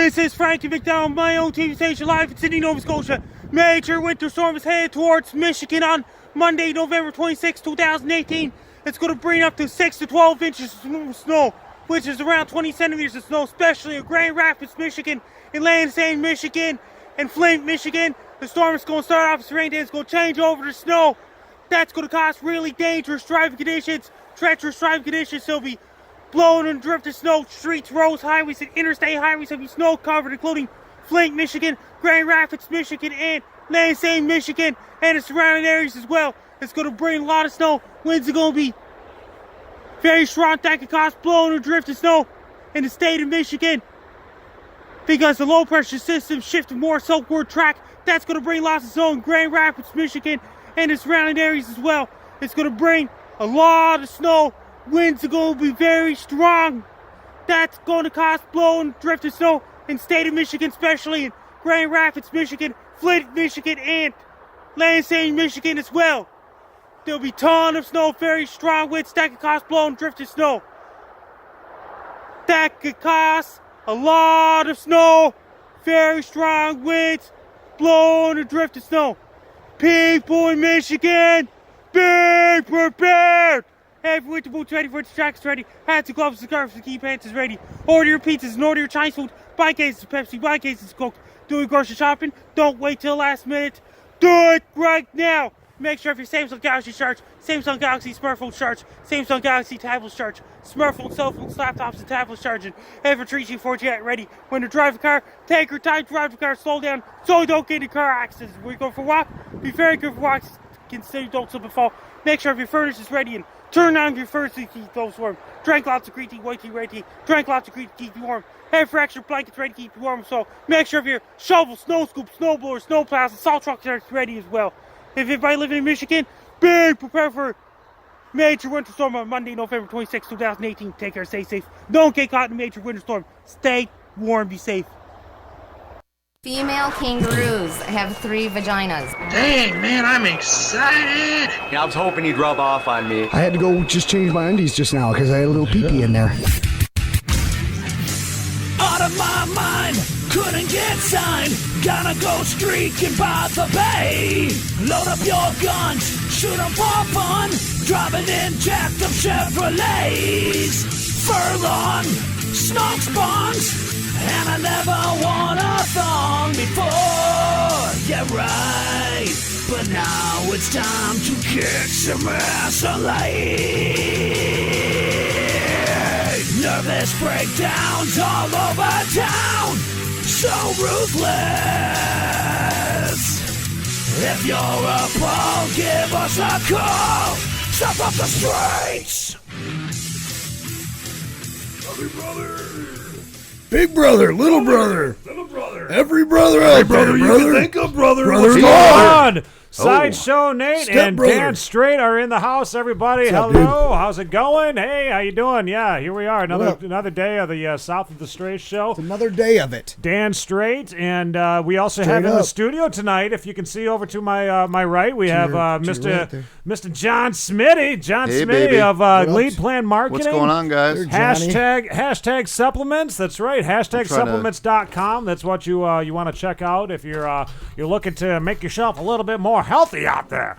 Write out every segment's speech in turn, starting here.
This is Frankie McDowell, my own TV station live in Sydney, Nova Scotia. Major winter storm is headed towards Michigan on Monday, November 26, 2018. It's going to bring up to 6 to 12 inches of snow, which is around 20 centimeters of snow, especially in Grand Rapids, Michigan, in Lansing, Michigan, and Flint, Michigan. The storm is going to start off as rain, then it's going to change over to snow. That's going to cause really dangerous driving conditions, treacherous driving conditions. There'll be blowing and drifted snow, streets, roads, highways, and interstate highways will be snow covered, including Flint, Michigan, Grand Rapids, Michigan, and Lansing, Michigan, and the surrounding areas as well. It's going to bring a lot of snow. Winds are going to be very strong that can cause blowing or drifted snow in the state of Michigan, because the low pressure system shifted more southward track. That's going to bring lots of snow in Grand Rapids, Michigan, and the surrounding areas as well. It's going to bring a lot of snow. Winds are going to be very strong. That's going to cause blowing, drifted snow in the state of Michigan, especially in Grand Rapids, Michigan, Flint, Michigan, and Lansing, Michigan as well. There'll be a ton of snow, very strong winds that could cause blowing, drifted snow. That could cause a lot of snow, very strong winds, blowing and drifted snow. People in Michigan, be prepared! Every winter boots ready, winter jackets ready, hats and gloves and scarves and key pants is ready. Order your pizzas and order your Chinese food. Buy cases of Pepsi, buy cases of Coke. Doing grocery shopping, don't wait till the last minute. Do it right now! Make sure if your Samsung Galaxy charge, Samsung Galaxy smartphone charge, Samsung Galaxy tablets charge, smartphones, cell phones, laptops, and tablets charging. Ever 3G, 4G ready. When you drive a car, take your time to drive the car, slow down, so you don't get into car accidents. When you go for a walk, be very good for walks. Consider you don't slip and fall. Make sure if your furnace is ready and turn on your furnace to keep those warm. Drink lots of green tea, white tea, red tea. Drink lots of green tea to keep you warm. Have for extra blankets ready to keep you warm. So make sure if your shovel, snow scoop, snow blower, snow plows, and salt trucks are ready as well. If anybody living in Michigan, be prepared for major winter storm on Monday, November 26, 2018. Take care, stay safe. Don't get caught in a major winter storm. Stay warm, be safe. Female kangaroos have 3 vaginas. Dang, man, I'm excited. Yeah, I was hoping he'd rub off on me. I had to go just change my undies just now because I had a little pee-pee in there. Out of my mind, couldn't get signed. Gonna go streaking by the bay. Load up your guns, shoot 'em for fun. Driving in jacked up Chevrolets. Furlong, smoke spawns. And I never won a thong before, yeah right. But now it's time to kick some ass on light. Nervous breakdowns all over town, so ruthless. If you're a ball, give us a call. Step up the Straits. Big brother, little brother, every brother out there, you can think of, brother. Brother What's in going law. on? Sideshow Nate Step and brother. Dan Strait are in the house. Everybody, What's up, hello. How's it going? Hey, how you doing? Yeah, here we are. Another day of the South of the Straits show. It's another day of it. Dan Strait, and we also have in the studio tonight. If you can see over to my my right, we have Mr. John Smiddy. John Hey, Smiddy baby. of LeadPlan Marketing. What's going on, guys? Hashtag supplements. That's right. Hashtag trying to- supplements.com. That's what you want to check out if you're looking to make yourself a little bit more healthy out there.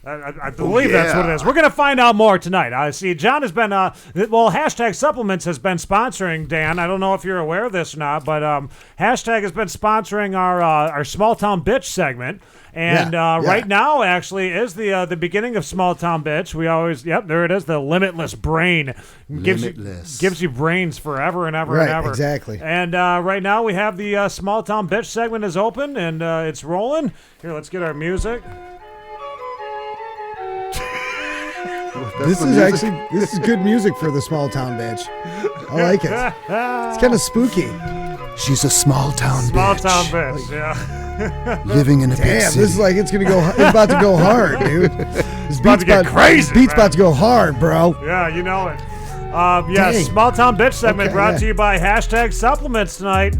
I believe that's what it is. We're going to find out more tonight. I see John has been, Hashtag Supplements has been sponsoring, Dan. I don't know if you're aware of this or not, but Hashtag has been sponsoring our Small Town Bitch segment. And right now, actually, is the beginning of Small Town Bitch. We always, there it is, the limitless brain. Gives you brains forever and ever and ever. Exactly. And right now, we have the Small Town Bitch segment is open, and it's rolling. Here, let's get our music. This is good music for the small town bitch. I like it. It's kind of spooky. She's a small town bitch. Small town bitch, yeah. Living in a big city. This is like it's about to go hard, dude. This about to get crazy. Beat's about to go hard, bro. Yeah, you know it. Small Town Bitch segment brought to you by Hashtag Supplements tonight.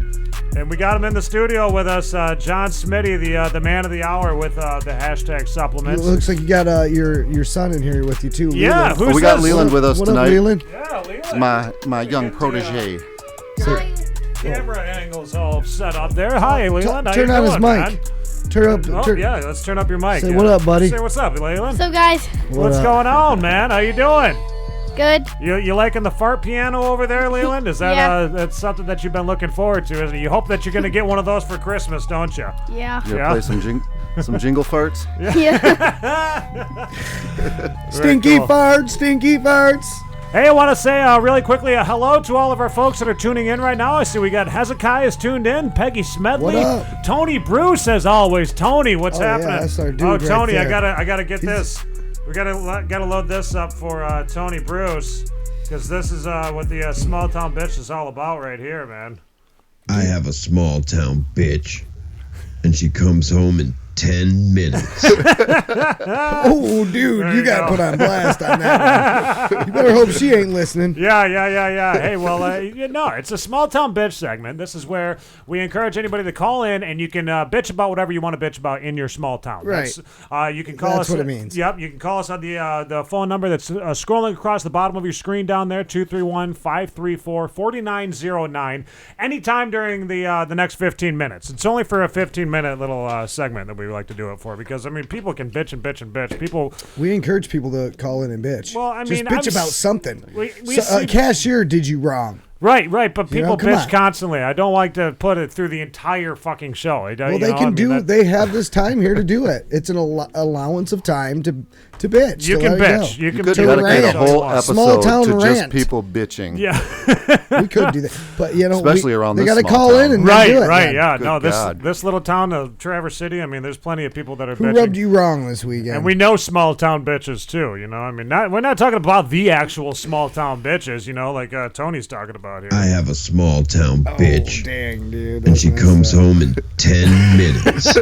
And we got him in the studio with us, John Smiddy, the man of the hour with the Hashtag Supplements. It looks like you got your son in here with you too. Yeah, Leland. We got Leland with us what tonight. Up, Leland? Yeah, Leland. My young protege. camera angle's all set up there. Hi, Leland. How Turn you on his doing, mic. man? Yeah, let's turn up your mic. Say what up, buddy. Say what's up, Leland. So guys, What's going on, man? How you doing? good. You liking the fart piano over there, Leland? Is that Yeah. That's something that you've been looking forward to, isn't it? You hope that you're going to get one of those for Christmas, don't you? Yeah. You Yeah. play some jingle farts? Yeah. Stinky farts, stinky farts. Hey, I want to say really quickly hello to all of our folks that are tuning in right now. I see we got Hezekiah is tuned in, Peggy Smedley, What up? Tony Bruce as always. Tony, what's Oh, yeah, happening? that's our dude oh, right Tony, there. I gotta get this. We gotta load this up for Tony Bruce, because this is what the small town bitch is all about right here, man. I have a small town bitch, and she comes home in 10 minutes. Oh, dude, There you you got go. put on blast on that one. You better hope she ain't listening. Yeah. Hey, well, no, it's a small town bitch segment. This is where we encourage anybody to call in, and you can bitch about whatever you want to bitch about in your small town. Right. You can call us. That's what it means. Yep. You can call us on the phone number that's scrolling across the bottom of your screen down there, 231-534-4909. Anytime during the next 15 minutes. It's only for a 15-minute little segment that we like to do it for, because I mean, people can bitch and bitch and bitch. People. We encourage people to call in and bitch. Well, I just mean, bitch about something. we So, see- cashier did you wrong. Right, but people come bitch on. constantly. I don't like to put it through the entire fucking show. Well, they can do. They have this time here to do it. It's an allowance of time to bitch. You to can let it bitch. go. You can Could To dedicate a rant. whole Small episode town to just rant. people bitching. Yeah. We could do that, but you know, Especially around they this got to small call town. in and Right, do it. right, man. yeah. Good No, God. this little town of Traverse City, I mean, there's plenty of people that are Who bitching. rubbed you wrong this weekend? And we know small town bitches too, you know. I mean, we're not talking about the actual small town bitches, you know, like Tony's talking about here. I have a small town bitch, dang, dude. and she that's comes messed up. home in 10 minutes.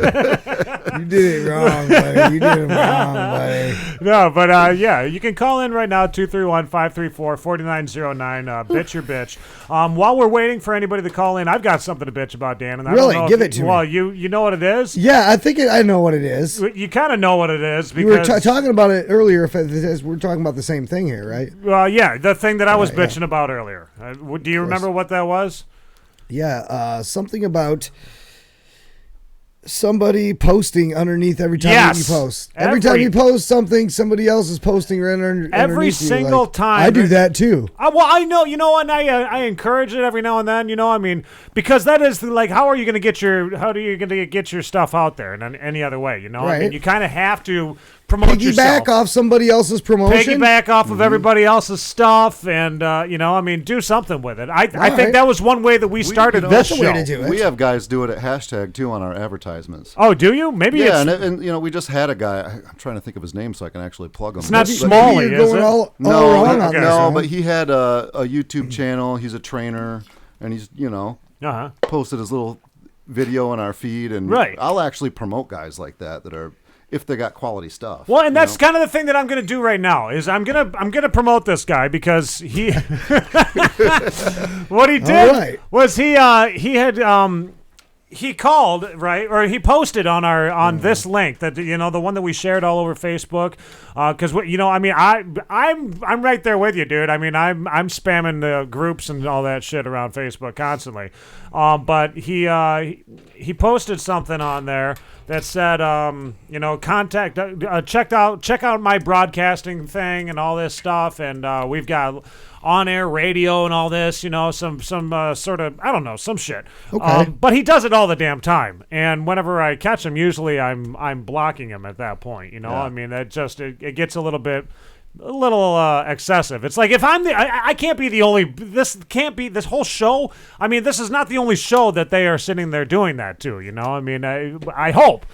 You did it wrong, buddy. You did it wrong, buddy. No, but yeah, you can call in right now, 231-534-4909. Bitch your bitch. While we're waiting for anybody to call in, I've got something to bitch about, Dan. And I Really? don't know Give if it to Well, me. you know what it is? Yeah, I think I know what it is. You kind of know what it is You were because talking about it earlier. If it is, we're talking about the same thing here, right? yeah, the thing that I was Yeah, yeah. bitching about earlier. Do you remember what that was? Yeah, something about somebody posting underneath every time Yes. you post. Every time you post something, somebody else is posting right underneath. Every you, single like, time. I do that too. Well, I know, you know, and I encourage it every now and then, you know, I mean, because that is like, how are you going to get your stuff out there in any other way, you know? I mean, Right. you kind of have to promote yourself. Piggyback off somebody else's promotion. Piggyback off of everybody else's stuff, and you know, I mean, do something with it. I think right. that was one way that we started this That's the way show. to do it. We have guys do it at hashtag too on our advertisements. Oh, do you? Maybe Yeah, it's and you know, we just had a guy. I'm trying to think of his name so I can actually plug him. It's not But- Smalley, Maybe you're is going it? all No, wrong on this, no, man. but he had a YouTube channel. He's a trainer, and he's uh-huh. posted his little video in our feed, and Right. I'll actually promote guys like that are if they got quality stuff. Well, and that's you know? kind of the thing that I'm going to do right now is I'm gonna promote this guy because he what he did right. was he had he called, right, or he posted on this link that, you know, the one that we shared all over Facebook, because you know, I mean, I'm right there with you, dude. I mean, I'm spamming the groups and all that shit around Facebook constantly, but he posted something on there that said, you know, check out my broadcasting thing and all this stuff, and we've got on-air radio and all this, you know, some sort of, I don't know, some shit. Okay. But he does it all the damn time, and whenever I catch him, usually I'm blocking him at that point. You know, Yeah. I mean, that just it gets a little excessive. It's like if I can't be the only. This can't be this whole show. I mean, this is not the only show that they are sitting there doing that to. You know, I mean, I hope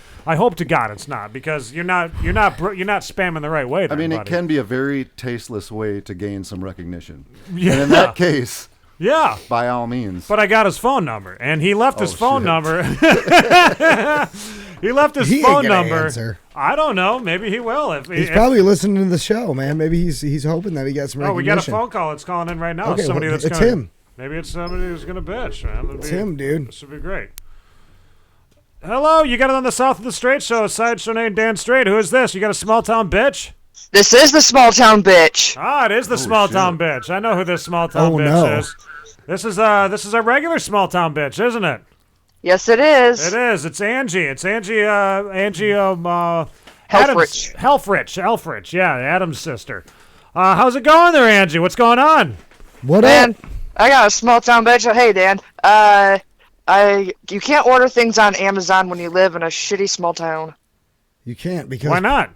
to God it's not, because you're not spamming the right way. There, I mean, buddy. it can be a very tasteless way to gain some recognition. Yeah. And in that case, Yeah. by all means. But I got his phone number, and he left his phone shit. number. He left his He ain't phone gonna number. answer. I don't know. Maybe he will. He's probably listening to the show, man. Maybe he's hoping that he gets some Oh, we recognition. got a phone call. It's calling in right now. Okay, Somebody well, that's it's gonna, him. Maybe it's somebody who's gonna bitch, man. It's him, dude. This would be great. Hello, you got it on the South of the Strait show. Sideshow named Dan Strait. Who is this? You got a small town bitch? This is the small town bitch. Ah, it is the small town bitch. I know who this small town Oh, bitch no. is. This is a regular small town bitch, isn't it? Yes, it is. It is. It's Angie. It's Angie. Angie. Helfrich. Yeah, Adam's sister. How's it going there, Angie? What's going on? What Man, up? I got a small town bitch. Hey, Dan. You can't order things on Amazon when you live in a shitty small town. You can't because Why not?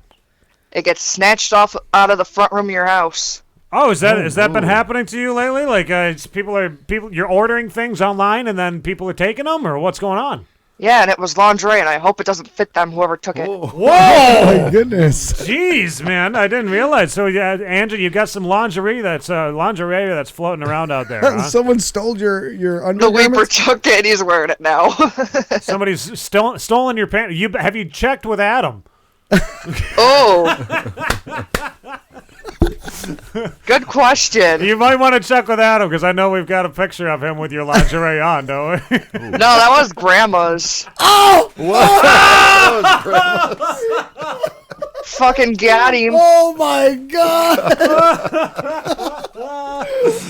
It gets snatched off out of the front room of your house. Oh, has that been happening to you lately? Like, you're ordering things online and then people are taking them, or what's going on? Yeah, and it was lingerie, and I hope it doesn't fit them, whoever took it. Whoa! Oh my goodness! Jeez, man, I didn't realize. So, yeah, Andrew, you got some lingerie that's floating around out there. Huh? Someone stole your The undergarments? Weeper took it, he's wearing it now. Somebody's stolen your pants. Have you checked with Adam? Oh. Good question. You might want to check with Adam because I know we've got a picture of him with your lingerie on, don't we? No, that was Grandma's. Oh! Fucking got him. Oh my god!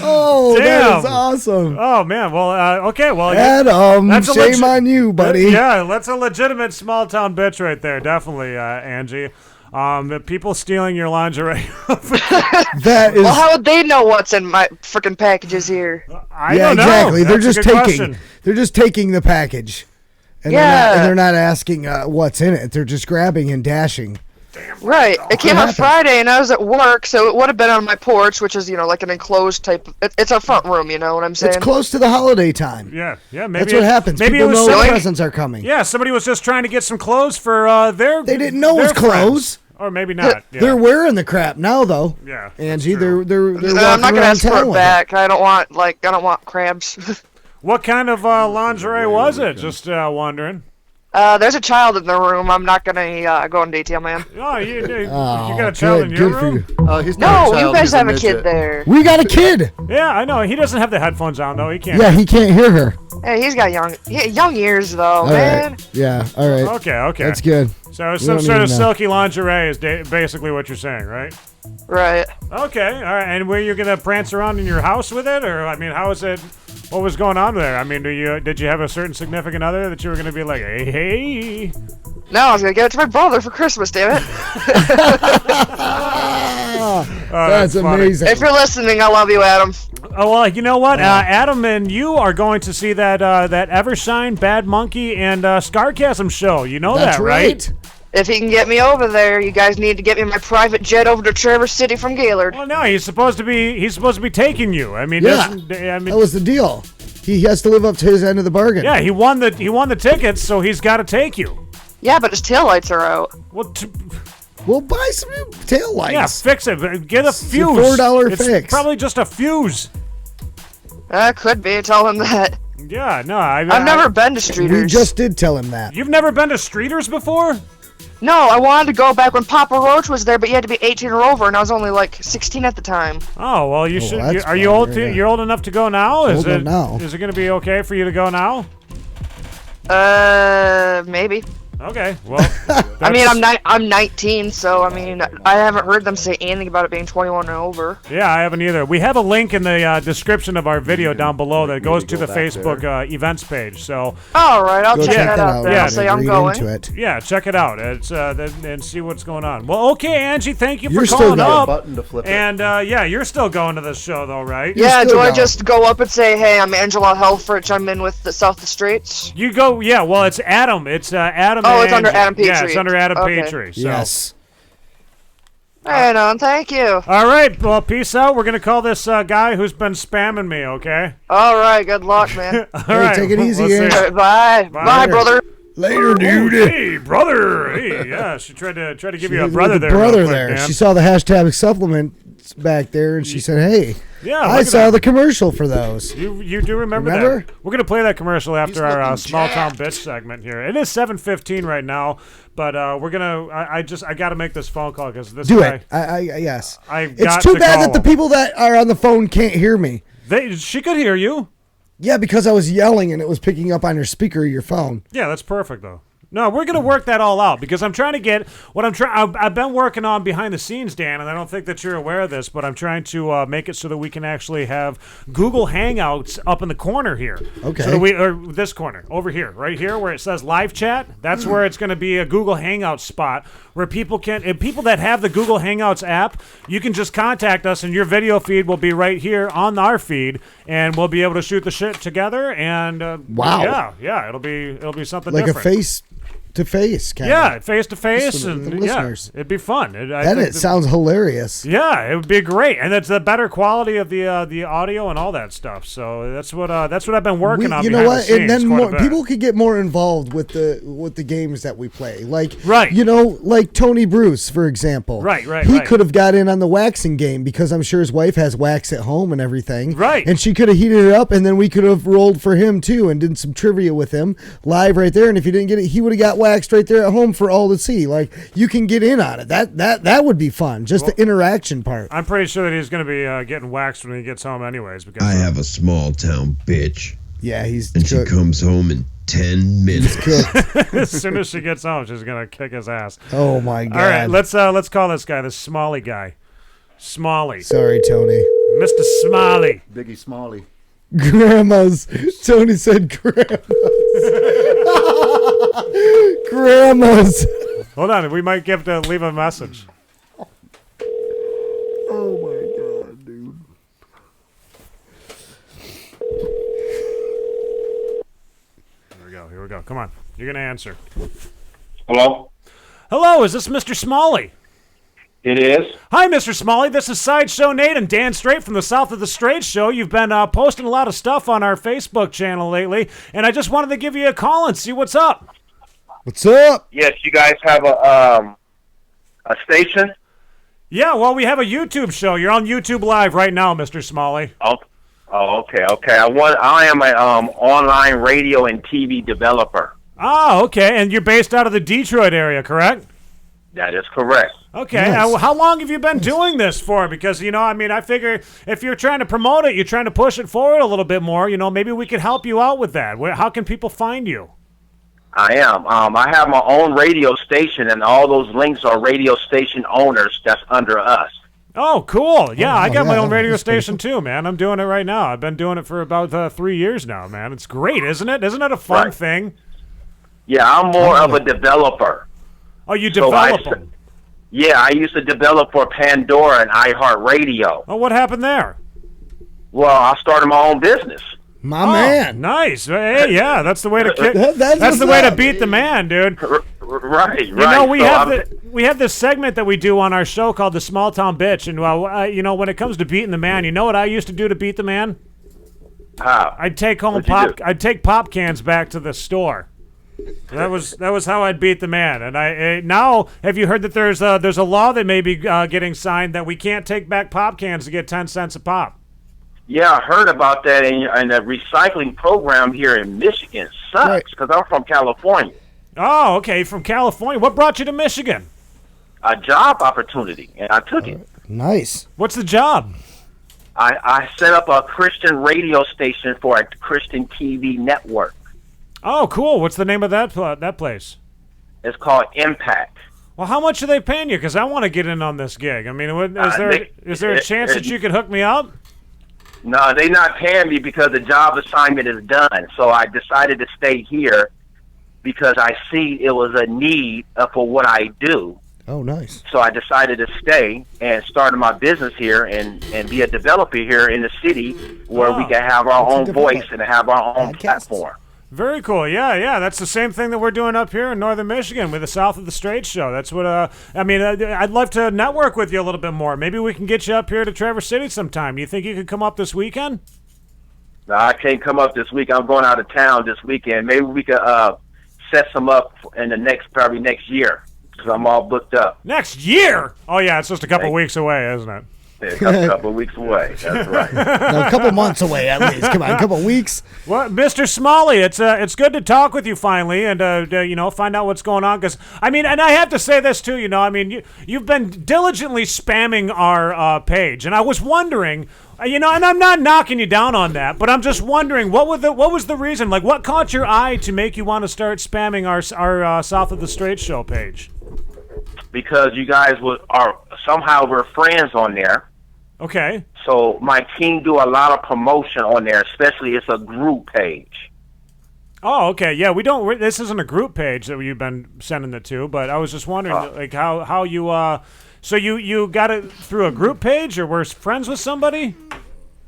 Oh, Damn. that is awesome. Oh man, well, okay, well, Adam, that's a shame on you, buddy. Yeah, that's a legitimate small town bitch right there, definitely, Angie. The people stealing your lingerie. That is. Well, how would they know what's in my freaking packages here? I don't know. Exactly. They're That's just a good taking. question. They're just taking the package, and Yeah. they're not asking what's in it. They're just grabbing and dashing. Right. It came out happened? Friday, and I was at work, so it would have been on my porch, which is, like an enclosed type. It's a front room, you know what I'm saying? It's close to the holiday time. Yeah, maybe That's what happens. Maybe People it was know somebody, presents are coming. Yeah, somebody was just trying to get some clothes for their. They didn't know it was their friends. clothes. Or maybe not. Yeah. They're wearing the crap now, though. Yeah, Angie, they're I'm walking not gonna around ask for town it with back. I don't want crabs. What kind of lingerie was it? Just wondering. There's a child in the room. I'm not gonna go in detail, man. Oh, you Oh, got a child in your good for room? you. He's not a No, child, you guys he's a have a kid midget. there. We got a kid. Yeah, I know. He doesn't have the headphones on though. He can't. Yeah, he can't hear her. Hey, he's got young years though, All man. right. Yeah. All right. Okay. That's good. So We some don't sort need of to know. silky lingerie is basically what you're saying, right? Right. Okay, all right. And were you gonna prance around in your house with it, or I mean, how is it? What was going on there? I mean, did you have a certain significant other that you were gonna be like, hey? No, I was gonna give it to my brother for Christmas. Damn it! That's funny. amazing. If you're listening, I love you, Adam. Oh well, you know what? Adam and you are going to see that EVERSHINE, Bad Monkey, and Scarkazm show. You know That's that, right? If he can get me over there, you guys need to get me my private jet over to Traverse City from Gaylord. Well, no, he's supposed to be taking you. I mean, Yeah. I mean, That was the deal. He has to live up to his end of the bargain. yeah, he won the tickets, so he's got to take you. Yeah, but his taillights are out. Well, We'll buy some new taillights. yeah, fix it. Get a fuse. $4 It's fix. probably just a fuse. Could be. Tell him that. Yeah, no, I've never been to Streeters. We just did tell him that. You've never been to Streeters before? No, I wanted to go back when Papa Roach was there, but you had to be 18 or over, and I was only like 16 at the time. Oh well, you should. that's Are you fine, old? yeah. You're old enough to go now? Is Old it enough now. Is it going to be okay for you to go now? Maybe. Okay, well. I mean, that's- I'm 19, so I mean, I haven't heard them say anything about it being 21 and over. Yeah, I haven't either. We have a link in the description of our video down below that goes to the Facebook events page. So All right, I'll Go check that out. Then Yeah, I'll say I'm read going. into it. yeah, check it out. It's and see what's going on. Well, okay, Angie, thank you for You're still calling going. up. Button to flip it. And yeah, you're still going to this show though, right? Yeah, still do I going. just go up and say, hey, I'm Angela Helfrich, I'm in with the South of Straits? You go. Yeah, well, it's Adam. It's Adam. Oh, and it's under Angie. Adam Yeah, Petrie. it's under Adam Okay. Petrie. So. Yes. Right on, thank you. All right, well, peace out. We're gonna call this guy who's been spamming me. Okay. All right, good luck, man. All Hey, right. take it easy, we'll see. Angie. All right, bye. Bye. Bye, brother. Later, dude. Hey, brother. Hey, yeah. She tried to give you a With brother the there. brother real quick, there. Dan. She saw the hashtag supplements back there, and she said, "Hey, Yeah, I look at saw that. the commercial for those." You do remember Remember? that? We're gonna play that commercial after our looking small town bitch segment here. It is 7:15 right now, but we're gonna. I got to make this phone call because this Do guy. it. I yes. I've It's got too to bad call that the him. people that are on the phone can't hear me. She could hear you. Yeah, because I was yelling and it was picking up on your speaker of your phone. Yeah, that's perfect though. No, we're gonna work that all out because I'm trying to get what I'm trying. I've been working on behind the scenes, Dan, and I don't think that you're aware of this, but I'm trying to make it so that we can actually have Google Hangouts up in the corner here. Okay. So that or this corner over here, right here, where it says live chat. That's where it's going to be a Google Hangouts spot where people can, and people that have the Google Hangouts app, you can just contact us, and your video feed will be right here on our feed, and we'll be able to shoot the shit together. And wow, yeah, it'll be something like different. a face to face, kind yeah, face to face, the and listeners. it'd be fun. It sounds hilarious. Yeah, it would be great, and it's the better quality of the audio and all that stuff. So that's what I've been working on. You know what? And then more people could get more involved with the games that we play. Like right, you know, like Tony Bruce, for example. Right. He could have got in on the waxing game because I'm sure his wife has wax at home and everything. Right. And she could have heated it up, and then we could have rolled for him too and did some trivia with him live right there. And if he didn't get it, he would have got waxed right there at home for all to see. Like, you can get in on it. That would be fun. Just the interaction part. I'm pretty sure that he's going to be getting waxed when he gets home, anyways. Because I have a small town bitch. Yeah, and she comes home in 10 minutes. As soon as she gets home, she's going to kick his ass. Oh my God! All right, let's call this guy the Smalley guy. Smalley. Sorry, Tony. Mr. Smalley. Biggie Smalley. Grandmas. Tony said grandmas. Grandmas. Hold on, we might leave a message. Oh my God, dude. Here we go. Come on. You're going to answer. Hello? Hello, is this Mr. Smalley? It is. Hi, Mr. Smalley. This is Sideshow Nate and Dan Straight from the South of the Straits Show. You've been posting a lot of stuff on our Facebook channel lately, and I just wanted to give you a call and see what's up. What's up? Yes, you guys have a station? Yeah, well, we have a YouTube show. You're on YouTube Live right now, Mr. Smalley. Oh, okay. I am an online radio and TV developer. Oh, okay. And you're based out of the Detroit area, correct? That is correct. Okay. Nice. How long have you been doing this for? Because, I figure if you're trying to promote it, you're trying to push it forward a little bit more, maybe we could help you out with that. How can people find you? I am. I have my own radio station, and all those links are radio station owners that's under us. Oh, cool. Yeah, I got my own radio that's pretty station too, man. I'm doing it right now. I've been doing it for about 3 years now, man. It's great, isn't it? Isn't it a fun thing? Yeah, I'm more of a developer. Oh, you develop them? Yeah, I used to develop for Pandora and iHeartRadio. Oh, what happened there? Well, I started my own business. My man. Nice. Hey, yeah, that's the way to kick. That's the way to beat the man, dude. Right. We have this segment that we do on our show called the Small Town Bitch, and when it comes to beating the man, you know what I used to do to beat the man? How? I'd take pop cans back to the store. That was how I'd beat the man. And now have you heard that there's a law that may be getting signed that we can't take back pop cans to get 10 cents a pop? Yeah, I heard about that, and the recycling program here in Michigan sucks because I'm from California. Oh, okay, from California. What brought you to Michigan? A job opportunity, and I took it. Nice. What's the job? I set up a Christian radio station for a Christian TV network. Oh, cool. What's the name of that place? It's called Impact. Well, how much are they paying you? Because I want to get in on this gig. I mean, is there a chance that you could hook me up? No, they're not paying me because the job assignment is done. So I decided to stay here because I see it was a need for what I do. Oh, nice. So I decided to stay and started my business here and be a developer here in the city where we can have our own voice and have our own platform. Very cool. Yeah. That's the same thing that we're doing up here in northern Michigan with the South of the Straits Show. That's what, I'd love to network with you a little bit more. Maybe we can get you up here to Traverse City sometime. Do you think you could come up this weekend? No, I can't come up this week. I'm going out of town this weekend. Maybe we could set some up in probably next year because I'm all booked up. Next year? Oh, yeah, it's just a couple weeks away, isn't it? A couple of weeks away. That's right. No, a couple months away at least. Come on, a couple weeks. Well, Mr. Smalley, it's good to talk with you finally, and find out what's going on. Because I mean, and I have to say this too. You've been diligently spamming our page, and I was wondering, and I'm not knocking you down on that, but I'm just wondering what was the reason? Like, what caught your eye to make you want to start spamming our South of the Straits show page? Because you guys are somehow we're friends on there. Okay. So my team do a lot of promotion on there, especially it's a group page. Oh, okay. Yeah, this isn't a group page that you've been sending it to, but I was just wondering, like, how you, so you got it through a group page, or were friends with somebody?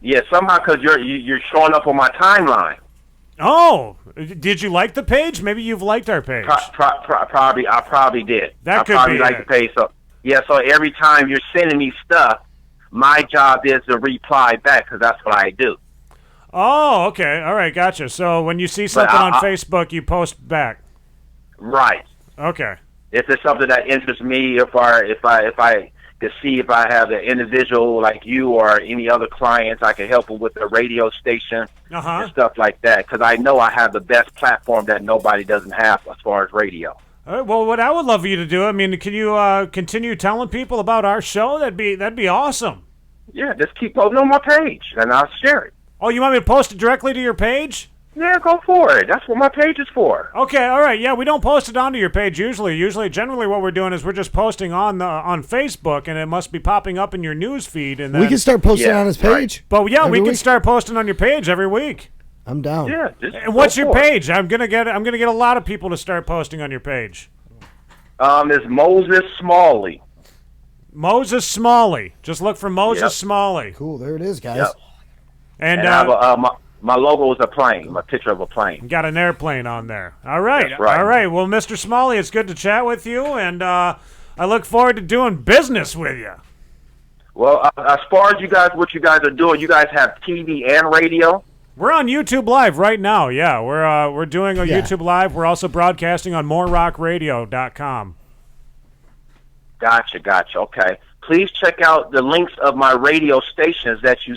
Yeah, somehow because you're showing up on my timeline. Oh, did you like the page? Maybe you've liked our page. Probably, I probably did. That could probably be like the page. So yeah, so every time you're sending me stuff, my job is to reply back because that's what I do. Oh, okay. All right, gotcha. So when you see something on Facebook, you post back. Right. Okay. If it's something that interests me, if I could see if I have an individual like you or any other clients, I can help them with the radio station and stuff like that. Because I know I have the best platform that nobody doesn't have as far as radio. All right, well, what I would love for you to do, I mean, can you continue telling people about our show? That'd be awesome. Yeah, just keep posting on my page, and I'll share it. Oh, you want me to post it directly to your page? Yeah, go for it. That's what my page is for. Okay, all right. Yeah, we don't post it onto your page usually. Generally, what we're doing is we're just posting on Facebook, and it must be popping up in your news feed. And then, we can start posting on his page. Right. But yeah, we can start posting on your page every week. I'm down. Yeah. And what's your page? I'm gonna get a lot of people to start posting on your page. It's Moses Smalley. Moses Smalley. Just look for Moses Smalley. Cool. There it is, guys. Yep. And my logo is a plane. My picture of a plane. Got an airplane on there. All right. That's right. All right. Well, Mr. Smalley, it's good to chat with you, and I look forward to doing business with you. Well, as far as what you guys are doing, you guys have TV and radio. We're on YouTube Live right now. Yeah, we're doing a YouTube Live. We're also broadcasting on moreRockRadio.com. Gotcha. Okay. Please check out the links of my radio stations that you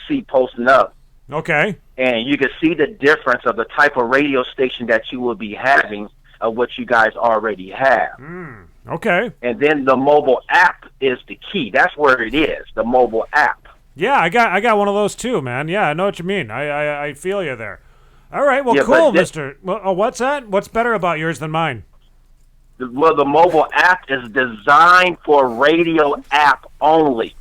see posting up. Okay. And you can see the difference of the type of radio station that you will be having of what you guys already have. Okay. And then the mobile app is the key. That's where it is, the mobile app. Yeah, I got one of those too, man. Yeah, I know what you mean. I feel you there. All right, well, Yeah, cool, but Mr. Well, what's that? What's better about yours than mine? Well, the mobile app is designed for radio app only.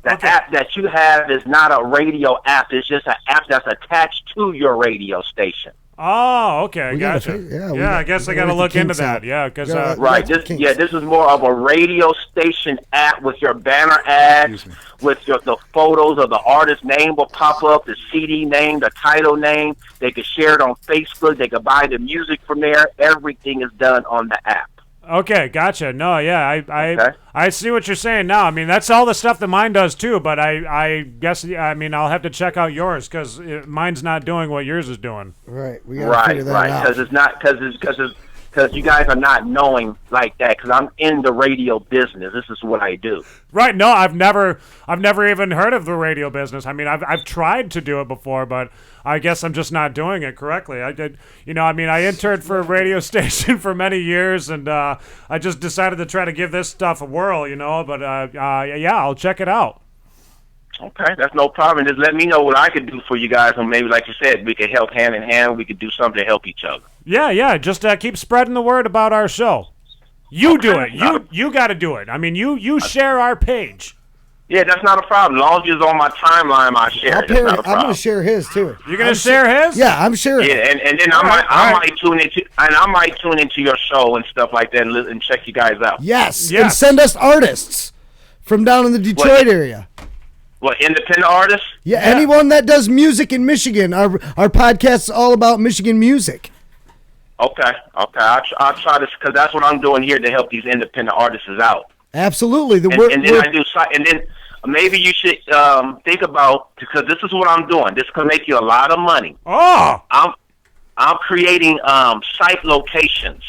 The app that you have is not a radio app. It's just an app that's attached to your radio station. Oh, okay, We gotcha. gotta I guess I got to look into that. Yeah, because Right. This is more of a radio station app with your banner ads, with the photos of the artist name will pop up, the CD name, the title name. They could share it on Facebook. They could buy the music from there. Everything is done on the app. Okay, gotcha. No, yeah, I see what you're saying now. I mean, that's all the stuff that mine does too. But I guess I'll have to check out yours because mine's not doing what yours is doing. Right. We gotta figure that out. Because it's not because you guys are not knowing like that. Because I'm in the radio business. This is what I do. Right. No, I've never even heard of the radio business. I mean, I've tried to do it before, but I guess I'm just not doing it correctly. I did, I interned for a radio station for many years, and I just decided to try to give this stuff a whirl, But I'll check it out. Okay, that's no problem. Just let me know what I could do for you guys, and maybe, like you said, we could help hand in hand. We could do something to help each other. Yeah. Just keep spreading the word about our show. You do it. You got to do it. I mean, you share our page. Yeah, that's not a problem. As long as it's on my timeline, I share it. That's not a problem. I'm going to share his too. You're going to share his? Yeah, I'm sharing. Yeah, and then I might tune into your show and stuff like that and check you guys out. Yes. And send us artists from down in the Detroit area. What, independent artists? Yeah, anyone that does music in Michigan. Our podcast is all about Michigan music. Okay. I'll try this because that's what I'm doing here to help these independent artists out. Absolutely. And then maybe you should think about, because this is what I'm doing. This could make you a lot of money. Oh. I'm creating site locations.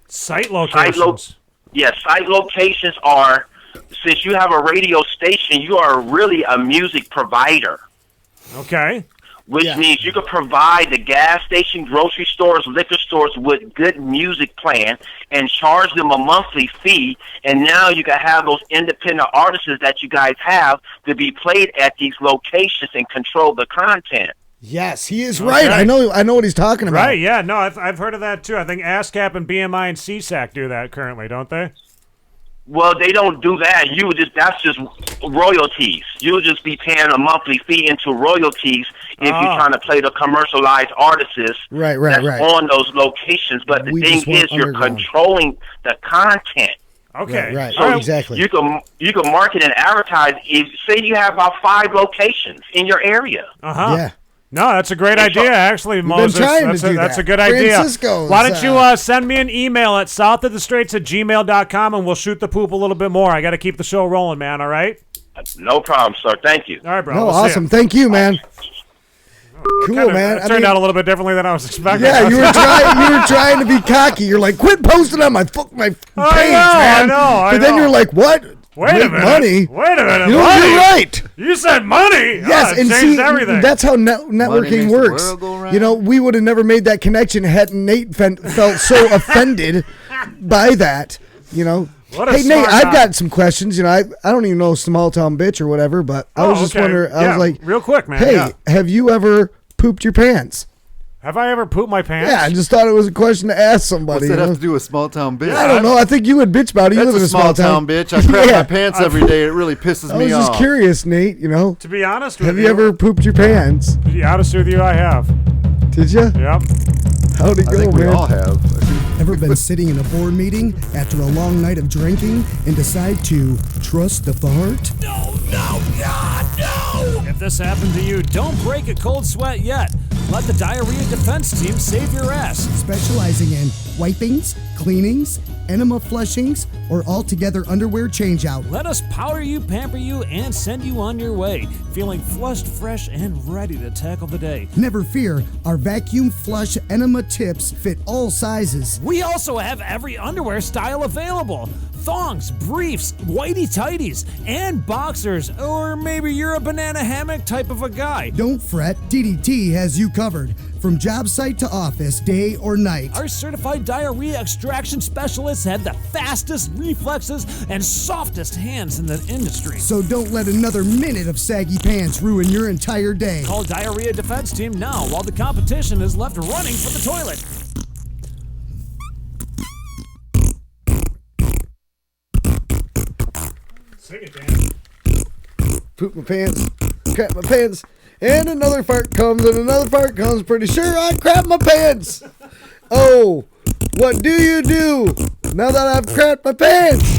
Site locations. Site locations are since you have a radio station, you are really a music provider. Okay. Which means you can provide the gas station, grocery stores, liquor stores with good music playing and charge them a monthly fee. And now you can have those independent artists that you guys have to be played at these locations and control the content. Yes, he is right. I know what he's talking about. Right, yeah. No, I've heard of that, too. I think ASCAP and BMI and CSAC do that currently, don't they? Well, they don't do that. That's just royalties. You'll just be paying a monthly fee into royalties if you're trying to play the commercialized artists right. on those locations. But the thing is, you're controlling the content. Okay. Right. So exactly. You can market and advertise. Say you have about 5 locations in your area. Yeah. No, that's a great idea, actually, Moses. That's a good idea. Why don't you send me an email at southofthestraits@gmail.com, and we'll shoot the poop a little bit more. I got to keep the show rolling, man, all right? No problem, sir. Thank you. All right, bro. No, we'll awesome. Thank you, man. Cool, man. It turned out a little bit differently than I was expecting. Yeah, you were trying to be cocky. You're like, quit posting on my page, man. I know. Then you're like, what? Wait a minute. Money? Wait a minute. You're right. You said money. Yes, it and changed everything. That's how networking works. We would have never made that connection had Nate felt so offended by that. Hey, Nate, I've got some questions. I don't even know small town bitch or whatever, but I was just wondering. I was like, real quick, man. Hey, have you ever pooped your pants? Have I ever pooped my pants? Yeah, I just thought it was a question to ask somebody. What's that have to do with small town bitch? I don't know. I think you would bitch about it. You That's live in a small town bitch. I crap my pants every day. It really pisses me off. I was just curious, Nate. To be honest with you. Have you ever pooped your pants? To be honest with you, I have. Did you? Yep. How'd it go, man? We all have. Ever been sitting in a board meeting after a long night of drinking and decide to trust the fart? No, God, no! If this happened to you, don't break a cold sweat yet. Let the diarrhea defense team save your ass. Specializing in wipings, cleanings, enema flushings, or altogether underwear changeout. Let us powder you, pamper you, and send you on your way, feeling flushed, fresh, and ready to tackle the day. Never fear, our vacuum flush enema tips fit all sizes. We also have every underwear style available. Thongs, briefs, whitey-tighties, and boxers, or maybe you're a banana hammock type of a guy. Don't fret, DDT has you covered. From job site to office, day or night. Our certified diarrhea extraction specialists have the fastest reflexes and softest hands in the industry. So don't let another minute of saggy pants ruin your entire day. Call Diarrhea Defense Team now while the competition is left running for the toilet. Sing it, Dan. Poop my pants, crap my pants, and another fart comes, and another fart comes. Pretty sure I crap my pants. Oh, what do you do now that I've crapped my pants?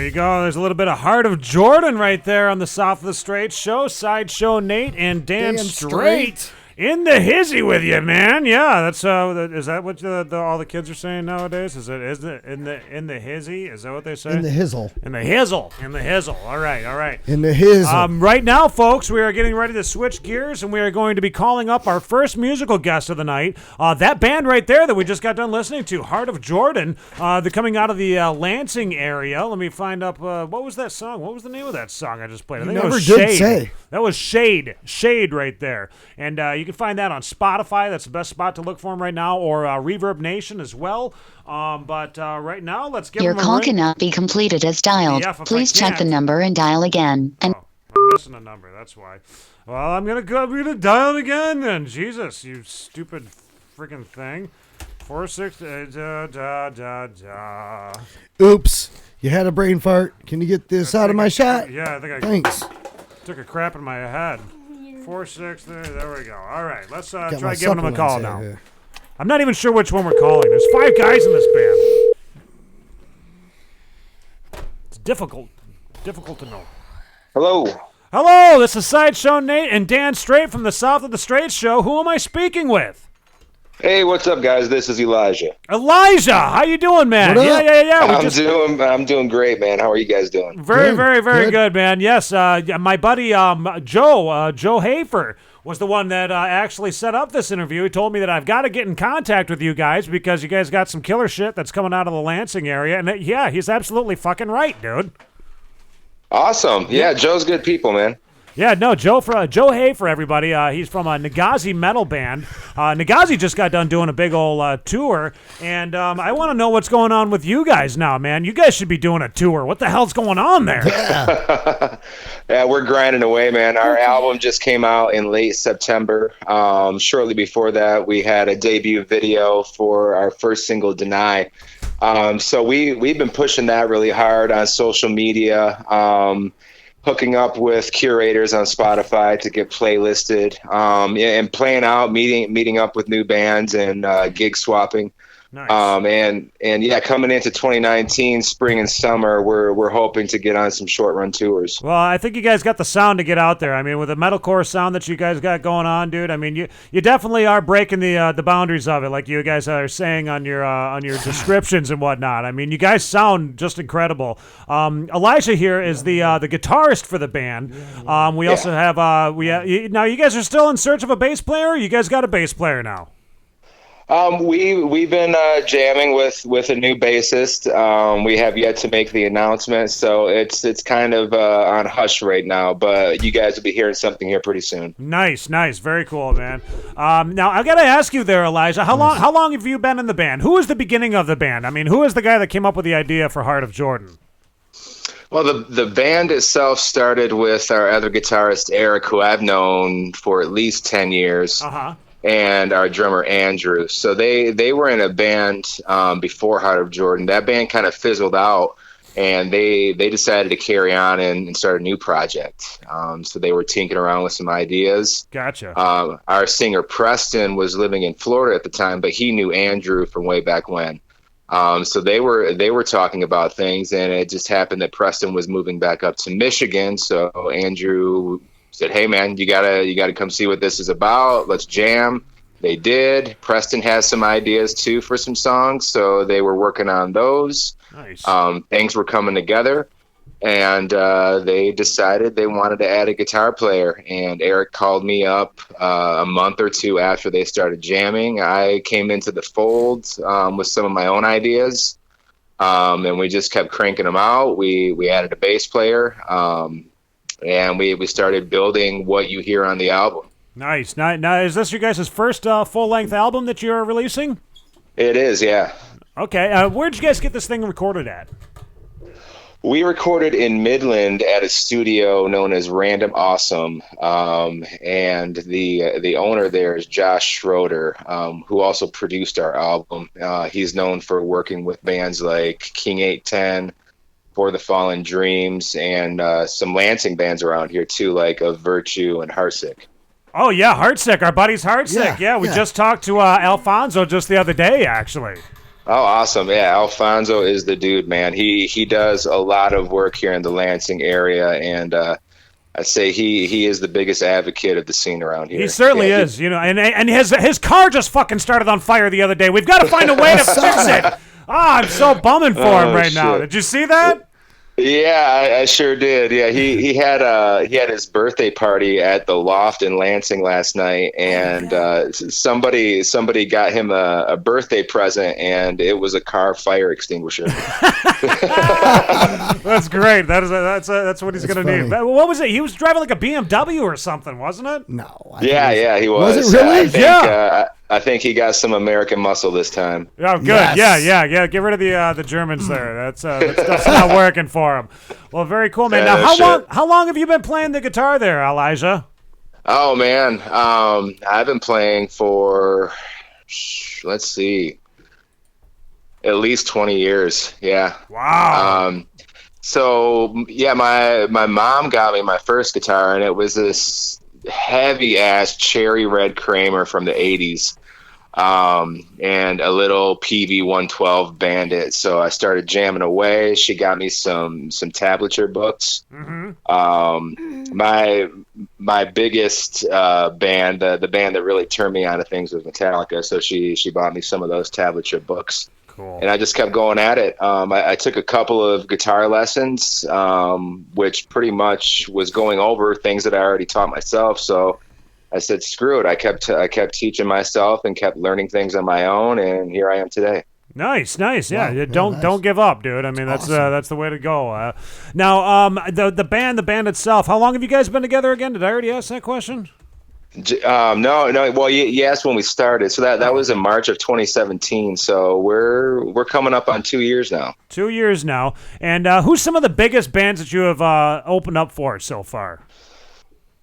you go. There's a little bit of Heart of Jordan right there on the South of the Straits show. Sideshow Nate and Dan Strait. In the hizzy with you, man. Yeah, that's is that what all the kids are saying nowadays? Is it in the hizzy? Is that what they say? In the hizzle. In the hizzle. In the hizzle. All right. In the hizzle. Right now, folks, we are getting ready to switch gears, and we are going to be calling up our first musical guest of the night. That band right there that we just got done listening to, Heart of Jordan. They're coming out of the Lansing area. Let me find up what was that song? What was the name of that song I just played? I think never it was did Shade. say. That was Shade right there. And you can find that on Spotify. That's the best spot to look for them right now, or Reverb Nation as well. But right now, let's give Your them a call ring. cannot be completed as dialed. Yeah, if I Please check the can't. number and dial again. And I'm missing a number. That's why. Well, I'm gonna dial it again then. Jesus, you stupid freaking thing. 46 Oops. You had a brain fart. Can you get this out of my shot? Yeah, I think I Thanks. took a crap in my head. 46 there we go. All right, let's Got try my giving them a call supplements now. here. I'm not even sure which one we're calling. There's 5 guys in this band. It's difficult to know. Hello, this is Sideshow Nate and Dan Strait from the South of the Straits show. Who am I speaking with? Hey, what's up, guys? This is Elijah. Elijah, how you doing, man? What up? Yeah. I'm doing great, man. How are you guys doing? Very good, man. Yes, my buddy Joe Hafer was the one that actually set up this interview. He told me that I've got to get in contact with you guys because you guys got some killer shit that's coming out of the Lansing area. And yeah, he's absolutely fucking right, dude. Awesome. Yeah, Joe's good people, man. Yeah, no, Joe Hafer, everybody. He's from a Nagazi metal band. Nagazi just got done doing a big old tour, and I want to know what's going on with you guys now, man. You guys should be doing a tour. What the hell's going on there? Yeah, we're grinding away, man. Our album just came out in late September. Shortly before that, we had a debut video for our first single, Deny. So we've been pushing that really hard on social media. Hooking up with curators on Spotify to get playlisted, and playing out, meeting up with new bands and gig swapping. Nice. And yeah, coming into 2019, spring and summer, we're hoping to get on some short run tours. Well, I think you guys got the sound to get out there. I mean, with the metalcore sound that you guys got going on, dude. I mean, you definitely are breaking the boundaries of it, like you guys are saying on your descriptions and whatnot. I mean, you guys sound just incredible. Elijah here is the guitarist for the band. We also have now you guys are still in search of a bass player. You guys got a bass player now. We've been jamming with a new bassist. We have yet to make the announcement, so it's kind of on hush right now. But you guys will be hearing something here pretty soon. Nice, very cool, man. Now I gotta ask you there, Elijah. How long have you been in the band? Who was the beginning of the band? I mean, who is the guy that came up with the idea for Heart of Jordan? Well, the band itself started with our other guitarist Eric, who I've known for at least 10 years. And our drummer Andrew. So they were in a band before Heart of Jordan. That band kind of fizzled out, and they decided to carry on and start a new project. So they were tinkering around with some ideas. Gotcha. Our singer Preston was living in Florida at the time, but he knew Andrew from way back when. So they were talking about things, and it just happened that Preston was moving back up to Michigan. So Andrew said, "Hey man, you gotta come see what this is about. Let's jam." They did. Preston has some ideas too for some songs, so they were working on those. Nice. Things were coming together, and they decided they wanted to add a guitar player. And Eric called me up a month or two after they started jamming. I came into the fold with some of my own ideas, and we just kept cranking them out. We added a bass player. And we started building what you hear on the album. Nice. Now, is this your guys' first full-length album that you're releasing? It is, yeah. Okay. Where'd you guys get this thing recorded at? We recorded in Midland at a studio known as Random Awesome, and the owner there is Josh Schroeder, who also produced our album. He's known for working with bands like King 810, For the Fallen Dreams, and some Lansing bands around here too, like Of Virtue and Heartsick. Oh yeah, Heartsick, our buddy's Heartsick. Yeah, we just talked to Alfonso just the other day, actually. Oh, awesome. Yeah, Alfonso is the dude, man. He does a lot of work here in the Lansing area, and I'd say he is the biggest advocate of the scene around here. He certainly is, you know, and his car just fucking started on fire the other day. We've got to find a way to fix it. I'm so bumming for him right now. Did you see that? Yeah, I sure did. Yeah, he had his birthday party at the Loft in Lansing last night, and somebody got him a birthday present, and it was a car fire extinguisher. That's great. That's what he's gonna need. What was it? He was driving like a BMW or something, wasn't it? No. Yeah, he was. Was it really? I think he got some American muscle this time. Oh, good. Yes. Yeah. Get rid of the Germans there. That stuff's not working for him. Well, very cool, man. Now, how long have you been playing the guitar there, Elijah? Oh man, I've been playing for, let's see, at least 20 years. Yeah. Wow. So yeah, my mom got me my first guitar, and it was this heavy ass cherry red Kramer from the 80s. And a little PV 112 Bandit. So I started jamming away. She got me some tablature books. Mm-hmm. My biggest band, the band that really turned me on to things was Metallica. So she bought me some of those tablature books. Cool. And I just kept going at it. I took a couple of guitar lessons, which pretty much was going over things that I already taught myself. So I said, screw it. I kept teaching myself and kept learning things on my own, and here I am today. Nice. Yeah, Wow. don't give up, dude. I mean, that's the way to go. Now, the band itself. How long have you guys been together again? Did I already ask that question? No. Well, you asked when we started, so that was in March of 2017. So we're coming up on 2 years now. 2 years now. And who's some of the biggest bands that you have opened up for so far?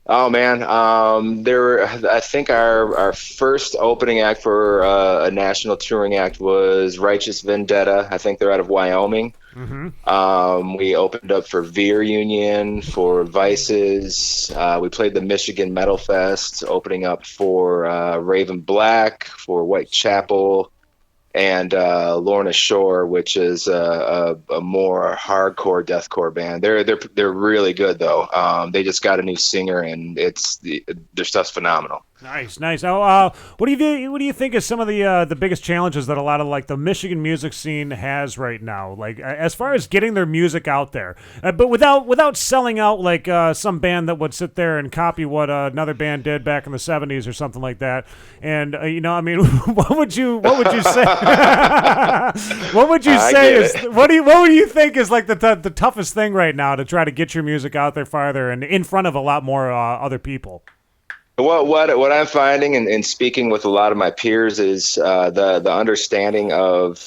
Oh man, I think our first opening act for a national touring act was Righteous Vendetta. I think they're out of Wyoming. Mm-hmm. We opened up for Veer Union, for Vices. We played the Michigan Metal Fest, opening up for Raven Black, for Whitechapel, and Lorna Shore, which is a more hardcore deathcore band. They're really good though. They just got a new singer, and their stuff's phenomenal. Nice. Oh, what do you think is some of the biggest challenges that a lot of like the Michigan music scene has right now, like as far as getting their music out there, but without selling out like some band that would sit there and copy what another band did back in the 70s or something like that? And I mean, what would you say? What would you say is what do you think is like the toughest thing right now to try to get your music out there farther and in front of a lot more other people? What I'm finding and speaking with a lot of my peers is the understanding of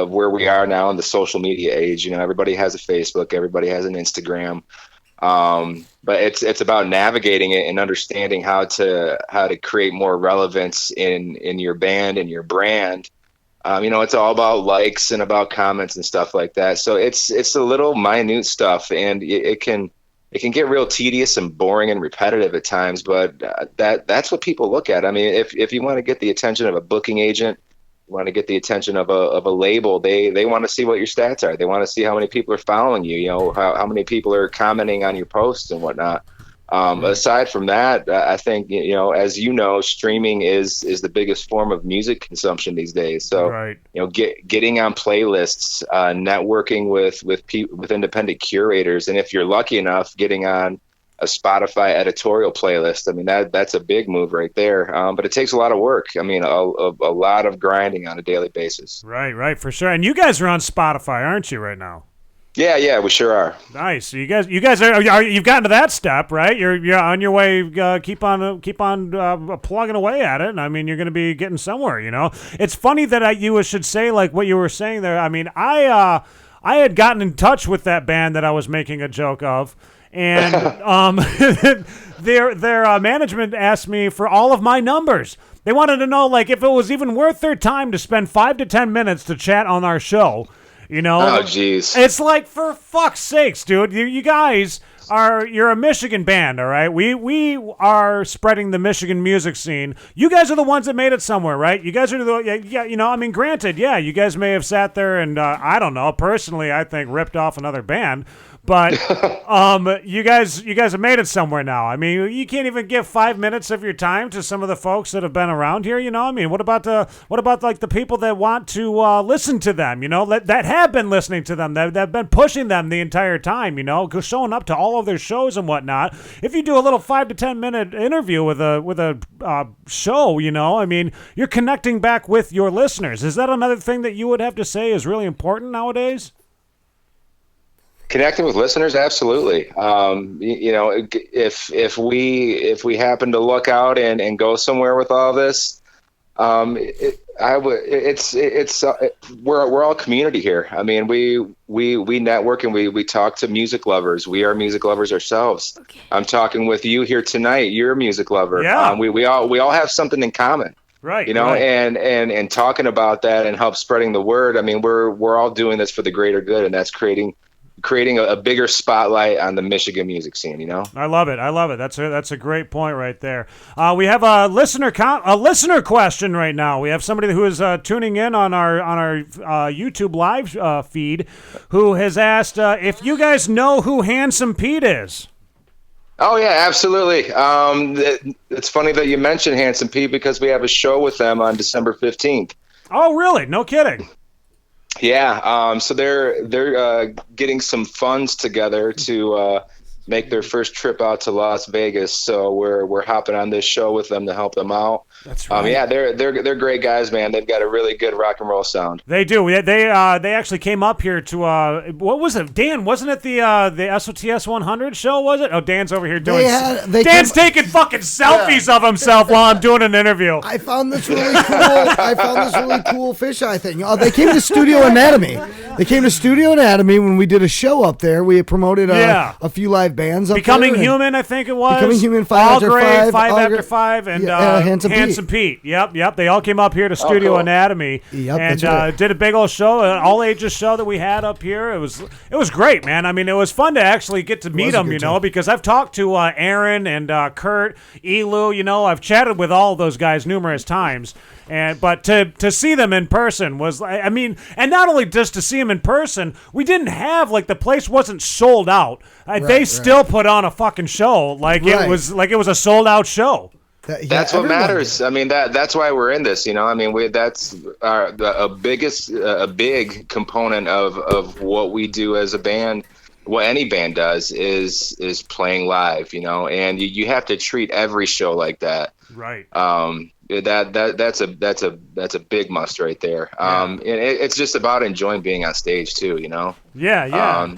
where we are now in the social media age. Everybody has a Facebook, everybody has an Instagram, but it's about navigating it and understanding how to create more relevance in your band and your brand. It's all about likes and about comments and stuff like that. So it's a little minute stuff, and it can get real tedious and boring and repetitive at times, but that's what people look at. I mean, if you want to get the attention of a booking agent, you want to get the attention of a label, they want to see what your stats are. They want to see how many people are following you, how many people are commenting on your posts and whatnot. Aside from that, I think, as streaming is the biggest form of music consumption these days. So, right. Getting on playlists, networking with independent curators, and if you're lucky enough, getting on a Spotify editorial playlist. I mean, that's a big move right there. But it takes a lot of work. I mean, a lot of grinding on a daily basis. Right, for sure. And you guys are on Spotify, aren't you, right now? Yeah, we sure are. Nice. So you guys are you've gotten to that step, right? You're on your way. Keep on plugging away at it. And I mean, you're going to be getting somewhere. It's funny that you should say like what you were saying there. I mean, I had gotten in touch with that band that I was making a joke of, and their management asked me for all of my numbers. They wanted to know like if it was even worth their time to spend 5 to 10 minutes to chat on our show. Oh, jeez. It's like, for fuck's sakes, dude. You guys you're a Michigan band, all right? We are spreading the Michigan music scene. You guys are the ones that made it somewhere, right? You guys are granted, yeah, you guys may have sat there and I don't know, personally, I think ripped off another band. But you guys have made it somewhere now. I mean, you can't even give 5 minutes of your time to some of the folks that have been around here. I mean, what about like the people that want to listen to them? That have been listening to them, that have been pushing them the entire time. Showing up to all of their shows and whatnot. If you do a little 5 to 10 minute interview with a show, I mean, you're connecting back with your listeners. Is that another thing that you would have to say is really important nowadays? Connecting with listeners, absolutely. If we happen to look out and go somewhere with all this, we're all community here. I mean, we network and we talk to music lovers. We are music lovers ourselves. Okay. I'm talking with you here tonight. You're a music lover. Yeah. We all have something in common. Right. Right. And talking about that and help spreading the word. I mean, we're all doing this for the greater good, and that's creating a bigger spotlight on the Michigan music scene, I love it. That's a great point right there. We have a listener question right now. We have somebody who is tuning in on our YouTube live feed who has asked if you guys know who Handsome Pete is. Oh yeah, absolutely. It's funny that you mentioned Handsome Pete because we have a show with them on December 15th. Oh really? No kidding. Yeah, so they're getting some funds together to make their first trip out to Las Vegas. So we're hopping on this show with them to help them out. That's right. Yeah, they're great guys, man. They've got a really good rock and roll sound. They do. They actually came up here to what was it? Dan, wasn't it the SOTS 100 show? Was it? Oh, Dan's over here doing. Dan's taking fucking selfies of himself while I'm doing an interview. I found this really cool fisheye thing. They came to Studio Anatomy. When we did a show up there. We promoted a few live bands up Becoming there. Human, I think it was. Becoming Human, 5 All After Grade, 5, 5 After 5, and Handsome Pete. Yep. They all came up here to Studio Anatomy and did a big old show, an all ages show that we had up here. It was great, man. I mean, it was fun to actually get to meet them, because I've talked to Aaron and Kurt, Elu. I've chatted with all of those guys numerous times. But to see them in person was, I mean, and not only just to see them in person, we didn't have, like, the place wasn't sold out. They still put on a fucking show it was a sold out show. That's what matters. I mean, that's why we're in this. I mean, that's a big component of what we do as a band. What any band does is playing live. And you have to treat every show like that. Right. That's a big must right there. And it's just about enjoying being on stage too. Yeah.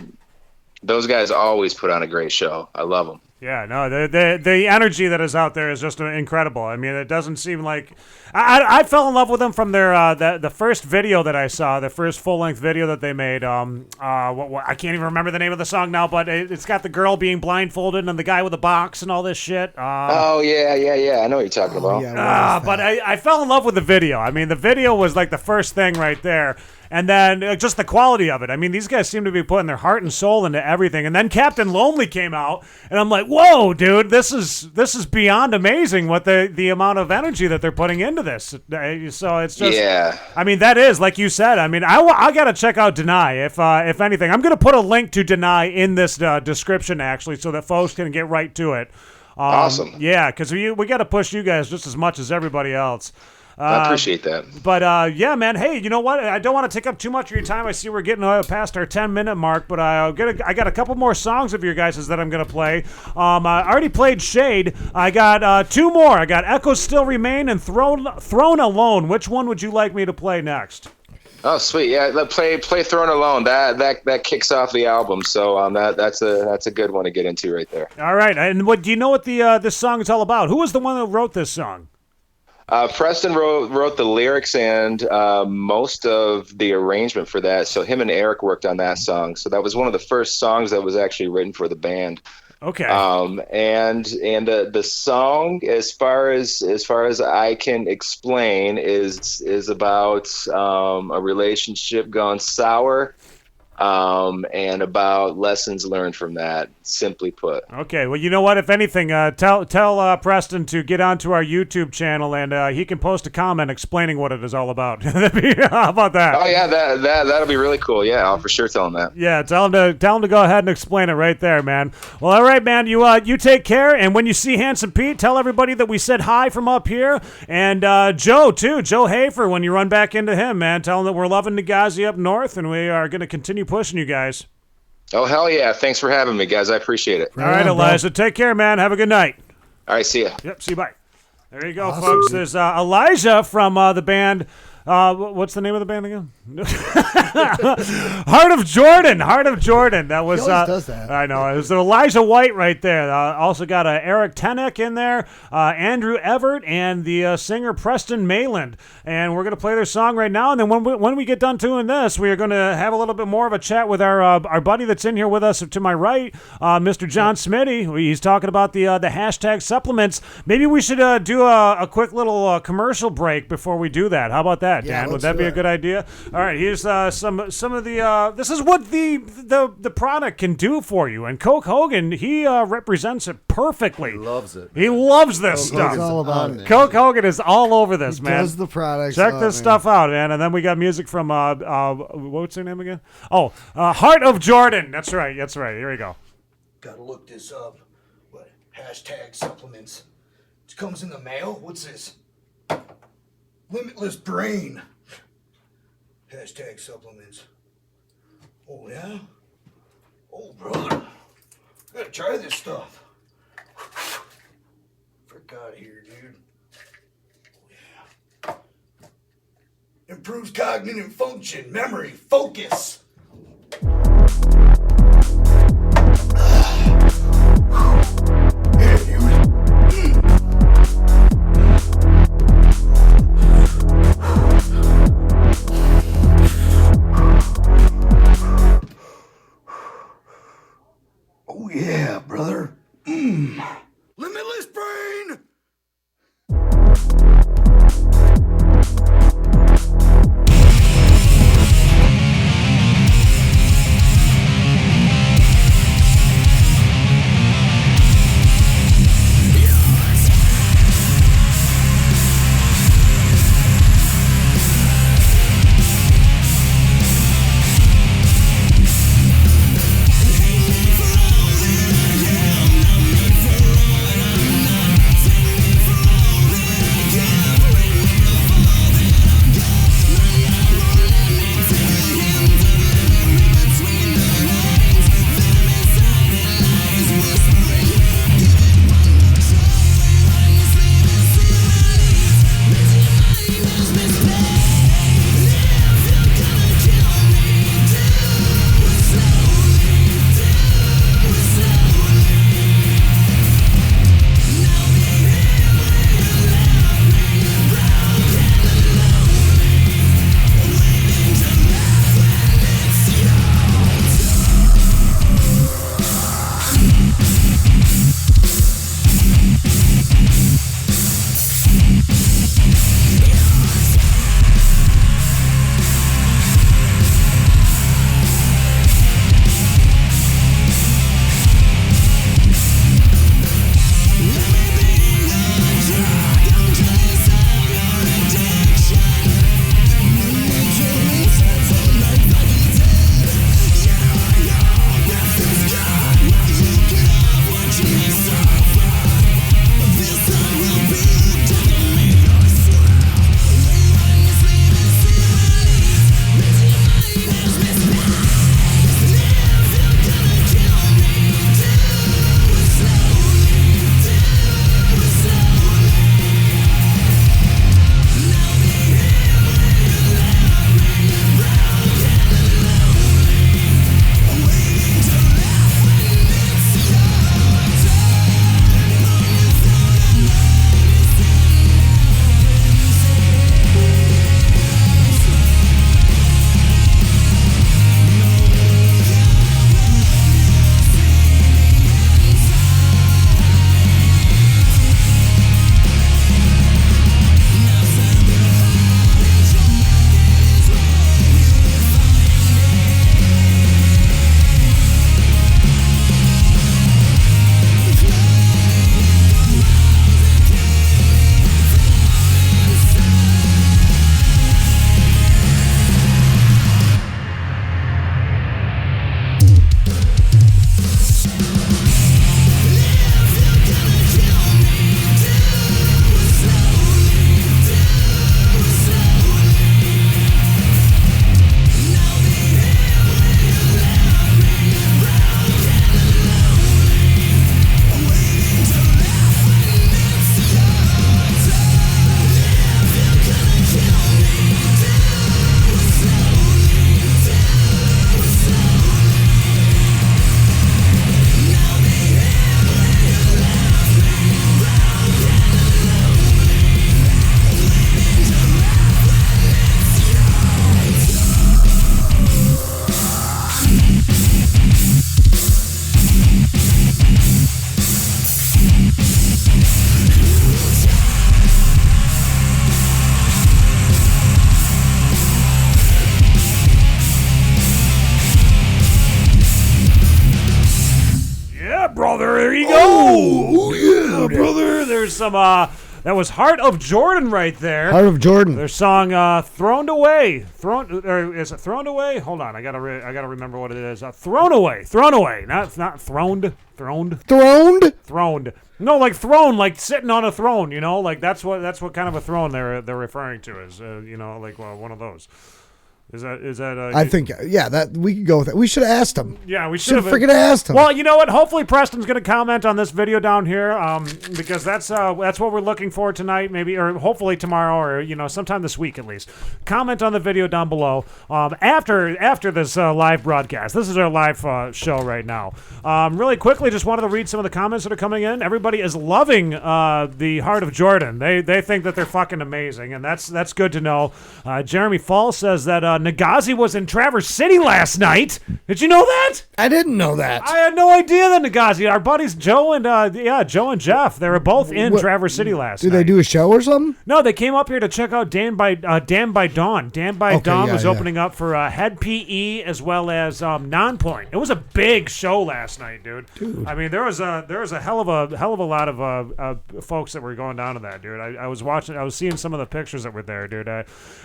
Those guys always put on a great show. I love them. Yeah, no, the energy that is out there is just incredible. I mean, it doesn't seem like I fell in love with them from their the first video that I saw, the first full length video that they made. I can't even remember the name of the song now, but it's got the girl being blindfolded and the guy with the box and all this shit. Oh yeah, I know what you're talking about. But I fell in love with the video. I mean, the video was like the first thing right there. And then just the quality of it. I mean, these guys seem to be putting their heart and soul into everything. And then Captain Lonely came out, and I'm like, whoa, dude, this is beyond amazing what the amount of energy that they're putting into this. So it's just, I mean, that is, like you said, I mean, I got to check out Deny, if anything. I'm going to put a link to Deny in this description, actually, so that folks can get right to it. Awesome. Yeah, because we got to push you guys just as much as everybody else. I appreciate that. But, yeah, man, hey, you know what? I don't want to take up too much of your time. I see we're getting past our 10-minute mark, but I got a couple more songs of your guys' that I'm going to play. I already played Shade. I got 2 more. I got Echoes Still Remain and Throne Alone. Which one would you like me to play next? Oh, sweet. Yeah, play Throne Alone. That kicks off the album, so that's a good one to get into right there. All right. And do you know what this song is all about? Who was the one that wrote this song? Preston wrote the lyrics and most of the arrangement for that. So him and Eric worked on that song. So that was one of the first songs that was actually written for the band. Okay. And the song, as far as I can explain, is about a relationship gone sour, and about lessons learned from that, simply put. Okay, well, you know what? If anything, tell Preston to get onto our YouTube channel, and he can post a comment explaining what it is all about. How about that? Oh yeah, that'll be really cool. Yeah, I'll for sure tell him that. Yeah, tell him to go ahead and explain it right there, man. Well, all right, man. You take care, and when you see Handsome Pete, tell everybody that we said hi from up here, and Joe too, Joe Hafer. When you run back into him, man, tell him that we're loving Nagazi up north, and we are going to continue pushing you guys. Oh, hell yeah. Thanks for having me, guys. I appreciate it. All right, Elijah. Take care, man. Have a good night. All right, see ya. Yep, see you. Bye. There you go, folks. There's Elijah from the band. What's the name of the band again? Heart of Jordan. Heart of Jordan. That was. He always does that. I know. It was Elijah White right there. Also got Eric Tenek in there, Andrew Everett, and the singer Preston Mayland. And we're gonna play their song right now. And then when we get done doing this, we are gonna have a little bit more of a chat with our buddy that's in here with us to my right, Mr. John Smiddy. He's talking about the hashtag supplements. Maybe we should do a quick little commercial break before we do that. How about that? Yeah, Dan, would that be a good idea? All right, here's some of the. This is what the product can do for you, and Coke Hogan he represents it perfectly. He loves it. He loves this stuff. It's all about it. Coke Hogan is all over this, He man. does the products. Check Oh, this man. stuff out, man. And then we got music from what's her name again? Oh, Heart of Jordan. That's right. That's right. Here we go. Gotta look this up. What? Hashtag supplements. It comes in the mail? What's this? Limitless brain. Hashtag supplements. Oh, yeah? Oh, brother. Gotta try this stuff. Frick out of here, dude. Oh, yeah. Improves cognitive function, memory, focus. Yeah, dude. Oh yeah, brother. Limitless brain. There's some, that was Heart of Jordan right there. Heart of Jordan. Their song, Thrown Away. Is it Thrown Away? Hold on, I gotta remember what it is. Thrown Away. Not throned. Throned. No, like throne, like sitting on a throne, you know? Like that's what kind of a throne they're referring to as, like one of those. Is that? I think that we could go with that. We should have asked him. Yeah, we should have freaking asked him. Well, you know what? Hopefully, Preston's going to comment on this video down here, because that's what we're looking for tonight, maybe, or hopefully tomorrow, or sometime this week at least. Comment on the video down below after this live broadcast. This is our live show right now. Really quickly, just wanted to read some of the comments that are coming in. Everybody is loving the Heart of Jordan. They think that they're fucking amazing, and that's good to know. Jeremy Fall says that. Nagazi was in Traverse City last night. Did you know that? I didn't know that. I had no idea that Nagazi. Our buddies Joe and Jeff. They were both in Traverse City last night. Did they do a show or something? No, they came up here to check out Dan by Dawn. Dan by Dawn was opening up for Head PE as well as Nonpoint. It was a big show last night, dude. I mean, there was a hell of a lot of folks that were going down to that, dude. I was seeing some of the pictures that were there, dude.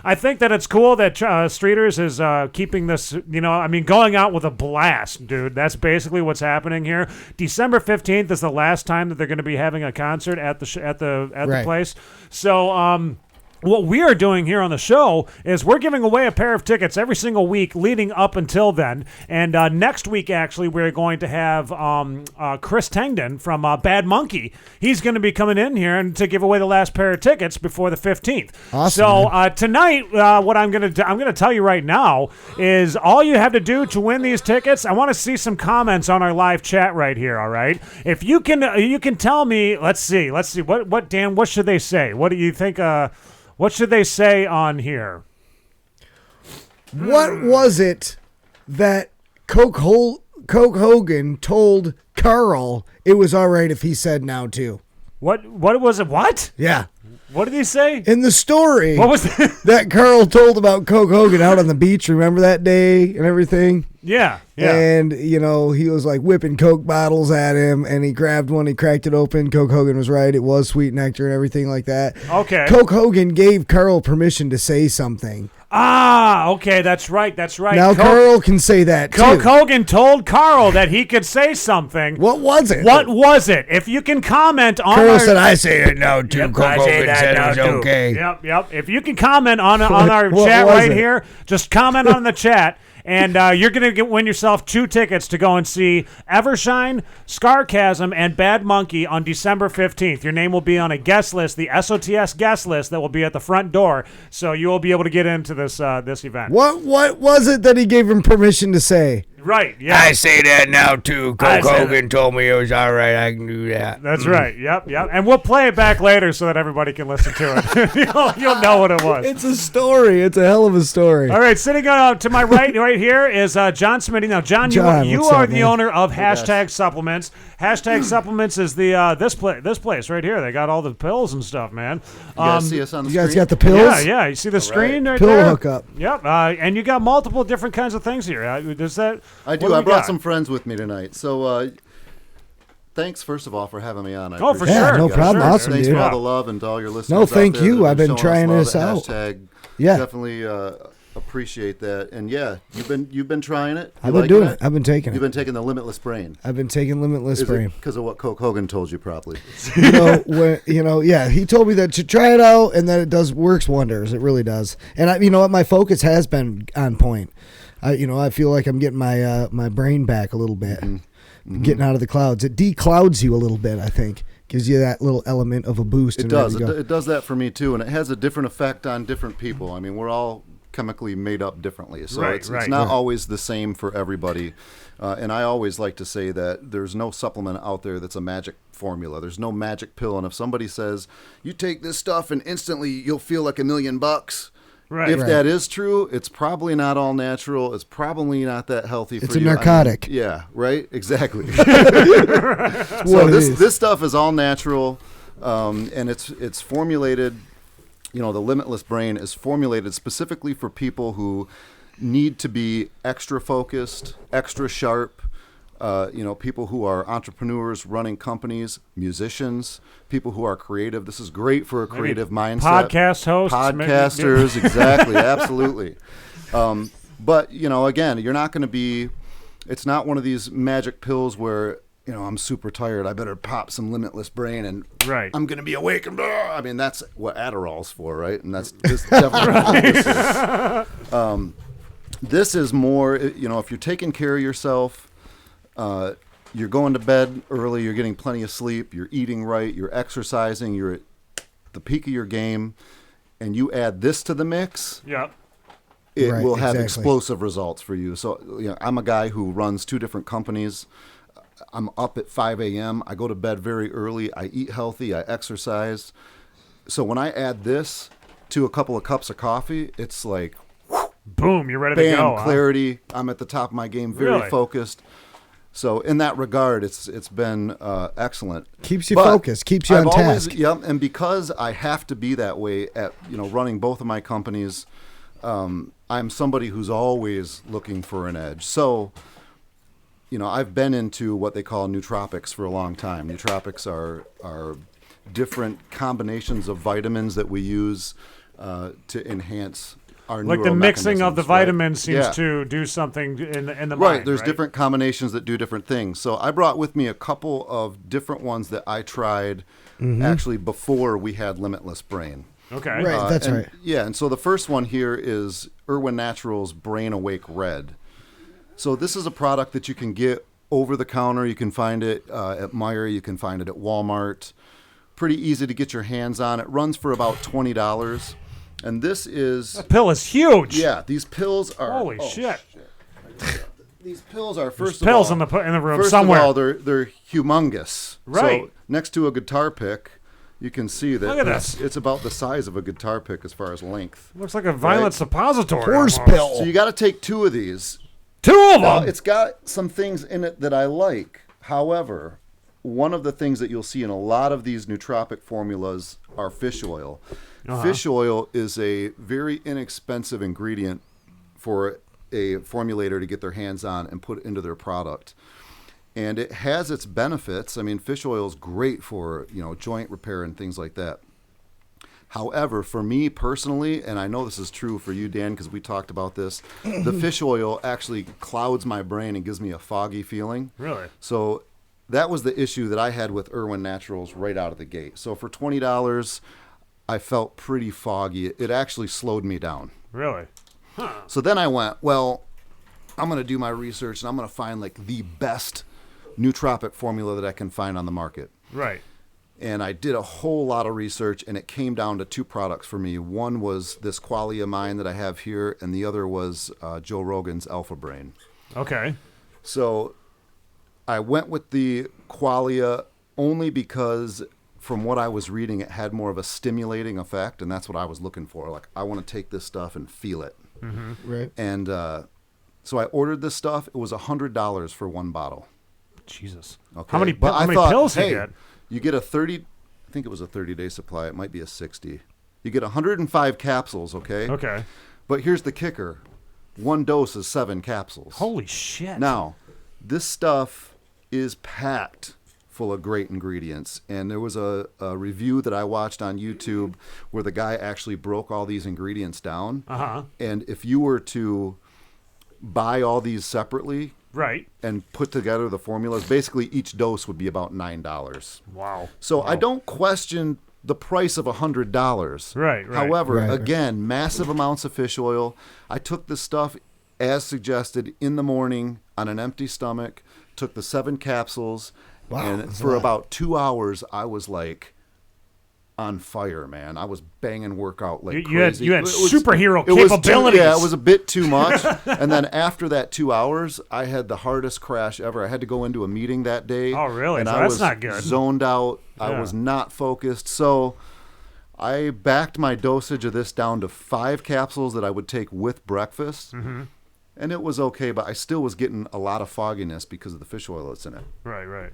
I think that it's cool that Streeters is keeping this, going out with a blast, dude. That's basically what's happening here. December 15th is the last time that they're going to be having a concert at the place. So, what we are doing here on the show is we're giving away a pair of tickets every single week leading up until then. And next week, actually, we're going to have Chris Tengden from Bad Monkey. He's going to be coming in here and to give away the last pair of tickets before the 15th. Awesome. So tonight, what I'm going to tell you right now is all you have to do to win these tickets. I want to see some comments on our live chat right here. All right, if you can tell me. Let's see. What Dan? What should they say? What do you think? What should they say on here? What was it that Coke Hogan told Carl it was all right if he said now too? What was it? What? Yeah. What did he say? In the story what was that Carl told about Coke Hogan out on the beach, remember that day and everything? Yeah. And, he was like whipping Coke bottles at him, and he grabbed one, he cracked it open. Coke Hogan was right. It was sweet nectar and everything like that. Okay. Coke Hogan gave Carl permission to say something. Okay, that's right. Now Carl can say that, too. Coke Hogan told Carl that he could say something. What was it? What was it? If you can comment on Carl said, I say it now, too. Yep, Coke Hogan said it was okay. Yep. If you can comment on our chat right here, just comment on the chat. And you're going to win yourself 2 tickets to go and see Evershine, Scarkazm, and Bad Monkey on December 15th. Your name will be on a guest list, the SOTS guest list that will be at the front door. So you will be able to get into this event. What was it that he gave him permission to say? Right, yeah. I say that now, too. Coke Hogan told me it was all right. I can do that. That's right. Yep. And we'll play it back later so that everybody can listen to it. You'll know what it was. It's a story. It's a hell of a story. All right, sitting to my right here is John Smiddy. Now, John, you are the owner of Hashtag Supplements. Hashtag Supplements is the this place right here. They got all the pills and stuff, man. You guys see us on the You screen? guys got the pills? Yeah. You see the screen right Pill there? hookup. Yep. And you got multiple different kinds of things here. Does that? I do. I brought some friends with me tonight. So thanks, first of all, for having me on. For sure. No problem. Awesome, Thanks dude. for all the love and to all your listeners. No, thank out there you. that I've been showing us trying love this at out. Hashtag. Yeah. Definitely appreciate that. And yeah, you've been trying it. I've been doing it. I've been taking it. You've been taking the Limitless Brain. I've been taking Limitless Is Brain. it because of what Coke Hogan told you, probably? He told me that to try it out and that it works wonders. It really does. And you know what? My focus has been on point. I feel like I'm getting my my brain back a little bit, getting out of the clouds. It declouds you a little bit, I think. Gives you that little element of a boost. It does. It does that for me, too. And it has a different effect on different people. I mean, we're all chemically made up differently. So it's not always the same for everybody. And I always like to say that there's no supplement out there that's a magic formula. There's no magic pill. And if somebody says, you take this stuff and instantly you'll feel like $1 million, if that is true, it's probably not all natural. It's probably not that healthy for you. It's a narcotic. Yeah, right? Exactly. So this stuff is all natural, and it's formulated, the Limitless Brain is formulated specifically for people who need to be extra focused, extra sharp, People who are entrepreneurs running companies, musicians, people who are creative. This is great for a creative mindset. Podcast hosts. Podcasters, exactly, absolutely. But, again, you're not going to be, it's not one of these magic pills where, I'm super tired. I better pop some Limitless Brain and I'm going to be awake. And blah. I mean, that's what Adderall's for, right? And that's definitely this is more, if you're taking care of yourself, you're going to bed early, you're getting plenty of sleep, you're eating right, you're exercising, you're at the peak of your game, and you add this to the mix, it will have explosive results for you. So, I'm a guy who runs 2 different companies. I'm up at 5 a.m. I go to bed very early. I eat healthy. I exercise. So when I add this to a couple of cups of coffee, it's like, boom, you're ready to go. Clarity. I'm at the top of my game, very focused. So in that regard, it's been excellent. Keeps you focused, keeps you on task. And because I have to be that way at running both of my companies, I'm somebody who's always looking for an edge. So, I've been into what they call nootropics for a long time. Nootropics are different combinations of vitamins that we use to enhance our like the mixing of the vitamins right? seems to do something in the mind. Right, there's different combinations that do different things. So I brought with me a couple of different ones that I tried actually before we had Limitless Brain. Okay. Right, that's right. Yeah, and so the first one here is Irwin Naturals Brain Awake Red. So this is a product that you can get over the counter. You can find it at Meijer. You can find it at Walmart. Pretty easy to get your hands on. It runs for about $20. And this is... That pill is huge. Yeah, these pills are... Holy shit. These pills are, There's pills in the room first somewhere. Of all, they're humongous. Right. So next to a guitar pick, you can see that Look at this. It's about the size of a guitar pick as far as length. Looks like a violent suppository. Horse almost. pill. So you got to take 2 of these. 2 of them? Now, it's got some things in it that I like. However, one of the things that you'll see in a lot of these nootropic formulas are fish oil. Fish oil is a very inexpensive ingredient for a formulator to get their hands on and put into their product. And it has its benefits. I mean, fish oil is great for, joint repair and things like that. However, for me personally, and I know this is true for you, Dan, because we talked about this, the fish oil actually clouds my brain and gives me a foggy feeling. Really? So that was the issue that I had with Irwin Naturals right out of the gate. So for $20, I felt pretty foggy. It actually slowed me down. Really? Huh. So then I went, well, I'm going to do my research and I'm going to find like the best nootropic formula that I can find on the market. Right. And I did a whole lot of research, and it came down to 2 products for me. One was this Qualia Mine that I have here, and the other was Joe Rogan's Alpha Brain. Okay. So I went with the Qualia only because from what I was reading, it had more of a stimulating effect, and that's what I was looking for. Like, I want to take this stuff and feel it. Right. And so I ordered this stuff. It was $100 for 1 bottle. Jesus. Okay. How many thought, pills hey, you get? You get a 30, I think it was a 30-day supply. It might be a 60. You get 105 capsules, okay? Okay. But here's the kicker. 1 dose is 7 capsules. Holy shit. Now, this stuff is packed full of great ingredients. And there was a review that I watched on YouTube where the guy actually broke all these ingredients down. Uh-huh. And if you were to buy all these separately... Right. And put together the formulas. Basically, each dose would be about $9. Wow. So I don't question the price of $100. Right. However, again, massive amounts of fish oil. I took this stuff as suggested in the morning on an empty stomach, took the 7 capsules, and for about 2 hours, I was like on fire, man. I was banging workout like crazy. You had superhero capabilities. It was a bit too much. And then after that 2 hours, I had the hardest crash ever. I had to go into a meeting that day. Oh, really? And So I that's was not good. zoned out. Yeah. I was not focused. So I backed my dosage of this down to 5 capsules that I would take with breakfast. Mm-hmm. And it was okay, but I still was getting a lot of fogginess because of the fish oil that's in it. Right.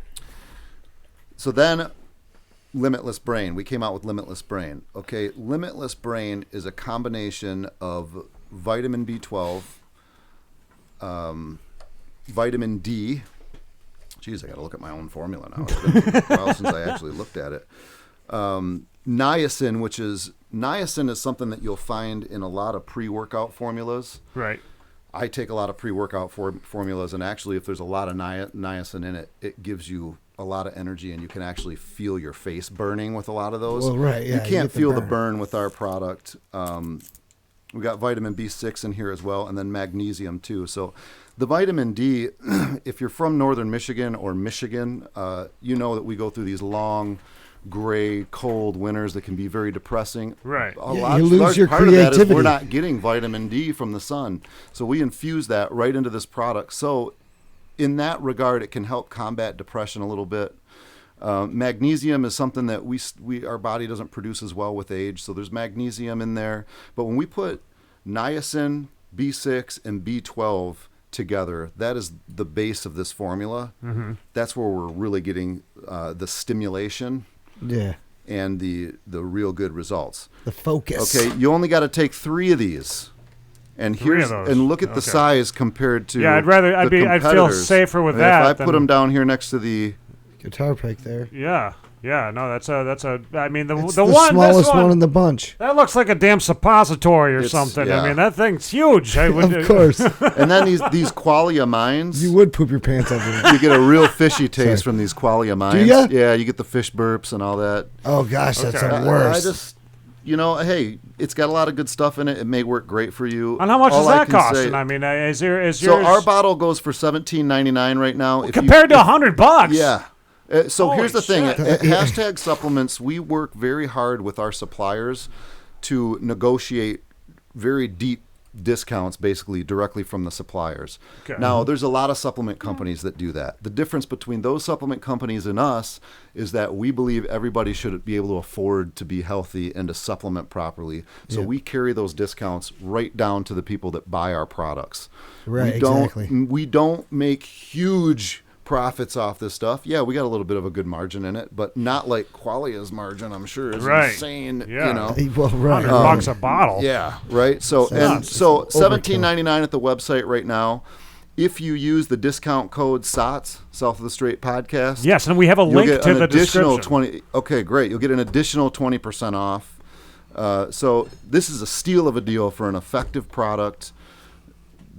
So then... Limitless Brain. We came out with Limitless Brain. Okay, Limitless Brain is a combination of vitamin B12, vitamin D, Geez, I got to look at my own formula now. It's been a while since I actually looked at it. Niacin is something that you'll find in a lot of pre-workout formulas. Right. I take a lot of pre-workout formulas, and actually, if there's a lot of niacin in it, it gives you a lot of energy, and you can actually feel your face burning with a lot of those. Well, right, yeah, you can't get feel the burn with our product. We got vitamin B6 in here as well, and then magnesium too. So the vitamin D, if you're from northern Michigan or Michigan, you know that we go through these long, gray, cold winters that can be very depressing. Right. You lose your part of that is creativity. we're not getting vitamin D from the sun. So we infuse that right into this product. So in that regard, it can help combat depression a little bit. Magnesium is something that our body doesn't produce as well with age. So there's magnesium in there. But when we put niacin, B6, and B12 together, that is the base of this formula. Mm-hmm. That's where we're really getting the stimulation. Yeah. And the real good results. The focus. Okay, you only got to take 3 of these, and look at the size compared to. Yeah, I'd feel competitors. safer with And that. If I put them down here next to the guitar pick there. Yeah. Yeah, no, that's a. I mean, It's the smallest one in the bunch. That looks like a damn suppository or something. yeah. I mean, that thing's huge. Of course. And then these qualia mines. You would poop your pants over it. You get a real fishy taste from these qualia mines. Do ya? Yeah, you get the fish burps and all that. Oh gosh, that's the worst. I just, hey, it's got a lot of good stuff in it. It may work great for you. And how much All is I that can costing? say- I mean, is yours So our bottle goes for $17.99 right now. compared to $100? Yeah. So here's the thing. shit. At Hashtag Supplements, we work very hard with our suppliers to negotiate very deep discounts, basically directly from the suppliers. Okay. Now, there's a lot of supplement companies that do that. The difference between those supplement companies and us is that we believe everybody should be able to afford to be healthy and to supplement properly. So we carry those discounts right down to the people that buy our products. Right, exactly. We don't make huge profits off this stuff. Yeah, we got a little bit of a good margin in it, but not like Qualia's margin, I'm sure, is insane. Yeah. You know, well, right. $100 a bottle. Yeah, right. So $17.99 at the website right now. If you use the discount code SOTS, South of the Straight Podcast. Yes, and we have a you'll link get to an the additional description. 20. Okay, great. You'll get an additional 20% off. So this is a steal of a deal for an effective product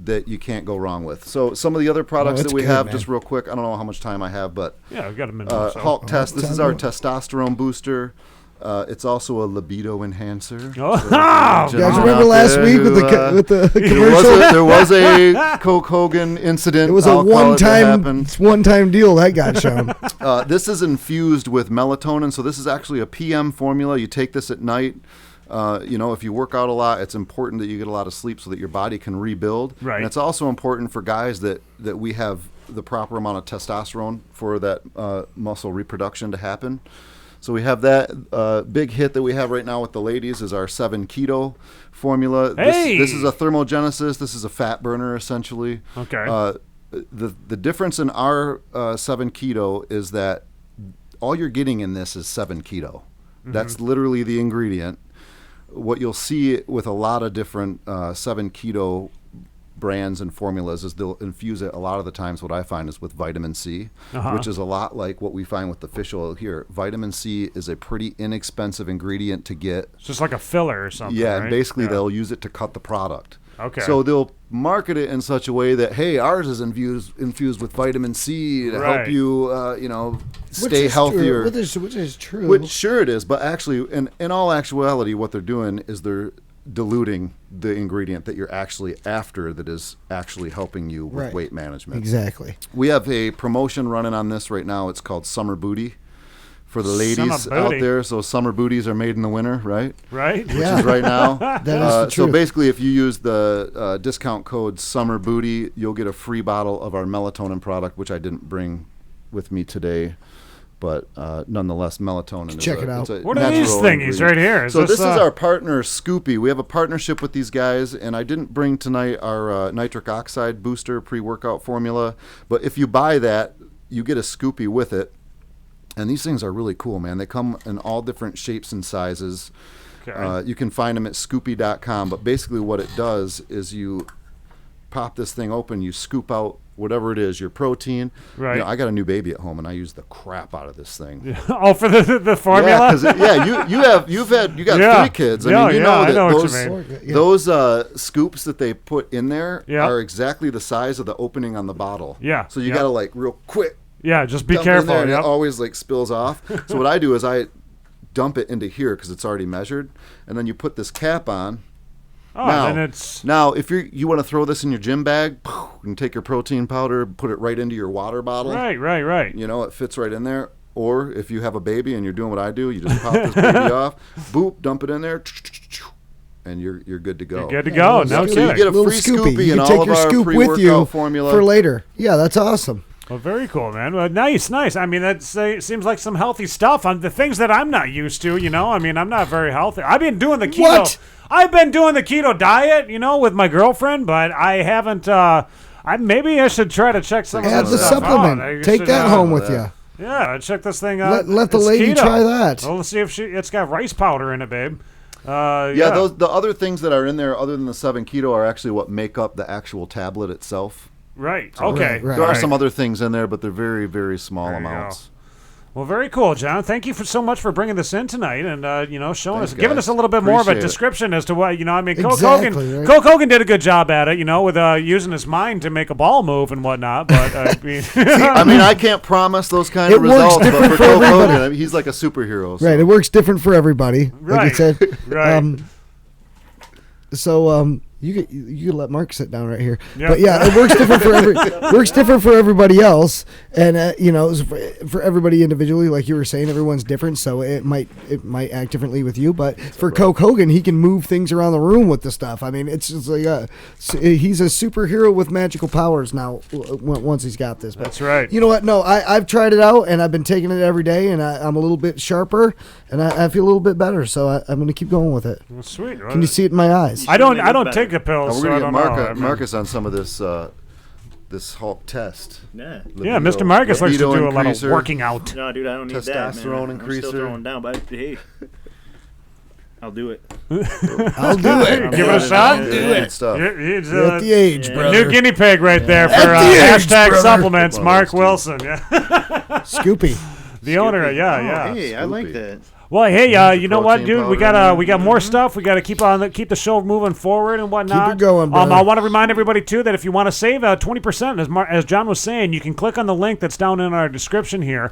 that you can't go wrong with. So some of the other products that we have, man. just real quick, I don't know how much time I have, but Yeah, we've got a minute or so. Hulk Test. This is our testosterone booster. It's also a libido enhancer. Oh, You guys remember last week with the commercial? There was a Coke Hogan incident. It was I'll a call it that happened. one-time deal that got shown. This is infused with melatonin, so this is actually a PM formula. You take this at night. If you work out a lot, it's important that you get a lot of sleep so that your body can rebuild. Right. And it's also important for guys that we have the proper amount of testosterone for that muscle reproduction to happen. So we have that big hit that we have right now with the ladies is our 7 Keto formula. Hey! This is a thermogenesis. This is a fat burner, essentially. Okay. The difference in our 7 Keto is that all you're getting in this is 7 Keto. That's literally the ingredient. What you'll see with a lot of different 7 Keto brands and formulas is they'll infuse it a lot of the times. What I find is with vitamin C, which is a lot like what we find with the fish oil here. Vitamin C is a pretty inexpensive ingredient to get. It's just like a filler or something. Yeah, right? and basically they'll use it to cut the product. Okay. So they'll market it in such a way that, hey, ours is infused with vitamin C to help you, stay healthier. Which is true. Which sure it is, but actually, in all actuality, what they're doing is they're diluting the ingredient that you're actually after that is actually helping you with weight management. Exactly. We have a promotion running on this right now. It's called Summer Booty. For the ladies out there, so summer booties are made in the winter, right? Right. Which is right now. That is the so truth. basically, if you use the discount code Summer Booty, you'll get a free bottle of our melatonin product, which I didn't bring with me today, but nonetheless, melatonin. Check it out. What are these thingies right here? So this is our partner Scoopy. We have a partnership with these guys, and I didn't bring tonight our nitric oxide booster pre-workout formula, but if you buy that, you get a Scoopy with it. And these things are really cool, man. They come in all different shapes and sizes. Okay. You can find them at scoopy.com. But basically what it does is you pop this thing open, you scoop out whatever it is, your protein. Right. You know, I got a new baby at home, and I use the crap out of this thing. Oh, for the formula? Yeah, 'cause you got 3 kids. I mean, you know that those scoops that they put in there are exactly the size of the opening on the bottle. Yeah. So you got to like real quick. Yeah, just be dump it in careful. there, and it always like spills off. So what I do is I dump it into here because it's already measured, and then you put this cap on. Oh, then it's... Now, if you want to throw this in your gym bag, and take your protein powder, put it right into your water bottle. Right. You know, it fits right in there. Or if you have a baby and you're doing what I do, you just pop this baby off, boop, dump it in there, and you're good to go. You're good to go. No kidding. So you get a free scoopy you in can all take of your our scoop with you pre-workout formula for later. Yeah, that's awesome. Well, very cool, man. Well, nice. I mean, that seems like some healthy stuff. The things that I'm not used to, you know. I mean, I'm not very healthy. I've been doing the keto. What? I've been doing the keto diet, you know, with my girlfriend, but I haven't. Maybe I should try to check some of Add this the stuff supplement. out. Take that home with you. Yeah, check this thing out. Let the It's lady keto. try that. Well, let's see if it's got rice powder in it, babe. The other things that are in there other than the 7 keto are actually what make up the actual tablet itself. Right. Okay. There are some other things in there, but they're very, very small amounts. Well, very cool, John. Thank you so much for bringing this in tonight and showing Thanks, us, giving guys. us a little bit more of a Appreciate it. description as to what I mean. Exactly, right. Coke Hogan did a good job at it, with using his mind to make a ball move and whatnot. But I mean, I can't promise those kind of It works results, but different for for Coke everybody. Hogan, he's like a superhero. So. Right, it works different for everybody. Like you said. Right. So you could let Mark sit down right here. Yep. But yeah, it works different for everybody else, and for everybody individually, like you were saying, everyone's different, so it might act differently with you. But for Coke Hogan, he can move things around the room with the stuff. I mean, it's just like he's a superhero with magical powers now. Once he's got this, but that's right. You know what? No, I've tried it out, and I've been taking it every day, and I'm a little bit sharper, and I feel a little bit better. So I'm going to keep going with it. Well, sweet. Can you see it in my eyes? I don't take the pills. We're so I gonna don't get know. Marcus on some of this Hulk test. Yeah. Yeah, Mr. Marcus likes to do a lot of increaser. working out. No, dude, I don't need that, man. Testosterone I'm increaser. still throwing down, but hey, I'll do it. I'll do it. Give it a shot. Good stuff. He's You're at the age, brother. new guinea pig right there for At the age, hashtag brother. supplements. Mark Wilson. Yeah. Scoopy. The owner. Yeah. Hey, I like that. Well, hey, you know what, protein dude? We powder. got more stuff. We got to keep the show moving forward and whatnot. Keep it going, brother. I want to remind everybody too that if you want to save 20%, as John was saying, you can click on the link that's down in our description here.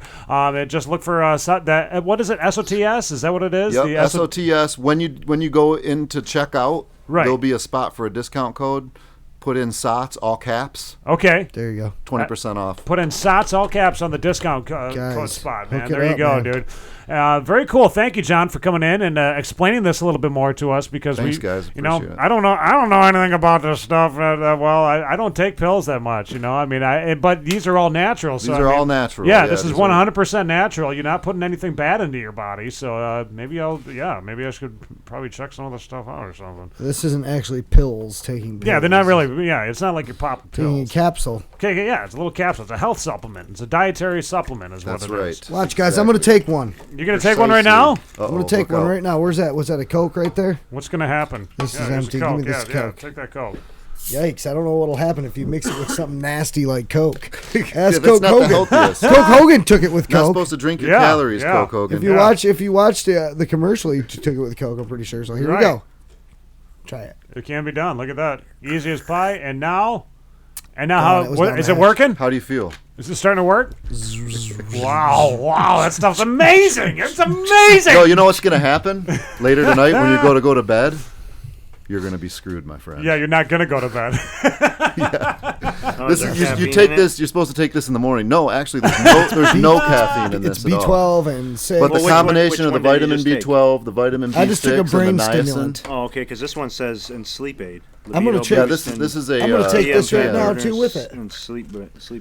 Just look for that. What is it? SOTS? Is that what it is? Yep, The SOTS. When you go into checkout, Right. there'll be a spot for a discount code. Put in SOTS, all caps. Okay. There you go. 20% off. Put in SOTS, all caps on the discount code Guys, spot, man. hook it There you up, go, man. dude. Very cool. Thank you, John, for coming in and explaining this a little bit more to us because Thanks, guys. Appreciate it. I don't know anything about this stuff that well. I don't take pills that much, I mean, but these are all natural. So These are all natural. Yeah, Yeah, this is these are- 100% natural. You're not putting anything bad into your body. So maybe I should probably check some of this stuff out or something. This isn't actually pills taking pills. Yeah, they're not really. Yeah, it's not like you're popping Taking a pills. capsule. Okay, yeah, it's a little capsule. It's a health supplement. It's a dietary supplement, is That's what it is. right. Watch, guys. I'm going to take one. You're gonna take one right now? I'm going to take one right now. Where's that? Was that a Coke right there? What's gonna happen? This is here's empty. the Give me Coke. this Coke. Take that Coke. Yikes. I don't know what'll happen if you mix it with something nasty like Coke. Ask that's Coke not the Hogan. healthiest. Coke Hogan took it with Not Coke. supposed to drink your Yeah, calories, yeah. Coke Hogan. If you watched the commercial, he took it with Coke. I'm pretty sure. So here we Right. go. Try it. It can be done. Look at that. Easy as pie. And now that how was what, not is it matched. working? How do you feel? Is it starting to work? Wow, that stuff's amazing. It's amazing. So you know what's going to happen later tonight when you go to bed? You're going to be screwed, my friend. Yeah, you're not gonna go to bed. This is, you take this. You're supposed to take this in the morning. No, actually, there's no caffeine in It's this at all. B12 and 6. But the Well, combination which of the one did you vitamin just take? B12, the vitamin B6, I just took a brain and the niacin. stimulant. Oh, okay, because this one says in sleep aid. I'm gonna Libido check- Yeah, boost this is a. I'm gonna take this right now, DMT too, with it. And sleep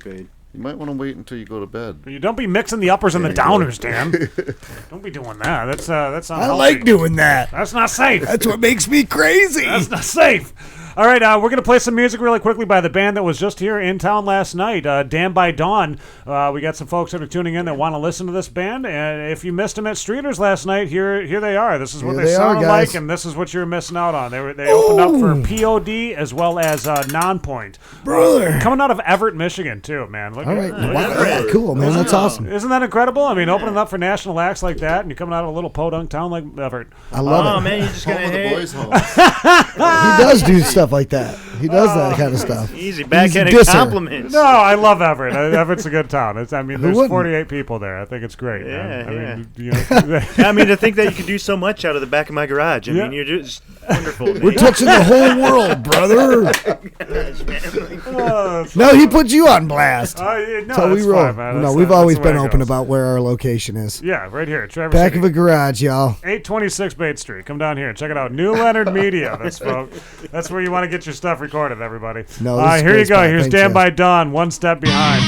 aid. You might want to wait until you go to bed. You don't be mixing the uppers and the downers, Dan. Don't be doing that. That's I unhealthy. like doing that. That's not safe. That's what makes me crazy. That's not safe. All right, we're going to play some music really quickly by the band that was just here in town last night, Damn by Dawn. We got some folks that are tuning in that want to listen to this band, and if you missed them at Streeters last night, here they are. This is what they sounded like, and this is what you're missing out on. They opened up for POD as well as Nonpoint. Brother. Coming out of Everett, Michigan, too, man. Look All at right. that. Wow, yeah, cool, man. That's awesome. Isn't that incredible? I mean, opening up for national acts like that, and you're coming out of a little podunk town like Everett. I love it. Oh, man, you're just going to hate. He does do stuff like that. He does that kind of stuff. Easy backhanded compliments. No, I love Everett. Everett's a good town. There's wouldn't? 48 people there. I think it's great. Yeah, man. yeah. I mean, you know, I mean, to think that you could do so much out of the back of my garage. I mean, you're just wonderful. We're touching the whole world, brother. No, he put you on blast. So we roll. No, we've always been open about where our location is. Yeah, right here. Traverse Back City. of a garage, y'all. 826 Bait Street. Come down here and check it out. New Leonard Media. That's where you want to get your stuff recorded, everybody. No, here you go. Here's Damn by Dawn, One Step Behind.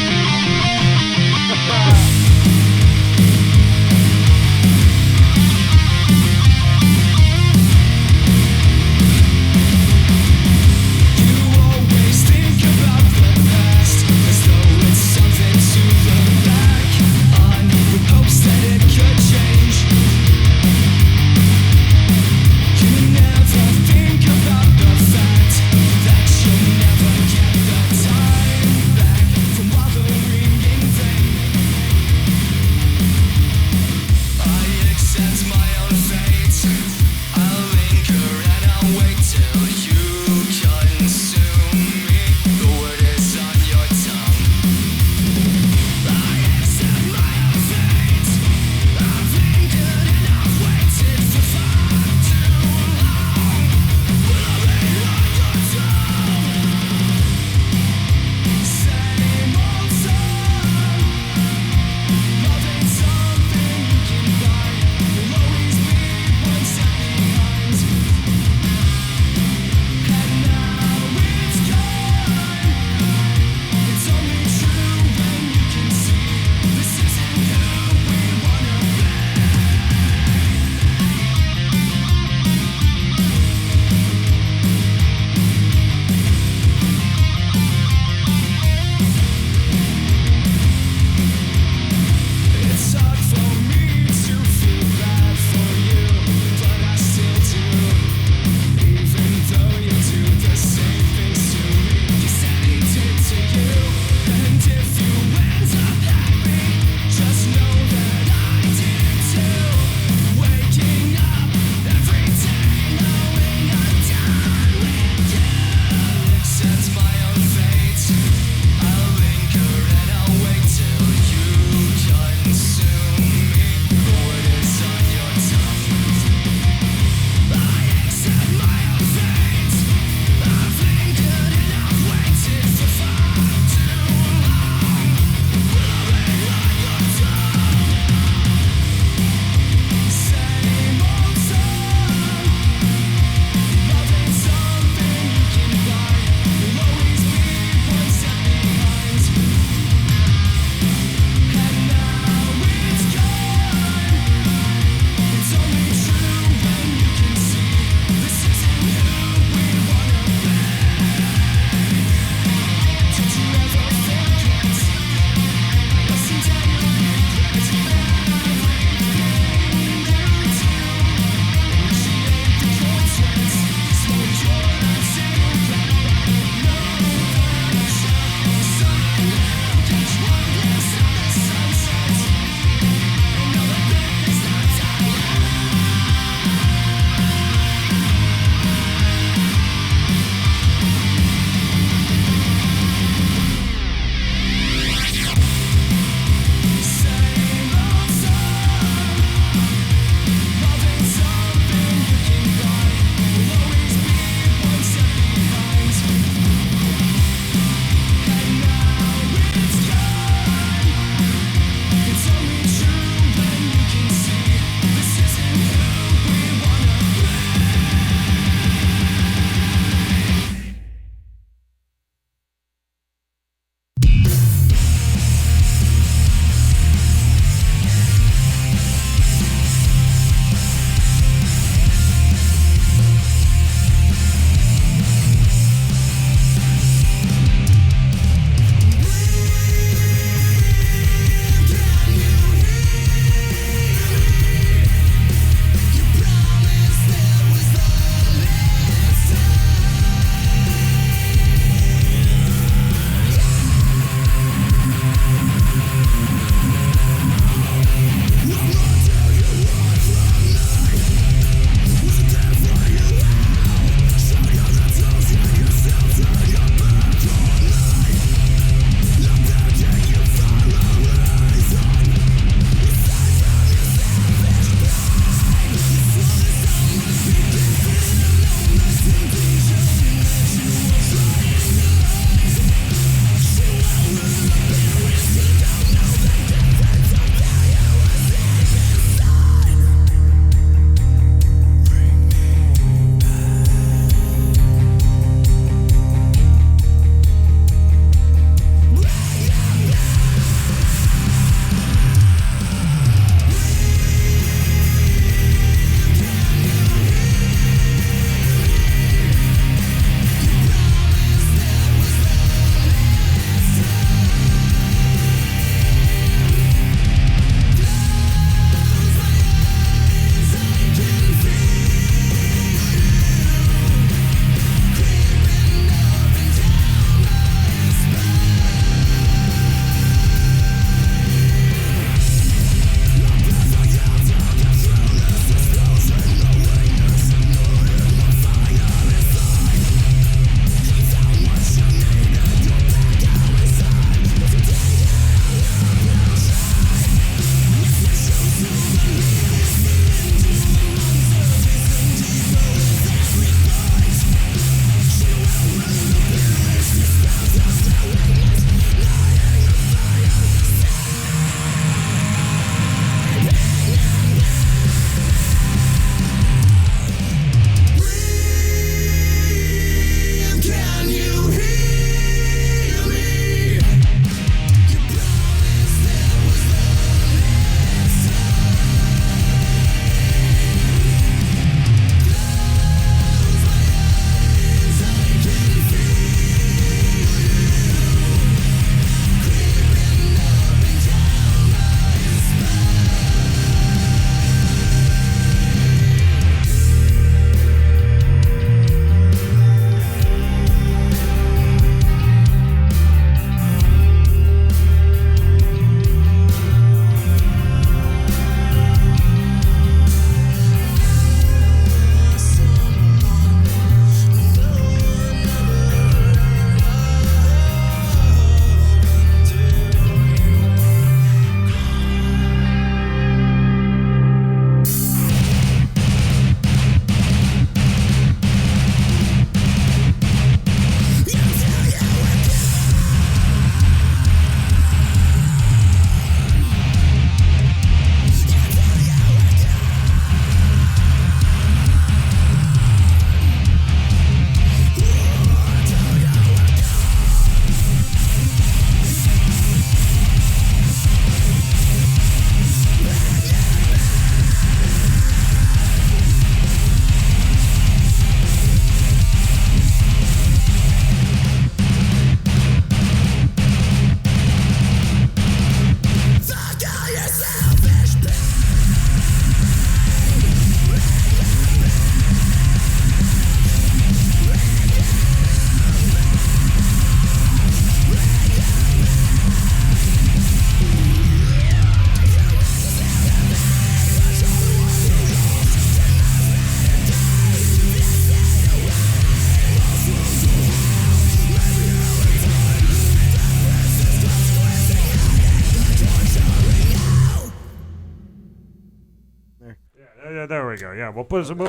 go. Yeah, we'll put them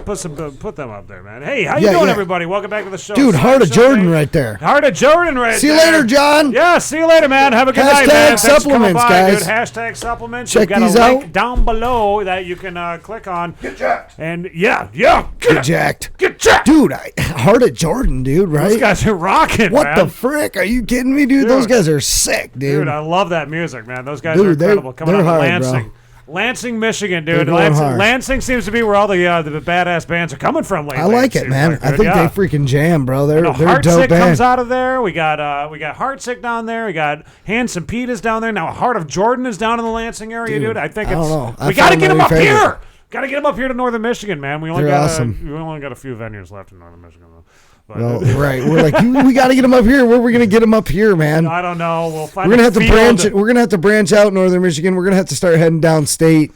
up there, man. Hey, how you doing, everybody? Welcome back to the show. Dude, Heart of Jordan right there. Heart of Jordan right there. See you later, John. Yeah, see you later, man. Have a good night, man. Thanks Supplements, for coming by, guys. dude. Hashtag supplements. Check We've got these a link out. down below that you can click on. Get jacked. And get jacked. Get jacked. Dude, Heart of Jordan, dude, right? Those guys are rocking, What man. the frick? Are you kidding me, dude? Those guys are sick, dude. Dude, I love that music, man. Those guys Dude, are incredible. Coming they're out of hard, Lansing. bro. Lansing, Michigan, They're dude. going hard. Lansing seems to be where all the badass bands are coming from lately. I like it, seems man. like, I dude. think they freaking jam, bro. They're a dope Heartsick band. comes out of there. We got Heartsick down there. We got Handsome Pete is down there. Now Heart of Jordan is down in the Lansing area, dude. I think I it's don't know. we got to get them up here. Got to get them up here to Northern Michigan, man. We only They're got awesome. we only got a few venues left in Northern Michigan, though. Well, right. We're like, we got to get them up here. Where are we going to get them up here, man? I don't know. We'll find. We're gonna have to branch. We're gonna have to branch out Northern Michigan. We're gonna have to start heading downstate.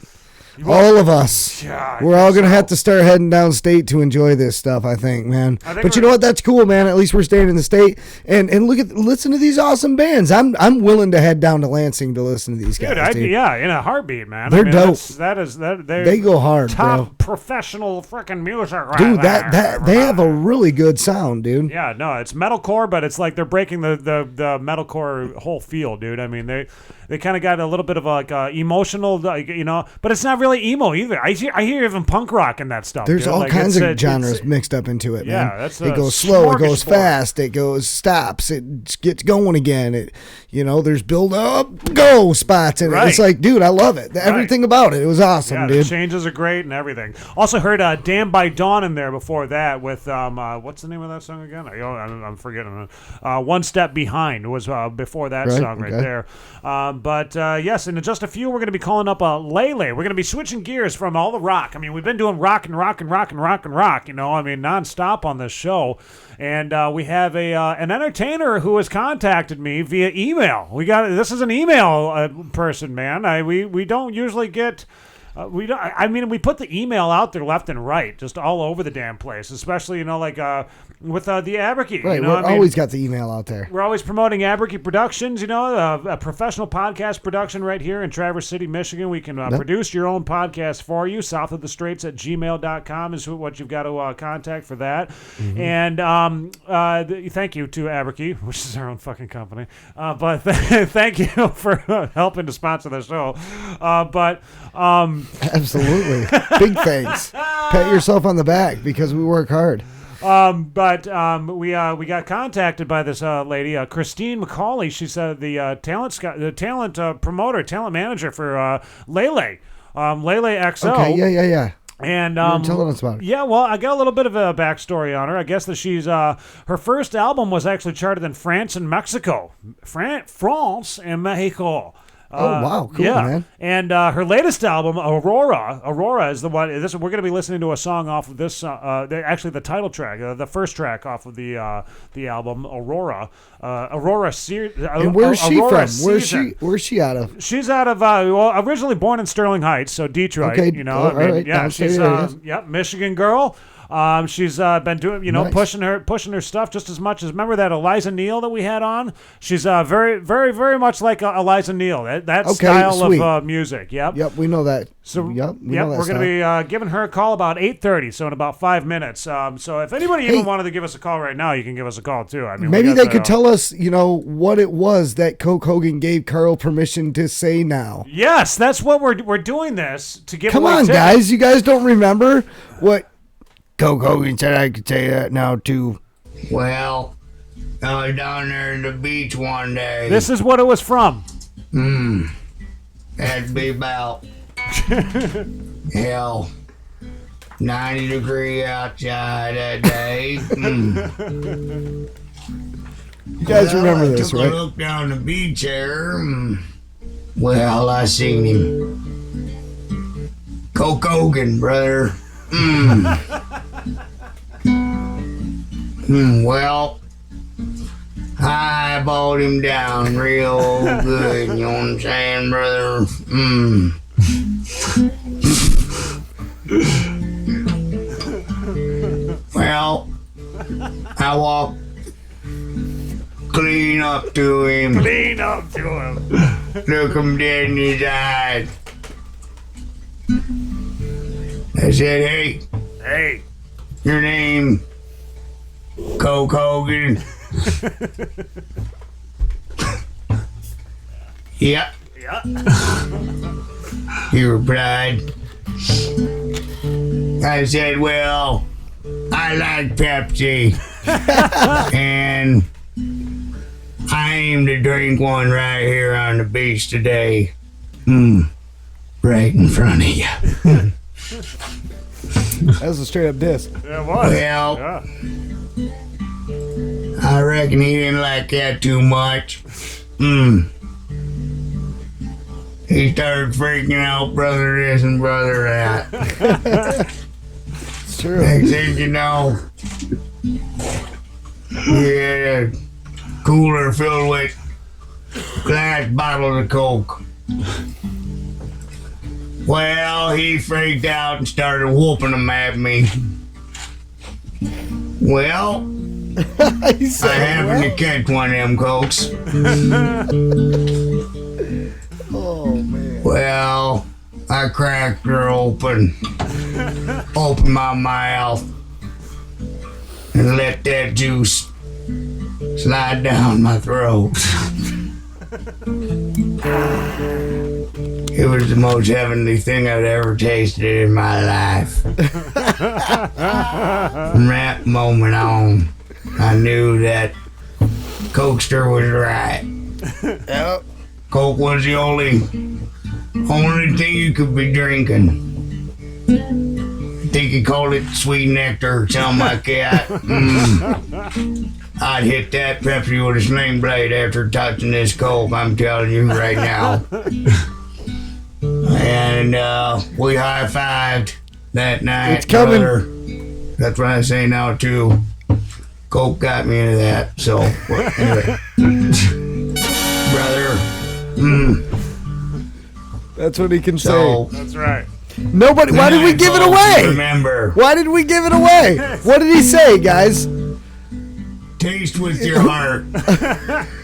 All of us. Yeah, we're all gonna have to start heading downstate to enjoy this stuff. I think, man. But you know what? That's cool, man. At least we're staying in the state and listen to these awesome bands. I'm willing to head down to Lansing to listen to these guys. Dude, yeah, in a heartbeat, man. They're dope. They go hard, top bro. Professional freaking music, right Dude, there. that they have a really good sound, dude. Yeah, no, it's metalcore, but it's like they're breaking the metalcore whole field, dude. I mean, they kind of got a little bit of like emotional, but it's not really emo either. I hear even punk rock in that stuff. There's dude. all Like, kinds it's of genres mixed up into it, man. Yeah, that's it a goes slow, it goes smorgasbord. fast, it goes stops, it gets going again. There's build up, go spots in it. Right. It's like, dude, I love it. Everything about it. It was awesome, Yeah, dude. the changes are great and everything. Also heard "Damn by Dawn" in there before that with what's the name of that song again? I'm forgetting. "One Step Behind" was before that song right there. But yes, in just a few, we're going to be calling up LeLe. We're going to be switching gears from all the rock. I mean, we've been doing rock, nonstop on this show. And we have an entertainer who has contacted me via email. This is an email person, man. We don't usually get. We put the email out there left and right, just all over the damn place. Especially, with the Aberkey. Right, we're always got the email out there. We're always promoting Aberkey Productions, a professional podcast production right here in Traverse City, Michigan. We can produce your own podcast for you. South of the Straits at gmail.com is what you've got to contact for that. Mm-hmm. And thank you to Aberkey, which is our own fucking company. But thank you for helping to sponsor the show. Absolutely. Big thanks. Pat yourself on the back because we work hard. We got contacted by this lady, Christine McCauley. She's the talent promoter, talent manager for LeLe XO. Okay, yeah. And you were telling us about it. Yeah, well, I got a little bit of a backstory on her. I guess that she's her first album was actually charted in France and Mexico. France and Mexico. Oh, wow. Cool, man. And her latest album, Aurora is the one. We're going to be listening to a song off of this, actually the title track, the first track off of the album, Aurora. And where's she from? Where's she out of? She's out of, originally born in Sterling Heights, so Detroit. Okay. All right. Yeah, she's, Michigan girl. She's been doing, nice. pushing her stuff just as much as, remember that Eliza Neal that we had on? She's very, very, very much like Eliza Neal. That style sweet. of music. Yep, we know that. So we know that we're going to be giving her a call about 8:30, so in about 5 minutes. So if anybody even wanted to give us a call right now, you can give us a call too. I mean, maybe they could tell us, what it was that Coke Hogan gave Carl permission to say now. Yes, that's what we're doing this to give. Come on, guys! You guys don't remember what Coke Hogan said I could say that now too. Well, I was down there at the beach one day. This is what it was from. That'd be about 90 degrees outside that day. You guys remember this, right? I took a look down the beach there. Well, I seen him. Coke Hogan, brother. Well, I bought him down real good, you know what I'm saying, brother? Well, I walked clean up to him. Look him dead in his eyes. I said, hey. Hey. Your name, Coke Hogan? Yeah. Yeah. He replied. I said, well, I like Pepsi. And I aim to drink one right here on the beach today. Right in front of you. That was a straight up diss. Yeah, it was. Well, yeah. I reckon he didn't like that too much. He started freaking out, brother this and brother that. It's true. Next thing you know, he had a cooler filled with glass bottles of Coke. Well, he freaked out and started whooping them at me. Well, I happened to catch one of them Cokes. Oh, man. Well, I cracked her open, opened my mouth, and let that juice slide down my throat. It was the most heavenly thing I'd ever tasted in my life. From that moment on, I knew that Cokester was right. Yep. Coke was the only thing you could be drinking. I think he called it sweet nectar or something like that. I'd hit that Pepsi with a sling blade after touching this Coke, I'm telling you right now. And we high-fived that night. It's coming. Brother. That's what I say now, too. Coke got me into that, so anyway. Brother. That's what he can say. That's right. Nobody. Why did we give it away? Remember. Why did we give it away? What did he say, guys? Taste with your heart,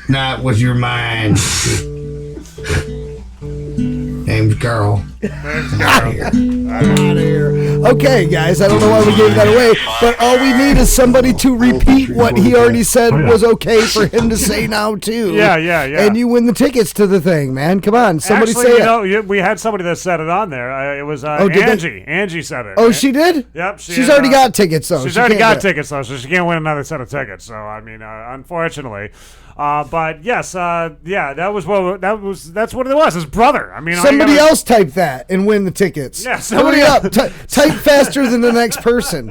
not with your mind. Name's Carl. Out of here. Okay, guys, I don't know why we gave that away, but all we need is somebody to repeat what he already said was okay for him to say now, too. Yeah. And you win the tickets to the thing, man. Come on, somebody Actually, say it. know, we had somebody that said it on there. It was did Angie. Angie said it. Oh, she did? Yep. She's already got tickets, though. She's She already can't got tickets, though, so she can't win another set of tickets. So, I mean, unfortunately. But yes, that's what it was. His brother. I mean, somebody else type that and win the tickets. Yeah, somebody up. Type faster than the next person.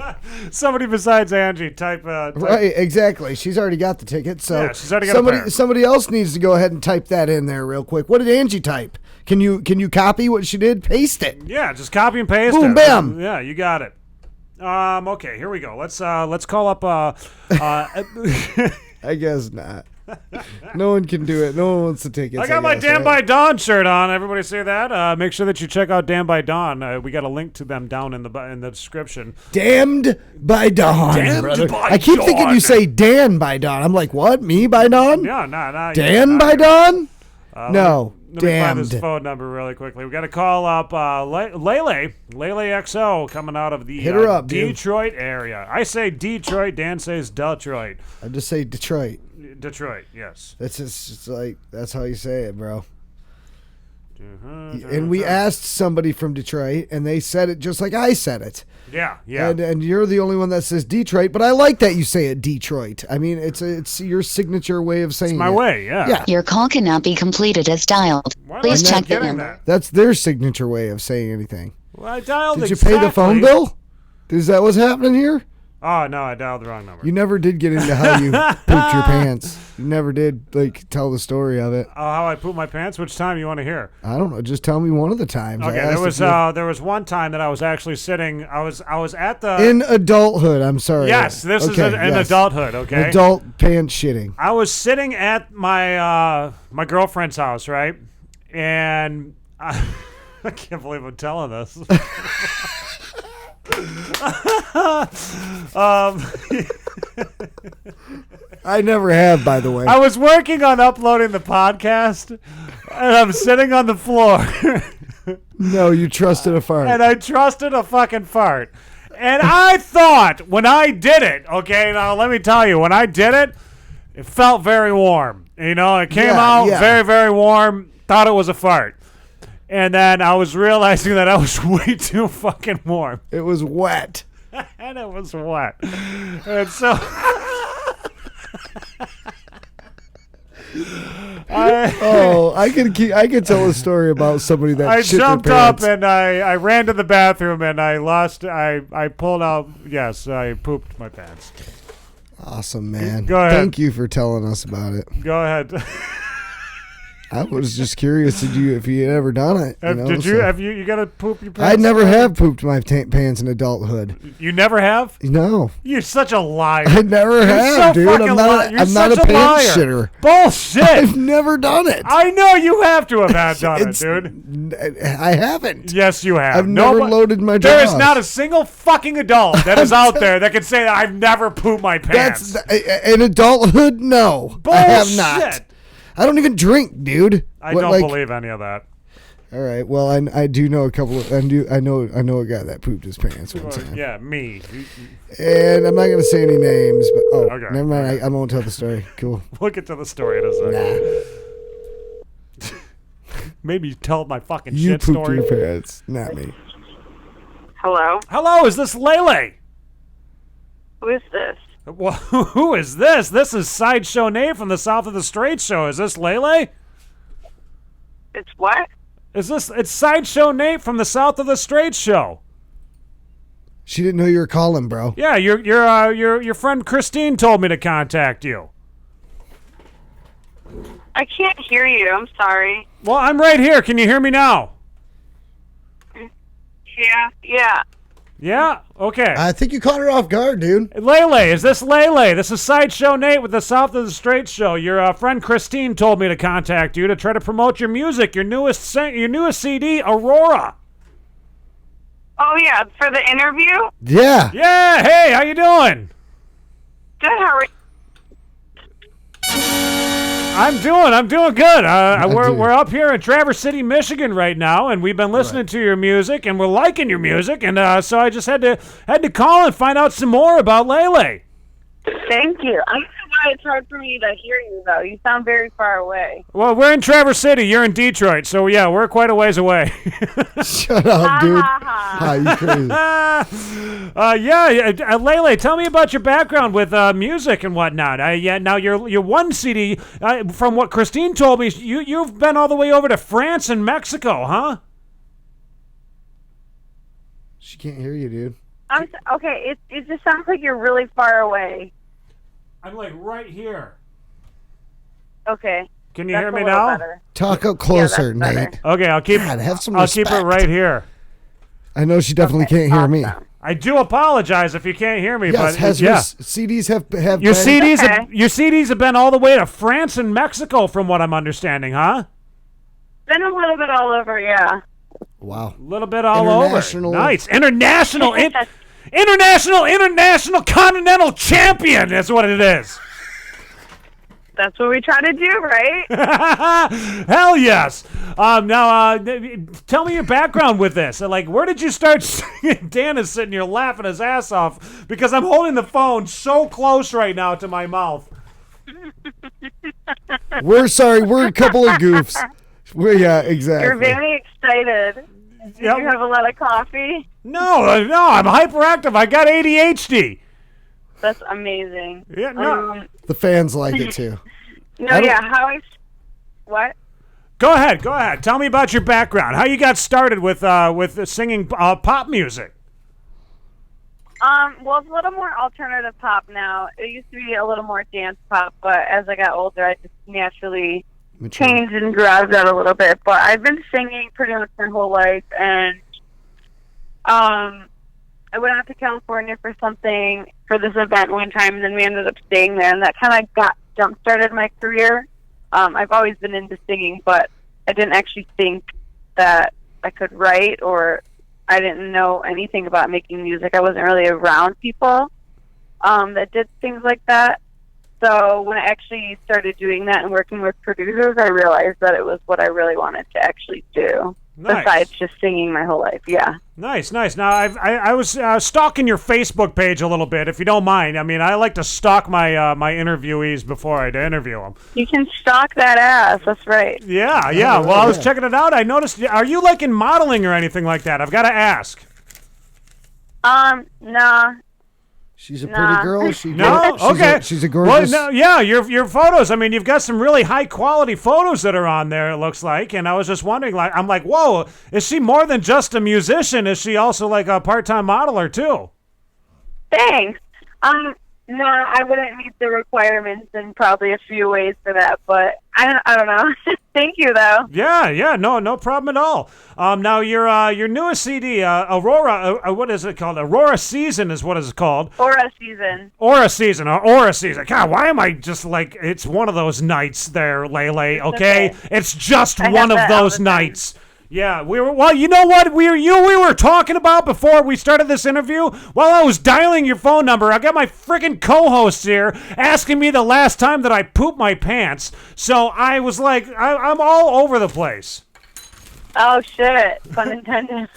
Somebody besides Angie type. Right, exactly. She's already got the ticket. So yeah, she's already got a pair. Somebody else needs to go ahead and type that in there real quick. What did Angie type? Can you copy what she did? Paste it. Yeah, just copy and paste Boom, it. bam. Yeah, you got it. Okay, here we go. Let's call up. I guess not. No one can do it. No one wants to take it. I got my Dan by Dawn shirt on. Everybody say that. Make sure that you check out Dan by Dawn. We got a link to them down in the description. Damned by Dawn, brother. I keep thinking you say Dan by Dawn. I'm like, what? Me by Dawn? Yeah, nah. Dan by Dawn? No. Let me find Damned. this phone number really quickly. We got to call up LeLe XO coming out of the Hit her up, dude. Detroit area. I say Detroit. Dan says Detroit. I just say Detroit. Detroit, yes. That's just it's like that's how you say it, bro. And we asked somebody from Detroit, and they said it just like I said it. Yeah. And you're the only one that says Detroit, but I like that you say it Detroit. I mean, it's your signature way of saying it. It's my way, yeah. Your call cannot be completed as dialed. Please check the number. That's their signature way of saying anything. Well, I dialed Did you pay the phone bill? Is that what's happening here? Oh, no, I dialed the wrong number. You never did get into how you pooped your pants. You never did, tell the story of it. Oh, how I pooped my pants? Which time you want to hear? I don't know. Just tell me one of the times. Okay, there was one time that I was actually sitting. I was at the in adulthood. I'm sorry. Yes, this is in adulthood. Okay, adult pants shitting. I was sitting at my my girlfriend's house, right? And I can't believe I'm telling this. I never have, by the way. I was working on uploading the podcast, and I'm sitting on the floor. No, you trusted a fart. And I trusted a fucking fart. And I thought when I did it, okay, now let me tell you, when I did it, it felt very warm. You know, it came out very, very warm. Thought it was a fart. And then I was realizing that I was way too fucking warm. It was wet. And it was wet. And so... I could tell a story about somebody that I shit their jumped up pants. and I ran to the bathroom and I pulled out, yes, I pooped my pants. Awesome, man. Go ahead. Thank you for telling us about it. Go ahead. I was just curious if you had ever done it. Have you got to poop your pants? I never have pooped my pants in adulthood. You never have? No. You're such a liar. I never have, so dude. I'm not a pants liar. shitter. Bullshit. I've never done it. I know you have to have done it, dude. I haven't. Yes, you have. I've never loaded my There jaws. is not a single fucking adult that is out there that can say that I've never pooped my pants. In adulthood, no. Bullshit. I have not. I don't even drink, dude. I don't believe any of that. All right. Well, I do know a couple of I know a guy that pooped his pants one time. Yeah, me. And I'm not gonna say any names, but Okay. never mind. I won't tell the story. Cool. We'll get to the story in a second. Maybe tell my fucking You shit pooped story. your pants, not me. Hello? Hello, is this LeLe? Who is this? Well, who is this? This is Sideshow Nate from the South of the Straits show. Is this LeLe? It's what? It's Sideshow Nate from the South of the Straits show. She didn't know you were calling, bro. Yeah, your friend Christine told me to contact you. I can't hear you. I'm sorry. Well, I'm right here. Can you hear me now? Yeah. Yeah? Okay. I think you caught her off guard, dude. LeLe, is this LeLe? This is Sideshow Nate with the South of the Straits show. Your friend Christine told me to contact you to try to promote your music, your newest CD, Aurora. Oh, yeah, for the interview? Yeah. Yeah, hey, how you doing? Good, how are you? I'm doing good. We're up here in Traverse City, Michigan right now, and we've been listening to your music, and we're liking your music, and so I just had to call and find out some more about LeLe. Thank you. I don't know why it's hard for me to hear you, though. You sound very far away. Well, we're in Traverse City. You're in Detroit, so yeah, we're quite a ways away. Shut up, dude. You crazy. LeLe, tell me about your background with music and whatnot. Now your one CD, from what Christine told me, you've been all the way over to France and Mexico, huh? She can't hear you, dude. Okay, it just sounds like you're really far away. I'm like right here. Okay. Can you That's hear me a little now? better. Talk up closer, that's better. Nate. Okay, I'll keep. God, have some I'll keep it respect. right here. I know she definitely can't hear me. I do apologize if you can't hear me, Yes, but your CDs have your been, CDs your CDs have been all the way to France and Mexico, from what I'm understanding, huh? Been a little bit all over, yeah. Wow. A little bit all over. International. Nice. International continental champion. That's what it is. That's what we try to do, right? Hell yes. Now, tell me your background with this. Like, where did you start singing? Dan is sitting here laughing his ass off because I'm holding the phone so close right now to my mouth. We're sorry. We're a couple of goofs. Yeah, exactly. You're very excited. Did you have a lot of coffee? No, I'm hyperactive. I got ADHD. That's amazing. Yeah, no. The fans like it too. What? Go ahead. Tell me about your background. How you got started with singing pop music. Well, it's a little more alternative pop now. It used to be a little more dance pop, but as I got older, I just naturally changed and grew out of that a little bit. But I've been singing pretty much my whole life, and I went out to California for something for this event one time, and then we ended up staying there, and that kind of jump-started my career. I've always been into singing, but I didn't actually think that I could write, or I didn't know anything about making music. I wasn't really around people that did things like that. So when I actually started doing that and working with producers, I realized that it was what I really wanted to actually do. besides just singing my whole life. Yeah. Nice. Now, I was stalking your Facebook page a little bit, if you don't mind. I mean, I like to stalk my my interviewees before I interview them. You can stalk that ass. That's right. Yeah. Well, I was checking it out. I noticed. Are you like in modeling or anything like that? I've got to ask. Nah. She's a pretty girl. She's a gorgeous. Well, your photos. I mean, you've got some really high quality photos that are on there. It looks like, and I was just wondering. Like, I'm like, whoa, is she more than just a musician? Is she also like a part-time modeler too? Thanks. No, I wouldn't meet the requirements in probably a few ways for that, but I don't know. Thank you, though. Yeah, no problem at all. Now your newest CD, Aurora, what is it called? Aurora Season is what it's called. Aura Season. Aura Season. God, why am I just like, it's one of those nights there, LeLe, okay? It's just one of those nights. Yeah, well, you know what we were talking about before we started this interview? While I was dialing your phone number, I got my freaking co-hosts here asking me the last time that I pooped my pants. So I was like, I'm all over the place. Oh shit! Pun intended.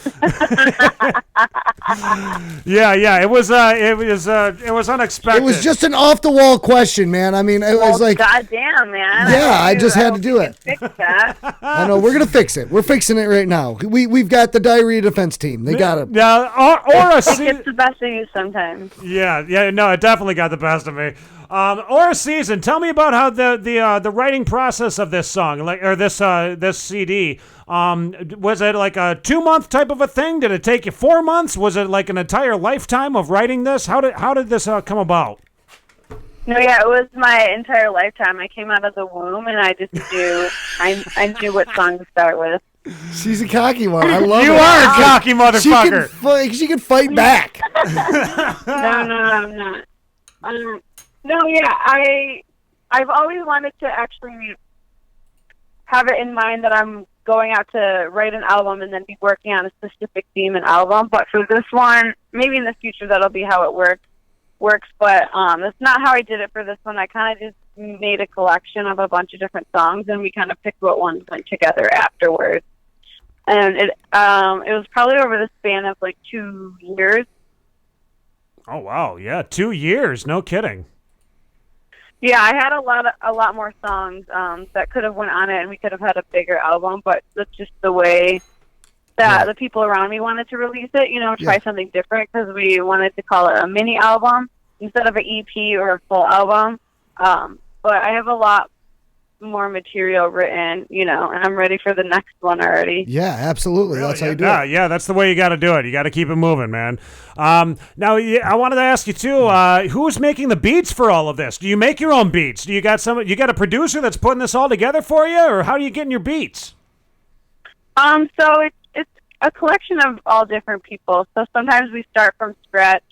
Yeah. It was unexpected. It was just an off the wall question, man. I mean, it was like, goddamn, man. Yeah, I just had to do it. Fix that. I know we're gonna fix it. We're fixing it right now. We've got the diarrhea defense team. They got it. Yeah, It gets the best of you sometimes. Yeah. No, it definitely got the best of me. Aura Season. Tell me about how the writing process of this song, this CD. Was it like a 2-month type of a thing? Did it take you 4 months? Was it like an entire lifetime of writing this? How did this come about? No, yeah, it was my entire lifetime. I came out of the womb, and I just knew I knew what song to start with. She's a cocky one. I love you it. You are a cocky motherfucker. She can fight back. No, I'm not. No, yeah, I've always wanted to actually have it in mind that I'm going out to write an album and then be working on a specific theme and album. But for this one, maybe in the future that'll be how it works. But that's not how I did it for this one. I kind of just made a collection of a bunch of different songs, and we kind of picked what ones went together afterwards. And it was probably over the span of like 2 years. Oh wow, yeah, 2 years, no kidding. Yeah, I had a lot more songs that could have went on it, and we could have had a bigger album. But that's just the way that the people around me wanted to release it. Try something different because we wanted to call it a mini album instead of an EP or a full album. But I have a lot more material written, and I'm ready for the next one already. Yeah, absolutely. That's how you do it. Yeah, that's the way you got to do it. You got to keep it moving, man. Now, I wanted to ask you too. Who's making the beats for all of this? Do you make your own beats? Do you got a producer that's putting this all together for you, or how are you getting your beats? So it's a collection of all different people. So sometimes we start from scratch.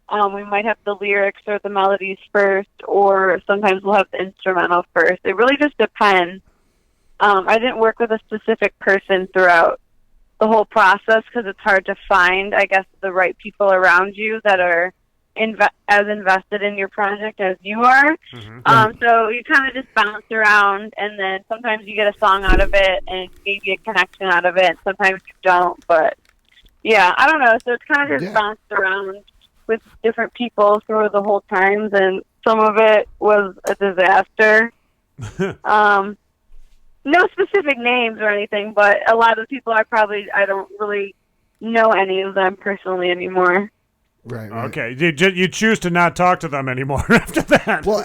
We might have the lyrics or the melodies first, or sometimes we'll have the instrumental first. It really just depends. I didn't work with a specific person throughout the whole process because it's hard to find, I guess, the right people around you that are as invested in your project as you are. Mm-hmm. So you kind of just bounce around, and then sometimes you get a song out of it and maybe a connection out of it, and sometimes you don't. But, yeah, I don't know. So it's kind of just bounced around with different people through the whole times, and some of it was a disaster. No specific names or anything, but a lot of the people I don't really know any of them personally anymore. Right. Okay. You choose to not talk to them anymore after that. Well,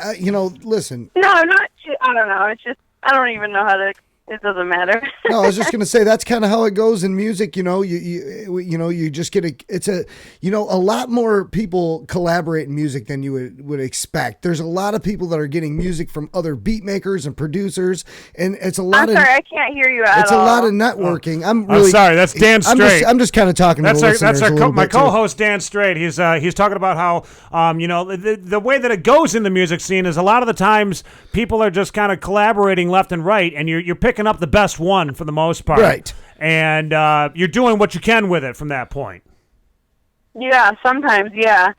listen. No, I don't know. It's just, I don't even know how to. It doesn't matter. No, I was just going to say that's kind of how it goes in music. You just get a lot more people collaborate in music than you would expect. There's a lot of people that are getting music from other beat makers and producers, and it's a lot. I'm sorry, I can't hear you at all. It's a lot of networking. I'm sorry, that's Dan Straight. I'm just kind of talking to the listeners a little bit. My co-host Dan Straight. He's talking about how the way that it goes in the music scene is a lot of the times people are just kind of collaborating left and right, and you're picking up the best one for the most part. Right. And you're doing what you can with it from that point. Yeah, sometimes, yeah.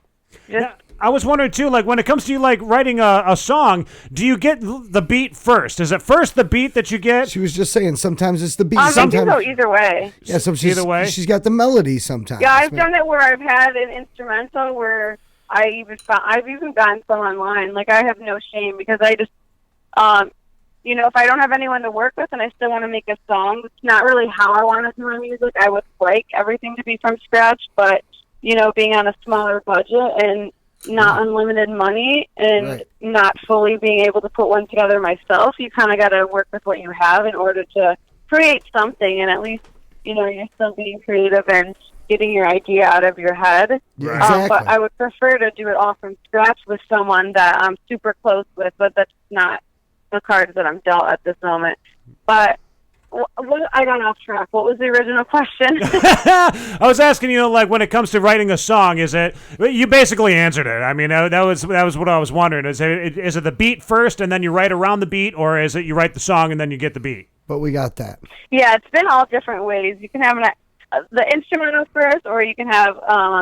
Just I was wondering too, like when it comes to you like writing a song, do you get the beat first? Is it first the beat that you get? She was just saying sometimes it's the beat. It can Sometimes go either way. yeah, either way. She's got the melody sometimes. Yeah, I've done it where I've had an instrumental where I've even gotten some online. Like I have no shame because I just if I don't have anyone to work with and I still want to make a song, it's not really how I want to do my music. I would like everything to be from scratch, but being on a smaller budget and not unlimited money and not fully being able to put one together myself, you kind of got to work with what you have in order to create something. And at least, you're still being creative and getting your idea out of your head. Yeah, exactly. But I would prefer to do it all from scratch with someone that I'm super close with, but that's not the cards that I'm dealt at this moment. But I got off track. What was the original question? I was asking, like when it comes to writing a song, is it? You basically answered it. I mean, that was what I was wondering. Is it the beat first and then you write around the beat, or is it you write the song and then you get the beat? But we got that. Yeah, it's been all different ways. You can have the instrumental first, or you can have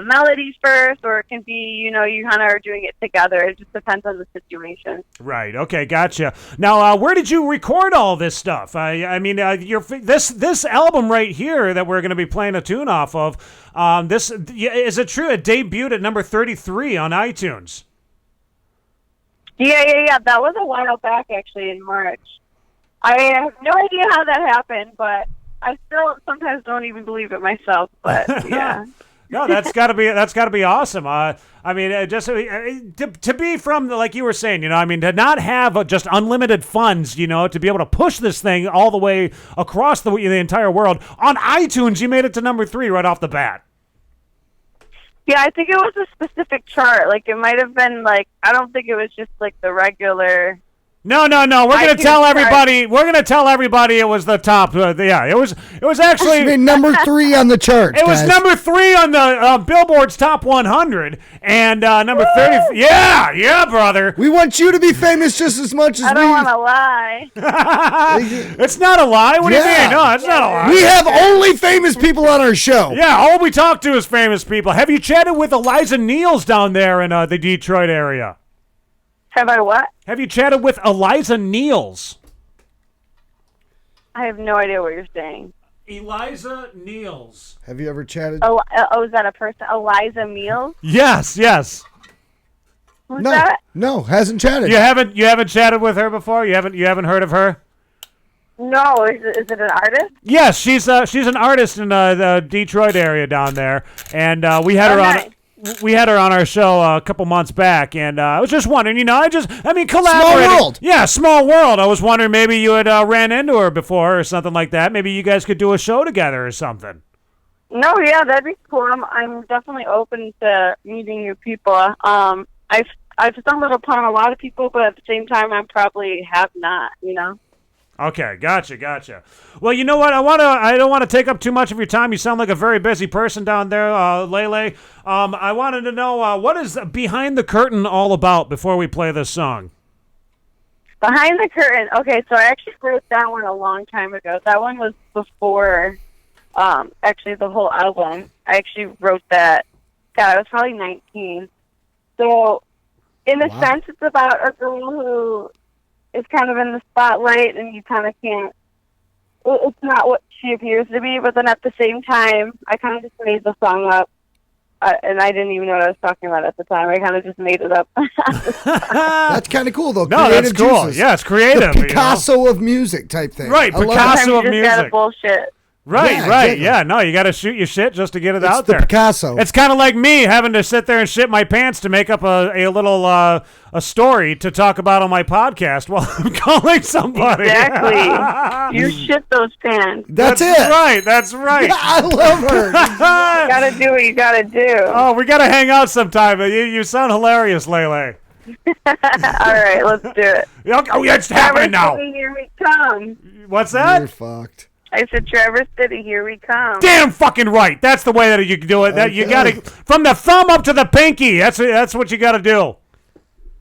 melodies first, or it can be, you kind of are doing it together. It just depends on the situation. Right. Okay. Gotcha. Now, where did you record all this stuff? This album right here that we're going to be playing a tune off of. Is it true? It debuted at number 33 on iTunes. Yeah. That was a while back, actually, in March. I have no idea how that happened, but I still sometimes don't even believe it myself, but yeah. No, that's gotta be awesome. To be from like you were saying, to not have just unlimited funds, to be able to push this thing all the way across the entire world on iTunes. You made it to number 3 right off the bat. Yeah, I think it was a specific chart. Like it might have been like I don't think it was just like the regular. No. We're gonna tell everybody. We're gonna tell everybody it was the top. It was actually number 3 on the chart. It was number 3 on the Billboard's Top 100 and number 30. Yeah, brother. We want you to be famous just as much as I don't want to lie. It's not a lie. What do you mean? No, it's not a lie. We have only famous people on our show. Yeah, all we talk to is famous people. Have you chatted with Eliza Niels down there in the Detroit area? Have I what? Have you chatted with Eliza Niels? I have no idea what you're saying. Eliza Niels. Have you ever chatted? Oh, is that a person? Eliza Niels? Yes. Who's that? No, hasn't chatted. You haven't chatted with her before? You haven't heard of her? No, is it an artist? Yes, she's an artist in the Detroit area down there, and we had her on. We had her on our show a couple months back, and I was just wondering, collaborating. Small world. Yeah, small world. I was wondering maybe you had ran into her before or something like that. Maybe you guys could do a show together or something. No, yeah, that'd be cool. I'm definitely open to meeting new people. I've stumbled upon a lot of people, but at the same time, I probably have not, Okay, gotcha. Well, you know what? I don't want to take up too much of your time. You sound like a very busy person down there, LeLe. I wanted to know what is Behind the Curtain all about before we play this song. Behind the Curtain. Okay, so I actually wrote that one a long time ago. That one was before, actually the whole album. I actually wrote that. God, I was probably 19. So, in a sense, it's about a girl who is kind of in the spotlight, and you kind of can't. It's not what she appears to be, but then at the same time, I kind of just made the song up, and I didn't even know what I was talking about at the time. I kind of just made it up. That's kind of cool, though. No, that's cool. Juices. Yeah, it's creative. The Picasso of music type thing. Right, Picasso of music. Gotta bullshit. Right. Exactly. Yeah, no, you got to shoot your shit just to get it It's out the there. Picasso. It's kind of like me having to sit there and shit my pants to make up a little a story to talk about on my podcast while I'm calling somebody. Exactly. You shit those pants. That's it. That's right. Yeah, I love her. You gotta do what you gotta do. Oh, we got to hang out sometime. You sound hilarious, LeLe. All right, let's do it. Oh, yeah, it's happening now. Here we come. What's that? You're fucked. I said, Traverse City, here we come. Damn fucking right. That's the way that you can do it. That you got to from the thumb up to the pinky. That's what you got to do.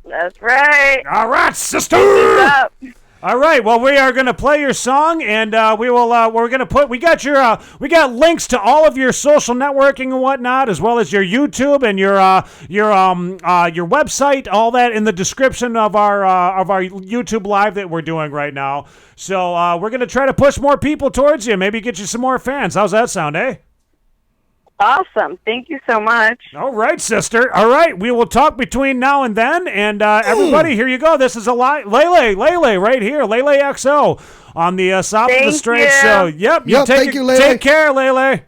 That's right. All right, sister. Up. All right. Well, we are going to play your song, and we will. We're going to put. We got links to all of your social networking and whatnot, as well as your YouTube and your website. All that in the description of our YouTube live that we're doing right now. So we're going to try to push more people towards you. Maybe get you some more fans. How's that sound, eh? Awesome. Thank you so much. All right, sister. All right. We will talk between now and then. And everybody, here you go. This is LeLe right here. LeLe XO on the South of the Straits show. Yep. Thank you, LeLe. Take care, LeLe.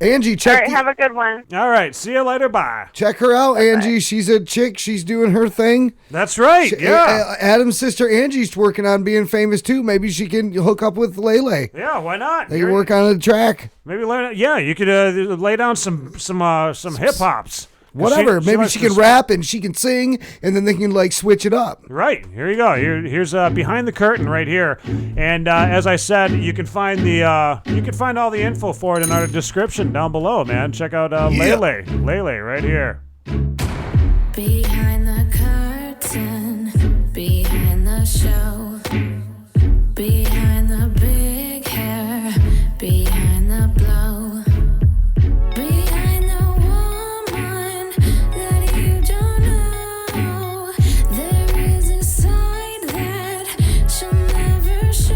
Angie, check. All right, have a good one. All right. See you later. Bye. Check her out, Angie. She's a chick. She's doing her thing. That's right. Yeah. Adam's sister Angie's working on being famous too. Maybe she can hook up with LeLe. Yeah, why not? They can work on a track. Maybe learn. Yeah, you could lay down some hip hops. Whatever. Maybe she can rap and she can sing, and then they can like switch it up. Right. Here you go. Here's behind the curtain right here. And as I said, you can find all the info for it in our description down below, man. Check out LeLe right here. Behind the curtain, behind the show, behind the big hair, behind the blow, behind the woman that you don't know, there is a side that she'll never show.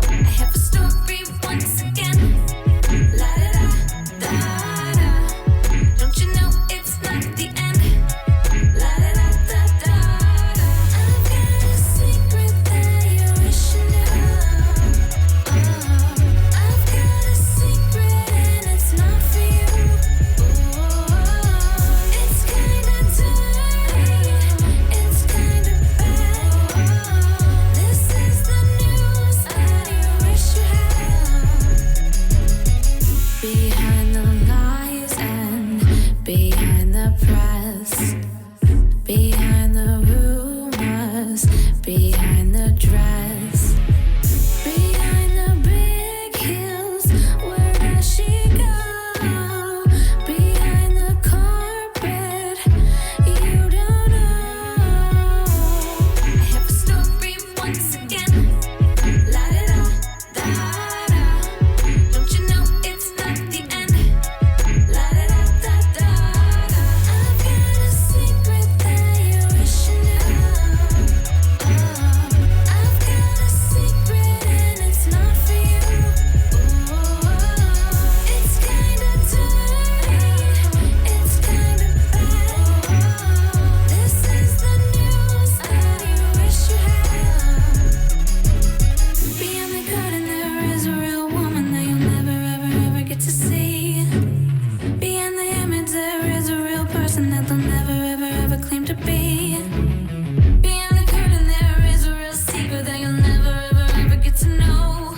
I have a story once again. La da da da da. Don't you know it's not the end? La da da da da da. I've got a secret that you wish you knew. I've got a secret and it's not for you. It's kinda dirty, it's kinda bad. This is the news that you wish you had. Behind the lies and behind the press, behind the rumors, behind the dress, behind the big heels, where does she go? Behind the carpet, you don't know. I have a story once again. La da da da da. Don't you know it's not the end? La da da da da da. I've got a secret that you wish you knew. I've got a secret and it's not for you. It's kinda dirty, it's kinda bad. This is the news that you wish you had. Behind the curtain there is a real woman that you'll never ever get to see. Behind the image there is a real person that they'll never ever claim to be. Behind the curtain there is a real secret that you'll never ever get to know.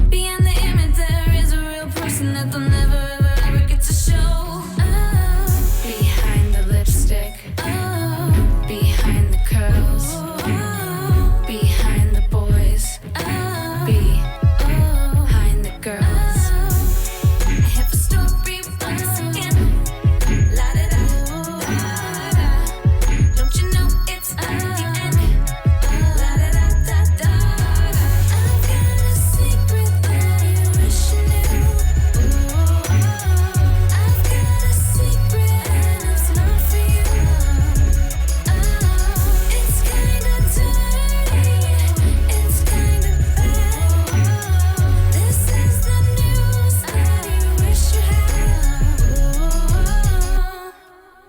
Behind the image there is a real person that they'll never ever get to show. Oh, behind the lipstick. Oh, behind the curls. Oh, behind the boys. Oh, behind the girls. I have a story once again. La da da da da. Don't you know it's not the end? La da da da da da. I've got a secret that you wish you knew. I've got a secret and it's not for you. It's kinda dirty, it's kinda bad. This is the news that you wish you had.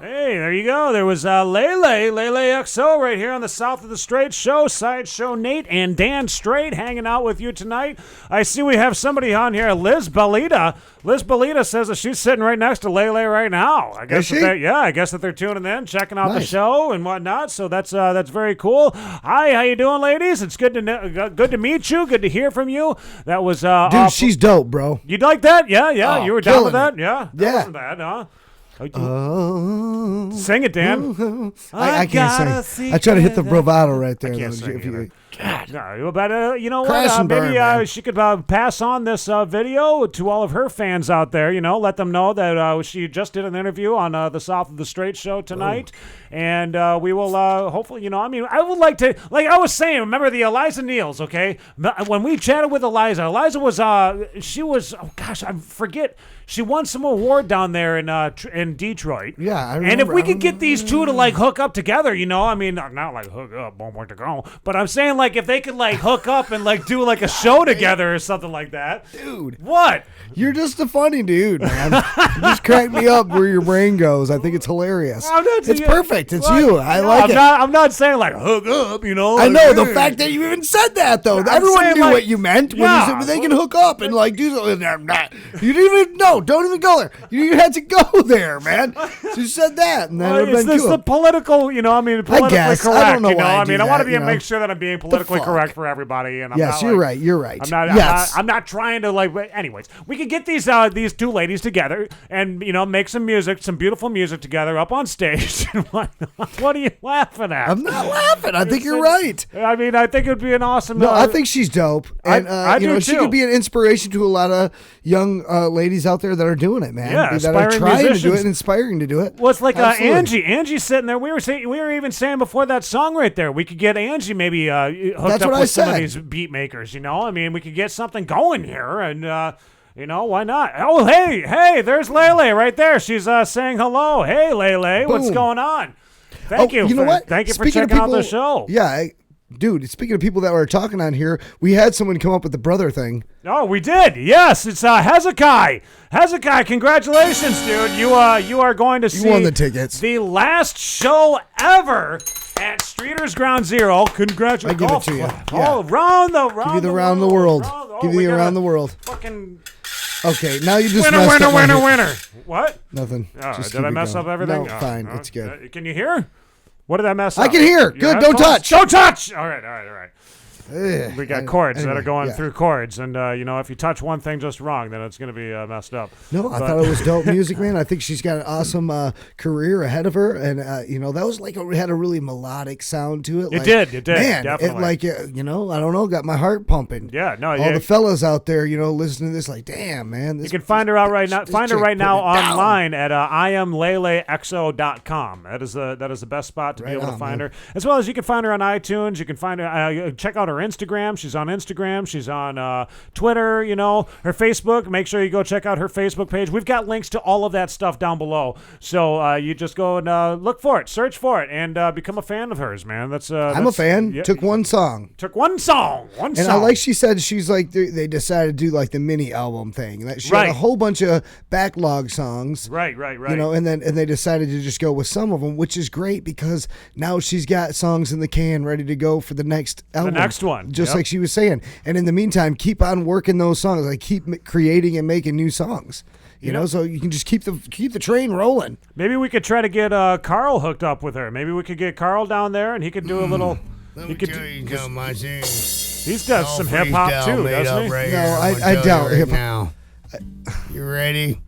Hey, there you go. There was LeLe XO right here on the South of the Straits show. Sideshow Nate and Dan Strait hanging out with you tonight. I see we have somebody on here, Liz Belita. Liz Belita says that she's sitting right next to LeLe right now. I guess I guess that they're tuning in, checking out the show and whatnot. So that's very cool. Hi, how you doing, ladies? It's good to meet you. Good to hear from you. That was Dude, she's dope, bro. You'd like that? Yeah. Oh, You were down with killing that? Yeah. That wasn't bad, huh? Sing it, Dan. I can't sing. I try to hit the bravado right there. I can't sing either. God. No, but you know Crash what? and burn, Maybe man. she could pass on this video to all of her fans out there. You know, let them know that she just did an interview on the South of the Straits show tonight, and we will hopefully, you know, I mean, I would like to, like I was saying, remember the Eliza Neals, okay? When we chatted with Eliza was she was, oh gosh, I forget. She won some award down there in Detroit. Yeah, I and if remember. we could get these two to like hook up together, you know, I mean, not like hook up, boom, to go, but I'm saying like if they could like hook up and like do like a show together or something like that. Dude. What? You're just a funny dude, man. You just crack me up where your brain goes. I think it's hilarious. It's perfect. It's you. I like it. I'm not saying like hook up, you know. I know the fact that you even said that though. Everyone saying, knew like, what you meant when you said they can hook up and like do something. You didn't even know. Don't even go there. You had to go there, man. So you said that, and that would have It's been this cool. the political, you know. I mean, politically guess. correct. I don't know you know, why I I mean, do I want to that, be you know? make sure that I'm being politically fuck? correct for everybody. And I'm Yes, not, you're like, right. You're right. I'm not. Yes. I'm not trying to like. But anyways, we could get these two ladies together and you know make some music, some beautiful music together up on stage. What are you laughing at? I'm not laughing. I think you're right. I mean, I think it would be an awesome. No, I think she's dope, and I you do know she too. could be an inspiration to a lot of young ladies out there that are doing it, man. Yeah, that are aspiring trying to do musicians. it and inspiring to do it. Well, it's like Absolutely. Angie. Angie's sitting there. We were even saying before that song right there. We could get Angie maybe hooked That's up what I with some of said. these beat makers. You know, I mean, we could get something going here, and you know, why not? Oh, hey, there's LeLe right there. She's saying hello. Hey, LeLe, what's Boom. going on? Thank you. You know what? Thank you for Speaking of checking out the people- show. Yeah, dude. Speaking of people that were talking on here, we had someone come up with the brother thing. Oh, we did. Yes, it's Hezekiah. Hezekiah, congratulations, dude. You are going to see won the tickets. the last show ever at Streeter's Ground Zero. Congratulations. I give it to you. Oh, round the Give you the round the world. Give you the around the world. Fucking Okay, now you just winner, messed winner, up my winner, hit. winner. What? Nothing. Oh, Just did keep I it mess going. up everything? No, Oh, fine. oh, It's good. Can you hear? What did I mess up? I can hear. Your Good. Don't headphones? touch. Don't touch. All right. Ugh. We got chords that Anyway, are going yeah. through chords, and you know, if you touch one thing just wrong, then it's going to be messed up. No, I But- thought it was dope music, man. I think she's got an awesome career ahead of her, and you know that was like had a really melodic sound to it. It Like, did, man, definitely. It like you know, I don't know, got my heart pumping. Yeah, no, all yeah. the fellas out there, you know, listening to this, like, damn, man. This, You can find her out right now. this Find her chick right now putting it down. online at IamLeLeXO.com. That is the best spot to be Right able to on, find man. her. As well as you can find her on iTunes. You can find her. Check out her Instagram. She's on Instagram. She's on Twitter. You know, her Facebook. Make sure you go check out her Facebook page. We've got links to all of that stuff down below. So you just go and look for it, search for it, and become a fan of hers, man. I'm a fan. Yeah, Took one song. took one song. And I like she said she's like they decided to do like the mini album thing. Like, she had Right. a whole bunch of backlog songs. Right. You know, and they decided to just go with some of them, which is great because now she's got songs in the can ready to go for the next album. next one, Just yep. like she was saying. And in the meantime, keep on working those songs. Like keep creating and making new songs. You know, so you can just keep the train rolling. Maybe we could try to get Carl hooked up with her. Maybe we could get Carl down there, and he could do a little. He could. He's does some hip hop too, doesn't he? Right No, here. I doubt right hip-hop. now. You ready?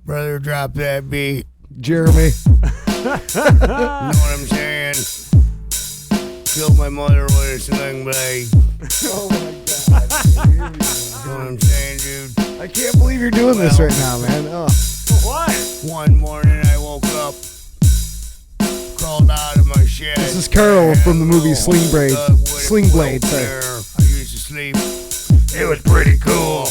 Brother, drop that beat. Jeremy. You know what I'm saying? Killed my mother with a sling blade. Oh my God. You know what I'm saying, dude? I can't believe you're doing this right now, man. Oh. What? One morning I woke up, crawled out of my shed. This is Carl from the movie Sling Blade. Sorry. I used to sleep. It was pretty cool.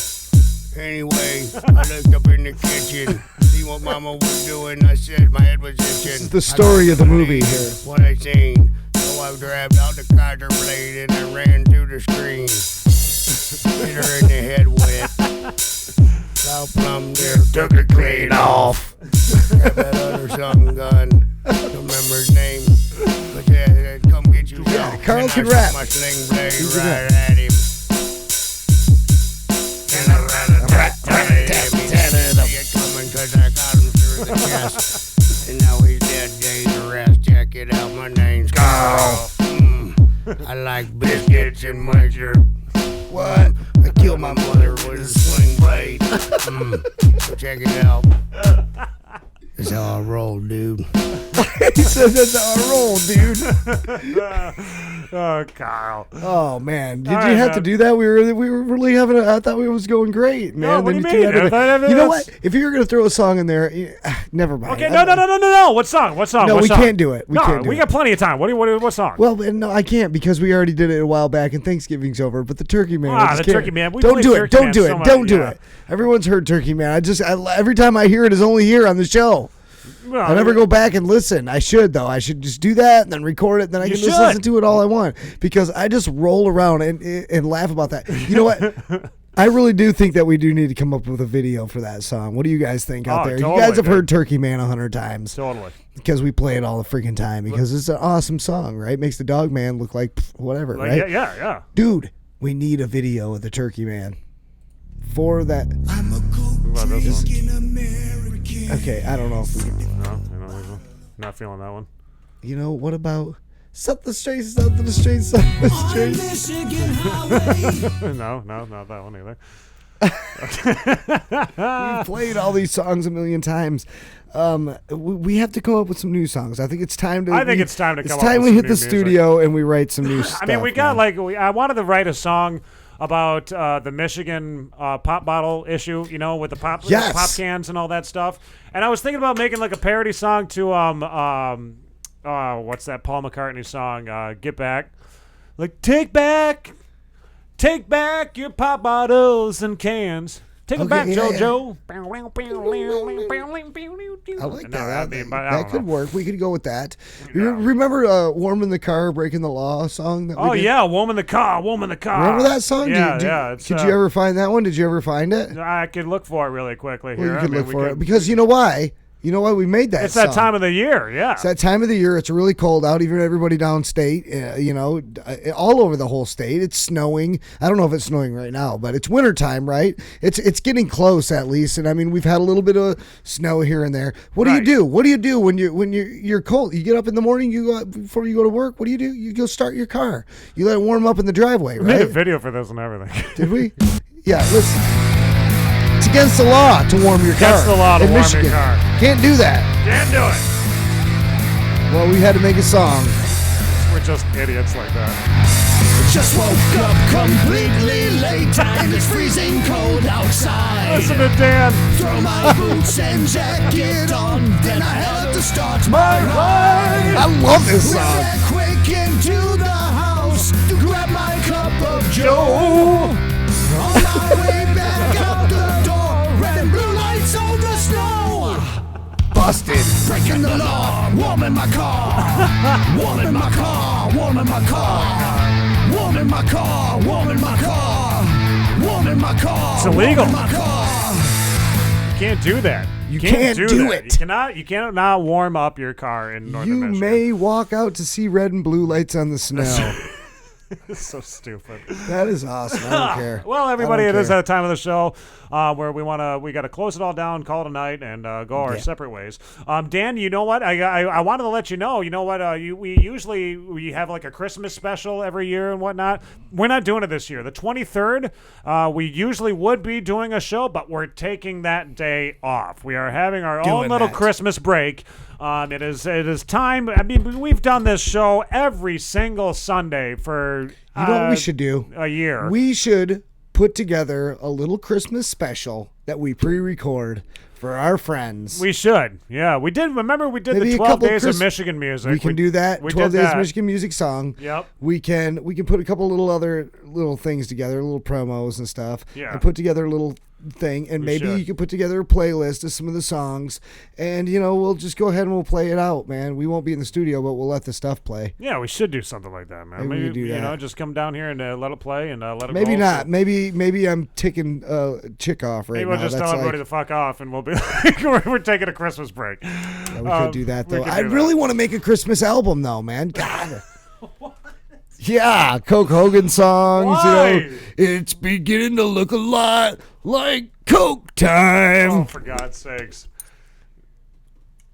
Anyway, I looked up in the kitchen, see what Mama was doing. I said my head was itching. This is the story of the movie here. What I seen. So I grabbed out the cutter blade and I ran through the screen. Hit her in the head with it. Cow plumb there, took it clean off. Grabbed that other son gun. Don't remember his name. But yeah, come get you. Yeah, Carl And can I rap. shot my sling blade He's a right rap. at him. And I ran a coming 'cause I got him through the chest. And now he's dead, days arrest. Check it out, my name's Carl. I like biscuits and mustard. What? I killed my mother with a sling blade. So check it out. That's how I roll, dude. He said that's how I roll, dude. Oh, Carl. Oh man, did All you right, have man. to do that? We were really having. I thought it was going great, man. No, what do you Then mean? threw that in I there. thought You know that's- what? If you were gonna throw a song in there, never mind. Okay, no. What song? What song? No, what we song? can't do it. We no, can't do we it. got plenty of time. What song? Well, no, I can't because we already did it a while back and Thanksgiving's over. But the Turkey Man, I just the can't. Turkey Man. We Don't play do it. Turkey Don't Man do so it. much, Don't do yeah. it. Everyone's heard Turkey Man. Every time I hear it is only here on the show. Well, I never go back and listen. I should though. I should just do that and then record it. And then I You can just should. listen to it all I want because I just roll around and laugh about that. You know what? I really do think that we do need to come up with a video for that song. What do you guys think out there? Totally, you guys have dude. heard Turkey Man 100 times. Totally. Because we play it all the freaking time because it's an awesome song, right? Makes the dog man look like whatever, Like, right? yeah. Dude, we need a video of the Turkey Man for that. What about this one? Okay, I don't know if we can. No, not feeling that one. You know, what about Set the Straits, Set the Straits, Set the Straits? No, not that one either. We've played all these songs a million times. We have to come up with some new songs. I think it's time to. I think it's time to It's come up time with we some hit the new music. studio and we write some new stuff. I mean, we got man. I wanted to write a song about the Michigan pop bottle issue, you know, with the pop cans and all that stuff. And I was thinking about making like a parody song to what's that Paul McCartney song? Get Back, like take back your pop bottles and cans. Take them back, JoJo. I like that. That could work. We could go with that. Remember "Warm in the Car, Breaking the Law" song? That we did? Yeah, Woman the Car. Remember that song? Yeah. Could you ever find that one? Did you ever find it? I could look for it really quickly Well, here. you could I mean, look we for could- it because you know why? You know why we made that? It's that song? time of the year, yeah. It's that time of the year. It's really cold out. Even everybody downstate, all over the whole state. It's snowing. I don't know if it's snowing right now, but it's wintertime, right? It's getting close at least. And I mean, we've had a little bit of snow here and there. What do you do? What do you do when you're cold? You get up in the morning. You go out before you go to work. What do? You go start your car. You let it warm up in the driveway, We made a right? video for this and everything. Did we? Yeah. Listen. It's against the law to warm your car. Against the law to in warm Michigan. your car. Can't do that. Can't do it. Well, we had to make a song. We're just idiots like that. Just woke up completely late and it's freezing cold outside. Listen to Dan. Throw my boots and jacket on, then I have to start my ride. I love this song. Ran quick into the house to grab my cup of Joe. On my way back out the door, red and blue lights on the snow. Busted. Breaking the law, warming my car. Warming my car, warming my car. Warming my car, warming my car. Warming my car. It's illegal. warming my car. You can't do that. You can't do that. it. You cannot warm up your car in northern You Michigan. may walk out to see red and blue lights on the snow. It's so stupid. That is awesome. I don't care. Well, everybody, I it don't is care. that time of the show where we got to close it all down, call it a night, and go our separate ways. Dan, you know what? I wanted to let you know. You know what? We usually have like a Christmas special every year and whatnot. We're not doing it this year. The 23rd, we usually would be doing a show, but we're taking that day off. We are having our own little Christmas break. It is time. I mean, we've done this show every single Sunday for You know what we should do? a year. We should put together a little Christmas special that we pre-record for our friends. We should. Yeah, we did. Remember, we did Maybe the a 12 couple days Chris- of Michigan music. We can do that. We 12 did days that. Michigan music song. Yep. We can put a couple other little things together, little promos and stuff. Yeah. And put together a little thing, and maybe should. you could put together a playlist of some of the songs, and we'll just go ahead and we'll play it out, man. We won't be in the studio, but we'll let the stuff play. Yeah, we should do something like that, man. Maybe we do that. Just come down here and let it play and let it Maybe go. not. Maybe I'm ticking chick off right Maybe now. we'll just That's tell everybody like- to fuck off, and we'll be like, we're taking a Christmas break. Yeah, we could do that we though. could I do that. really want to make a Christmas album though, man. God. Yeah, Coke Hogan songs. Why? It's beginning to look a lot like Coke time. Oh, for God's sakes.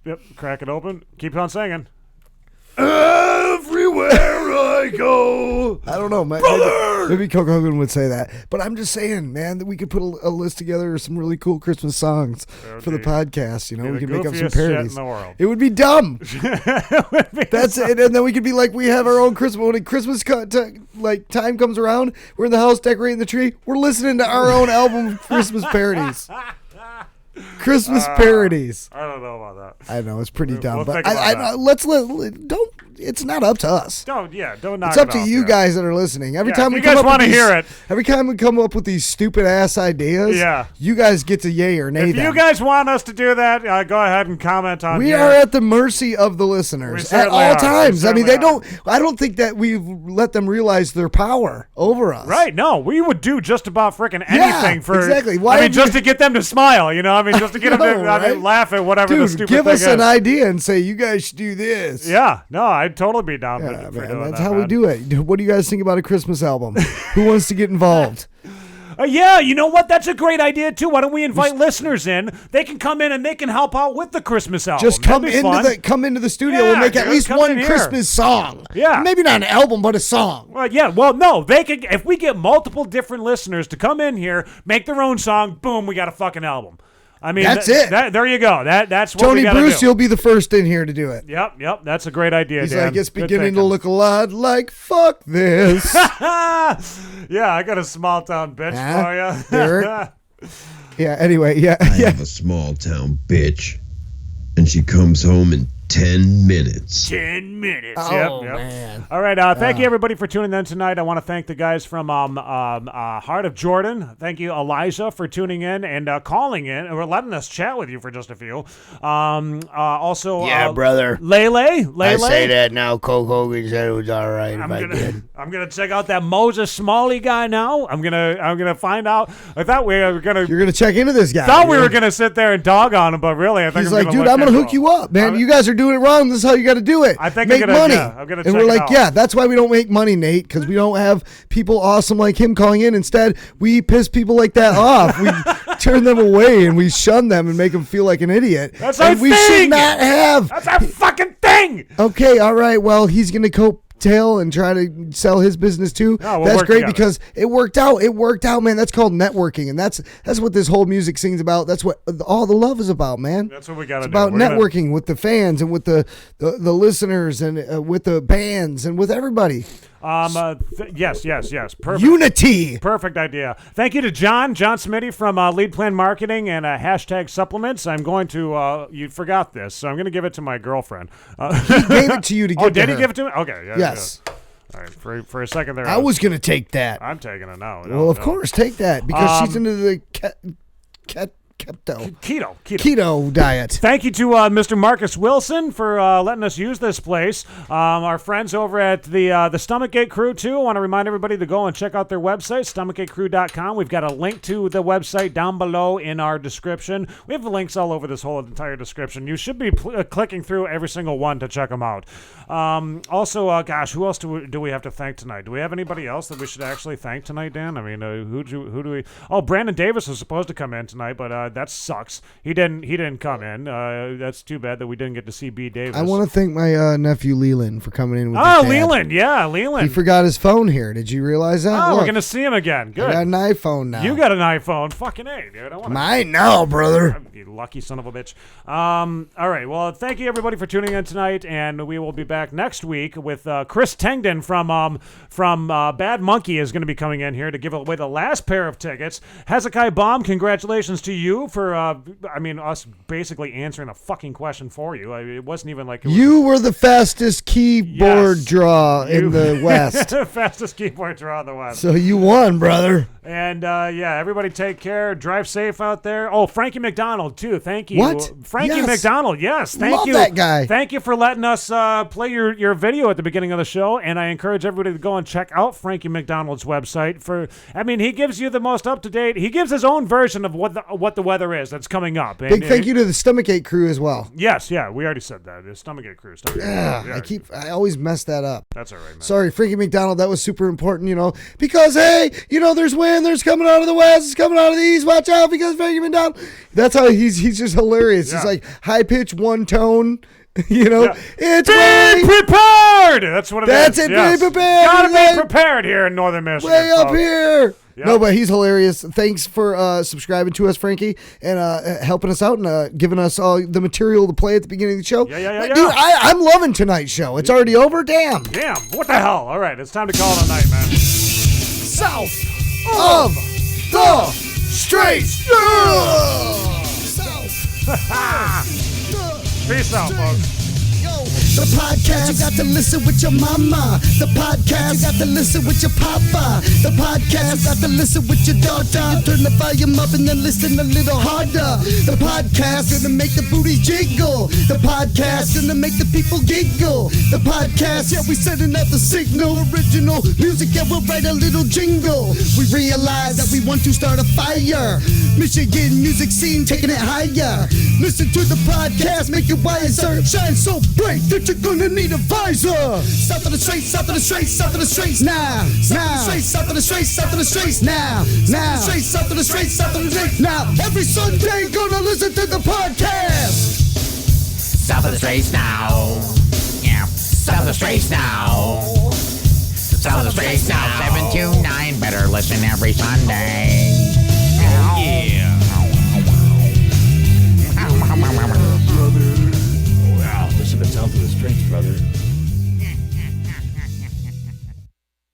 Yep, crack it open. Keep on singing. Everywhere I go. I don't know. Maybe Coke Hogan would say that. But I'm just saying, man, that we could put a list together of some really cool Christmas songs for the podcast. You know, we could make up some parodies. Shit in the world. It would be dumb. That's it. And then we could be like, we have our own Christmas. When Christmas time comes around, we're in the house decorating the tree. We're listening to our own album of Christmas parodies. Christmas parodies. I don't know about that. I know it's pretty dumb, we'll but think about that. don't. It's not up to us. Don't knock It's up it to off, you guys that are listening. Every time if we you guys want to hear it, every time we come up with these stupid ass ideas, you guys get to yay or nay if them. you guys want us to do that, go ahead and comment on. We here. are at the mercy of the listeners at all times. I mean, they don't. I don't think that we've let them realize their power over us. Right? No, we would do just about freaking anything for exactly. Just to get them to smile. You know, I mean, just to get them to laugh at whatever the stupid give thing us an idea and say you guys should do this. Yeah, no, I'd totally be down for Man, doing that's that. how we do it. What do you guys think about a Christmas album? Who wants to get involved? Yeah, you know what? That's a great idea too. Why don't we invite listeners in? They can come in and they can help out with the Christmas album. Just come into the studio and make at least one Christmas song. Yeah, maybe not an album, but a song. Well, yeah. Well, no, they could. If we get multiple different listeners to come in here, make their own song, boom, we got a fucking album. I mean, that's it. There you go. That's what Tony we gotta Bruce, do. you'll be the first in here to do it. Yep. That's a great idea. He's Dan. like, it's Good beginning to thinking. look a lot like fuck this. Yeah, I got a small town bitch for you. Derek? Yeah. Anyway, yeah. I have a small town bitch, and she comes home in 10 minutes. 10 minutes. Oh, Yep. man. All right. Thank you, everybody, for tuning in tonight. I want to thank the guys from Heart of Jordan. Thank you, Elijah, for tuning in and calling in or letting us chat with you for just a few. Also, brother. LeLe. I say that now. Coke Hogan said it was all right if I did. I'm gonna check out that Moses Smalley guy now. I'm gonna find out. I thought we were gonna. You're gonna check into this guy. Thought we were gonna sit there and dog on him, but really, I think He's like, dude, I'm gonna hook you up, man. You guys are doing it wrong. This is how you got to do it. I think make I'm gonna, money. Yeah, I'm gonna and check we're it like, out. yeah, that's why we don't make money, Nate, because we don't have people awesome like him calling in. Instead, we piss people like that off. We turn them away and we shun them and make them feel like an idiot. That's and our we thing. should not have. That's our fucking thing. Okay, all right. Well, he's gonna coattail and try to sell his business too. No, we'll that's work great together. because it worked out. It worked out, man. That's called networking, and that's what this whole music scene's about. That's what all the love is about, man. That's what we got to It's do. about We're gonna- networking with the fans and with the listeners and with the bands and with everybody. Yes. Perfect. Unity. Perfect idea. Thank you to John Smiddy from LeadPlan Marketing and Hashtag Supplements. I'm going to, you forgot this, so I'm going to give it to my girlfriend. He gave it to you to give Oh, to did he her. give it to me? Okay. Yeah, Yes. yeah. All right. For a second there. I was going to take that. I'm taking it now. Well, of course, take that because she's into the keto diet. Thank you to Mr. Marcus Wilson for letting us use this place. Our friends over at the Stomachache Crew, too. I want to remind everybody to go and check out their website, stomachachecrew.com. We've got a link to the website down below in our description. We have links all over this whole entire description. You should be clicking through every single one to check them out. Also, gosh, who else do we have to thank tonight? Do we have anybody else that we should actually thank tonight, Dan? I mean, who do we... Oh, Brandon Davis was supposed to come in tonight, but that sucks. He didn't come in. That's too bad that we didn't get to see B. Davis. I want to thank my nephew Leland for coming in with Oh, his dad. Leland. Yeah, Leland. He forgot his phone here. Did you realize that? Oh, Look, we're going to see him again. Good. I got an iPhone now. You got an iPhone. Fucking A, dude. I want Mine now, brother. You lucky son of a bitch. All right. Well, thank you, everybody, for tuning in tonight, and we will be back next week with Chris Tengden from Bad Monkey is going to be coming in here to give away the last pair of tickets. Hezekiah Baum, congratulations to you for, us basically answering a fucking question for you. It wasn't even like... You were the fastest keyboard draw in the West. Fastest keyboard draw in the West. So you won, brother. And, everybody take care. Drive safe out there. Oh, Frankie McDonald, too. Thank you. What? Frankie Yes. McDonald, yes. Thank Love you. that guy. Thank you for letting us play your video at the beginning of the show. And I encourage everybody to go and check out Frankie McDonald's website. He gives you the most up-to-date. He gives his own version of what the weather is that's coming up. Big thank you to the Stomachache Crew as well. Yes, yeah, we already said that. The Stomachache Crew. I always mess that up. That's all right, man. Sorry, Frankie McDonald. That was super important, because hey, there's wind. There's coming out of the west. It's coming out of the east. Watch out, because Frankie McDonald. That's how he's just hilarious. Yeah. He's like high pitch, one tone. It's Be raining. prepared. prepared. That's what it is. That's it. Yes. Be prepared. Gotta be prepared here in Northern Michigan. Way up folks. here. Yep. No, but he's hilarious. Thanks for subscribing to us, Frankie, and helping us out and giving us all the material to play at the beginning of the show. Yeah. Dude, I'm loving tonight's show. It's already over. Damn. What the hell? All right, it's time to call it a night, man. South of the Straits. Peace out, folks. The podcast, you got to listen with your mama. The podcast, you got to listen with your papa. The podcast, you got to listen with your daughter. Turn the volume up and then listen a little harder. The podcast gonna make the booty jiggle. The podcast gonna make the people giggle. The podcast, yeah, we sending out the signal. Original music, yeah, we'll write a little jingle. We realize that we want to start a fire. Michigan music scene, taking it higher. Listen to the podcast, make your wiser. Shine so bright that you're gonna need a visor. South of the Straits, south of the Straits, south of the Straits now. South of the Straits, south of the Straits now. South of the Straits, south of the Straits now. Every Sunday, gonna listen to the podcast. South of the Straits now. Yeah. South of the Straits now. South of the Straits now. 729. Better listen every Sunday.